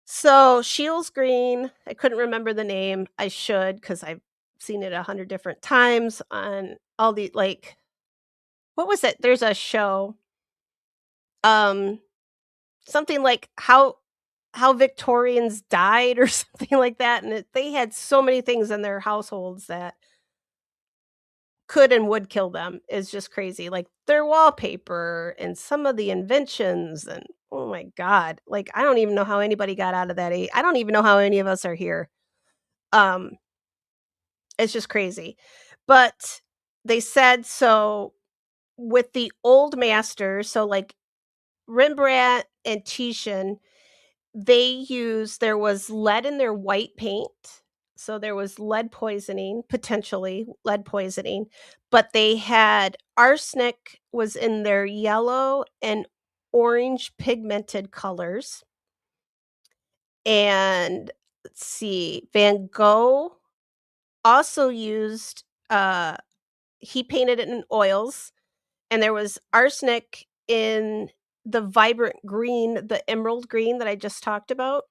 So, Shields green, I couldn't remember the name. I should, because 'cause I've seen it 100 different times on all the like, what was it? There's a show, um, something like how Victorians died or something like that, and they had so many things in their households that could and would kill them. Is just crazy, like, their wallpaper and some of the inventions and oh my god, like, I don't even know how anybody got out of that I don't even know how any of us are here. Um, it's just crazy. But they said so with the old masters, so, like, Rembrandt and Titian, there was lead in their white paint, so there was lead poisoning, potentially lead poisoning, but they had arsenic was in their yellow and orange pigmented colors, and let's see, Van Gogh also used, he painted it in oils, and there was arsenic in the vibrant green, the emerald green that I just talked about.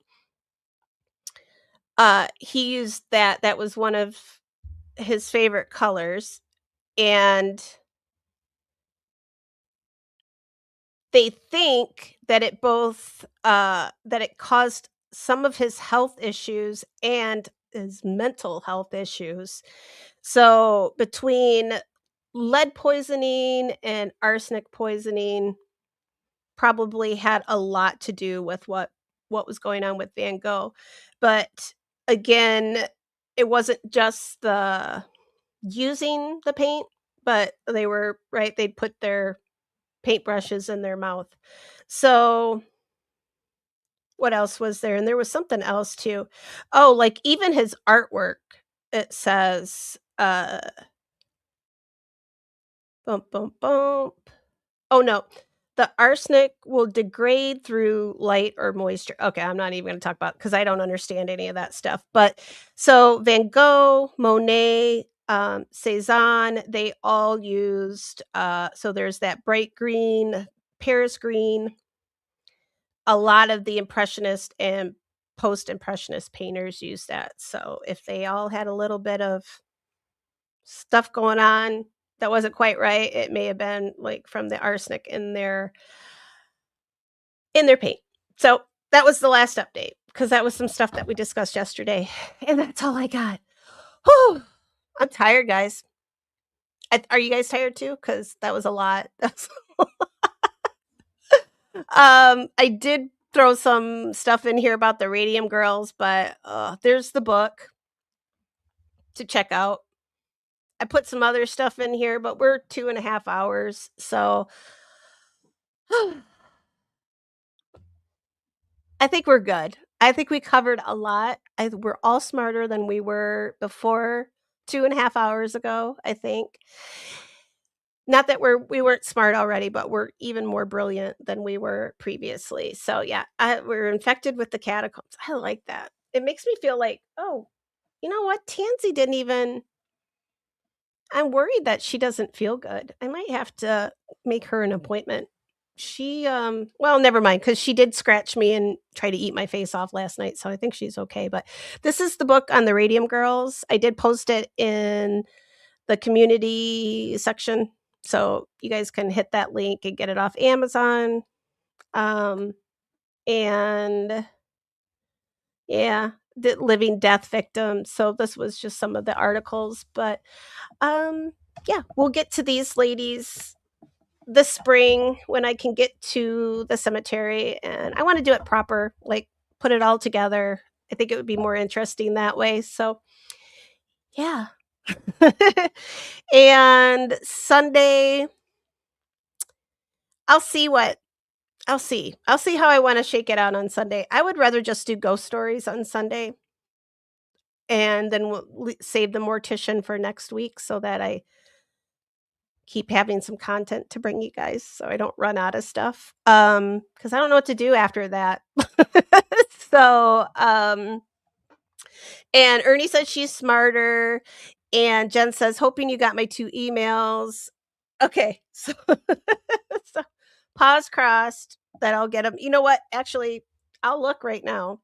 He used that was one of his favorite colors, and they think that that it caused some of his health issues and his mental health issues. So, between lead poisoning and arsenic poisoning probably had a lot to do with what was going on with Van Gogh, but again, it wasn't just the using the paint, but they were right, they'd put their paintbrushes in their mouth. So, what else was there? And there was something else too. Oh, like even his artwork, it says, bump, bump, bump. Oh, no. The arsenic will degrade through light or moisture. Okay, I'm not even gonna talk about because I don't understand any of that stuff. But so Van Gogh, Monet, Cezanne, they all used, so there's that bright green, Paris green. A lot of the impressionist and post-impressionist painters use that. So if they all had a little bit of stuff going on that wasn't quite right, it may have been, like, from the arsenic in their paint. So, that was the last update because that was some stuff that we discussed yesterday, and that's all I got. Whew! I'm tired, guys. Are you guys tired too? Because that was a lot. I did throw some stuff in here about the Radium Girls, but, there's the book to check out. I put some other stuff in here, but we're 2.5 hours, so I think we're good. I think we covered a lot. We're all smarter than we were before 2.5 hours ago, I think. Not that we weren't smart already, but we're even more brilliant than we were previously. So, yeah, we're infected with the catacombs. I like that. It makes me feel like, "Oh, you know what? Tansy didn't even I'm worried that she doesn't feel good. I might have to make her an appointment well, never mind, because she did scratch me and try to eat my face off last night, so I think she's okay. But this is the book on the Radium Girls. I did post it in the community section, so you guys can hit that link and get it off Amazon. And yeah, the living death victims. So this was just some of the articles, but yeah, we'll get to these ladies this spring when I can get to the cemetery, and I want to do it proper, like put it all together. I think it would be more interesting that way. So, yeah. And Sunday, I'll see what I'll see. I'll see how I want to shake it out on Sunday. I would rather just do ghost stories on Sunday, and then we'll save the mortician for next week so that I keep having some content to bring you guys so I don't run out of stuff. Cuz I don't know what to do after that. So, and Ernie said she's smarter, and Jen says hoping you got my 2 emails. Okay. So, so pause crossed that I'll get them. You know what? Actually, I'll look right now.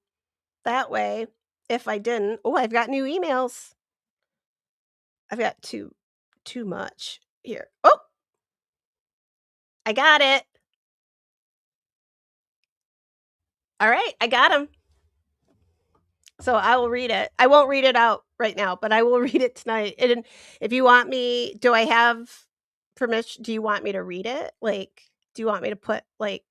That way, if I didn't, oh, I've got new emails. I've got too much here. Oh, I got it. All right, I got them. So I will read it. I won't read it out right now, but I will read it tonight. And if you want me, do I have permission? Do you want me to read it? Like, do you want me to put like?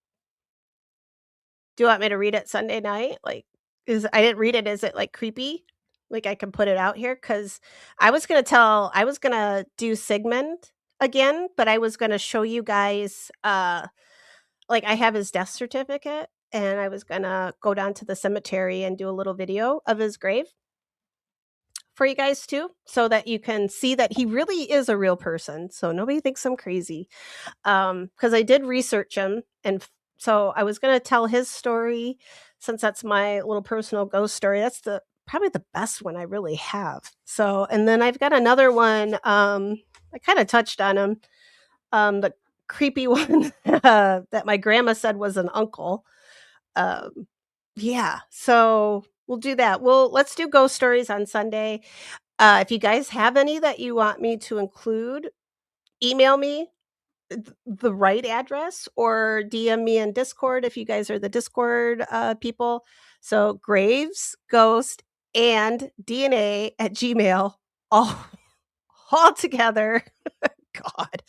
Do you want me to read it Sunday night? Like, I didn't read it. Is it like creepy? Like I can put it out here because I was gonna do Sigmund again, but I was gonna show you guys. Like I have his death certificate, and I was gonna go down to the cemetery and do a little video of his grave for you guys too, so that you can see that he really is a real person. So nobody thinks I'm crazy. Because I did research him, and so I was gonna tell his story since that's my little personal ghost story. That's the probably the best one I really have. So, and then I've got another one. I kind of touched on him. The creepy one that my grandma said was an uncle. Um, yeah, so we'll do that. Let's do ghost stories on Sunday. If you guys have any that you want me to include, email me the right address or DM me in Discord if you guys are the Discord people. So graves, ghost, and DNA at Gmail all, all together. God.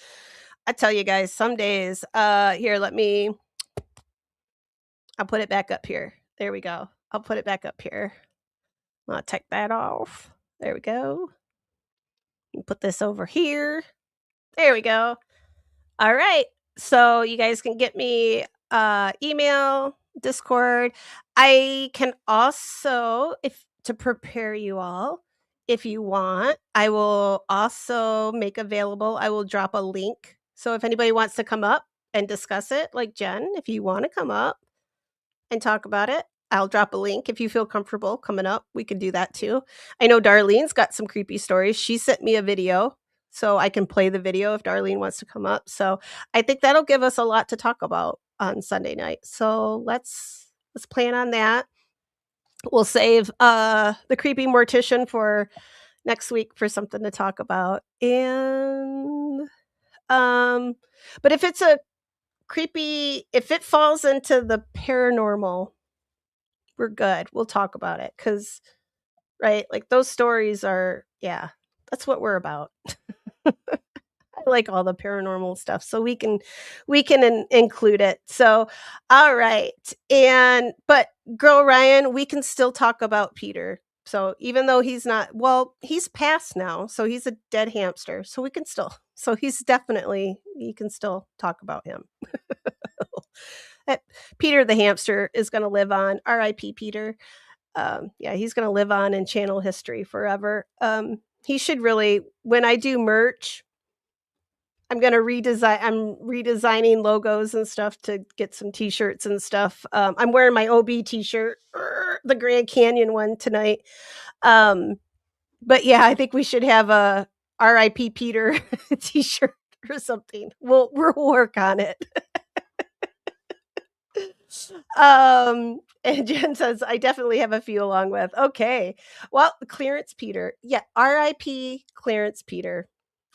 I tell you guys, some days, here, I'll put it back up here. There we go. I'll put it back up here. I'll take that off. There we go. Put this over here. There we go. All right. So you guys can get me email, Discord. I can also, if to prepare you all, if you want, I will also make available, I will drop a link. So if anybody wants to come up and discuss it, like Jen, if you want to come up and talk about it, I'll drop a link. If you feel comfortable coming up, we can do that too. I know Darlene's got some creepy stories. She sent me a video, so I can play the video if Darlene wants to come up. So I think that'll give us a lot to talk about on Sunday night. So let's plan on that. We'll save the creepy mortician for next week for something to talk about. And but if it's a creepy, if it falls into the paranormal, we're good. We'll talk about it because, right, like those stories are, yeah, that's what we're about. I like all the paranormal stuff, so we can include it. So, all right, and but girl Ryan, we can still talk about Peter. So even though he's not, well, he's passed now, so he's a dead hamster. So we can still, so he's definitely, you can still talk about him. Peter the hamster is going to live on. R.I.P. Peter. Yeah, he's going to live on in channel history forever. He should really, when I do merch, I'm redesigning logos and stuff to get some t-shirts and stuff. I'm wearing my OB t-shirt, the Grand Canyon one tonight. But yeah, I think we should have a RIP Peter t-shirt or something. We'll work on it. And Jen says, I definitely have a few along with. Okay. Well, Clarence Peter. Yeah, R.I.P. Clarence Peter.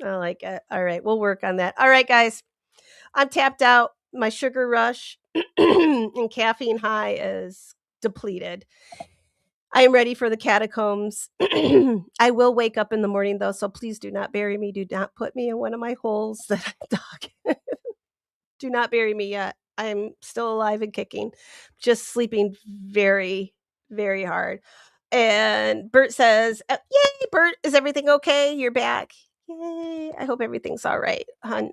I like it. All right, we'll work on that. All right, guys. I'm tapped out. My sugar rush and caffeine high is depleted. I am ready for the catacombs. I will wake up in the morning though, so please do not bury me. Do not put me in one of my holes that I dug. Do not bury me yet. I'm still alive and kicking, just sleeping very, very hard. And Bert says, "Yay, Bert! Is everything okay? You're back. Yay! I hope everything's all right, hon.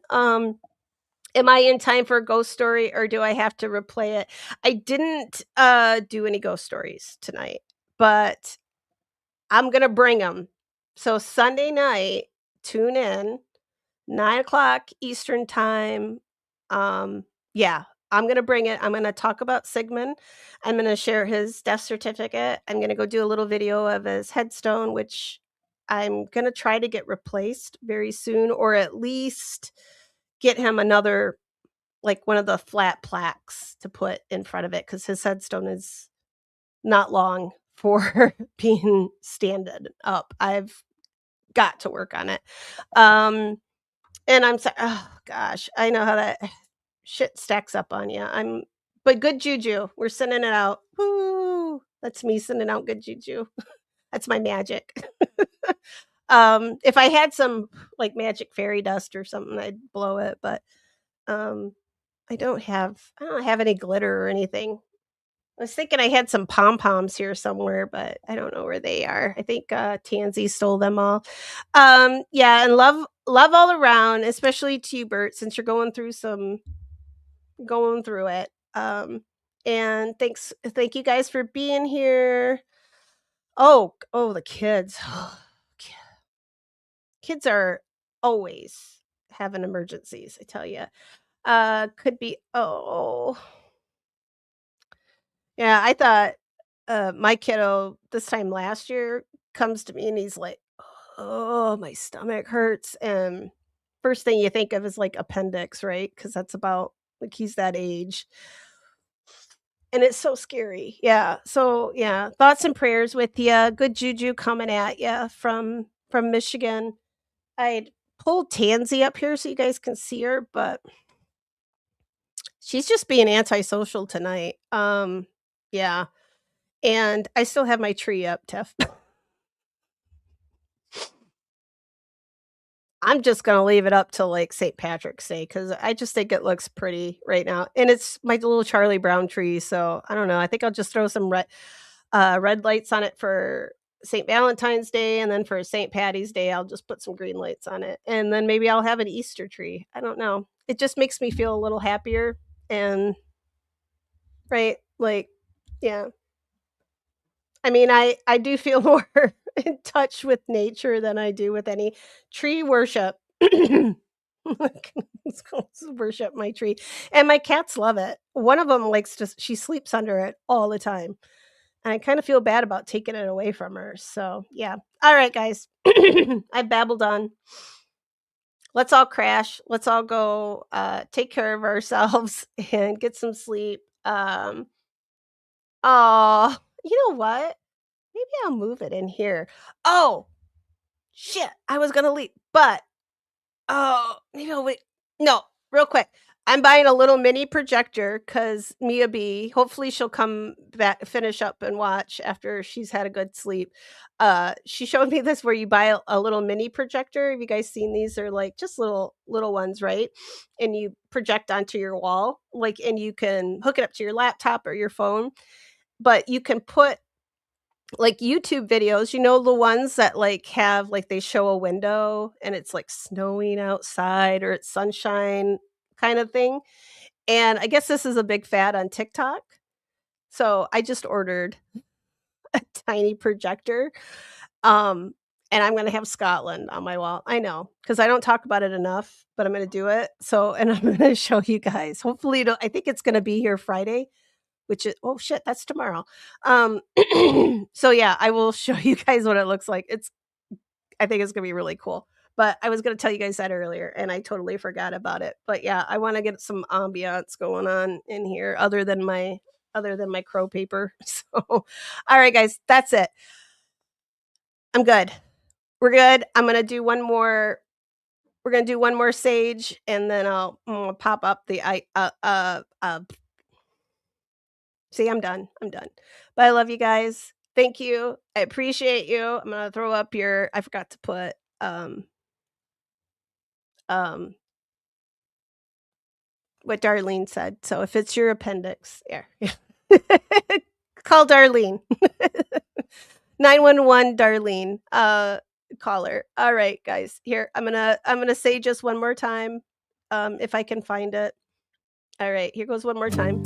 Am I in time for a ghost story, or do I have to replay it? I didn't do any ghost stories tonight, but I'm gonna bring them. So Sunday night, tune in, 9 o'clock Eastern time. Yeah, I'm gonna bring it. I'm gonna talk about Sigmund. I'm gonna share his death certificate. I'm gonna go do a little video of his headstone, which I'm gonna try to get replaced very soon, or at least get him another, like one of the flat plaques to put in front of it, because his headstone is not long for being standing up. I've got to work on it. And I'm sorry. Oh gosh, I know how that shit stacks up on you. But good juju. We're sending it out. Woo! That's me sending out good juju. That's my magic. If I had some like magic fairy dust or something, I'd blow it. But um, I don't have any glitter or anything. I was thinking I had some pom poms here somewhere, but I don't know where they are. I think Tansy stole them all. Yeah, and love all around, especially to you, Bert, since you're going through it. And thank you guys for being here. Oh, the kids. Kids are always having emergencies, I tell you. Could be yeah, I thought my kiddo this time last year comes to me and he's like, "Oh, my stomach hurts." And first thing you think of is like appendix, right? Cuz that's about like he's that age. And it's so scary. Yeah. So, yeah, thoughts and prayers with you. Good juju coming at you from Michigan. I'd pulled Tansy up here so you guys can see her, but she's just being antisocial tonight. Yeah. And I still have my tree up, Tiff. I'm just gonna leave it up till, like, St. Patrick's Day because I just think it looks pretty right now, and it's my little Charlie Brown tree, so I don't know, I think I'll just throw some red lights on it for St. Valentine's Day, and then for St. Patty's Day, I'll just put some green lights on it, and then maybe I'll have an Easter tree. I don't know. It just makes me feel a little happier and right, like yeah. I mean, I do feel more in touch with nature than I do with any tree worship. Like, let's go worship my tree, and my cats love it. One of them likes to she sleeps under it all the time, and I kinda feel bad about taking it away from her, so, yeah. Alright, guys. I babbled on. Let's all crash. Let's all go, take care of ourselves and get some sleep. Aw, you know what? Maybe I'll move it in here. Oh, shit, I was gonna leave, but oh, maybe I'll wait. No, real quick. I'm buying a little mini projector because Mia B, hopefully she'll come back, finish up and watch after she's had a good sleep. She showed me this where you buy a little mini projector. Have you guys seen these? They're like just little ones, right? And you project onto your wall, like, and you can hook it up to your laptop or your phone. But you can put like YouTube videos, the ones that like have like they show a window and it's like snowing outside or it's sunshine kind of thing. And I guess this is a big fad on TikTok. So I just ordered a tiny projector. Um and I'm going to have Scotland on my wall. I know cuz I don't talk about it enough, but I'm going to do it. So and I'm going to show you guys. Hopefully I think it's going to be here Friday, which is oh shit, that's tomorrow. Um so yeah, I will show you guys what it looks like. I think it's gonna be really cool. But I was gonna tell you guys that earlier, and I totally forgot about it. But yeah, I wanna get some ambiance going on in here other than my crow paper. So, all right, guys, that's it. I'm good. We're good. We're gonna do one more sage, and then I'm gonna pop up the see, I'm done. I'm done. But I love you guys. Thank you. I appreciate you. I'm gonna throw up your I forgot to put um what Darlene said. So if it's your appendix, there. Call Darlene. 911 Darlene. Caller. All right, guys. Here, I'm gonna say just one more time. If I can find it. All right, here goes one more time.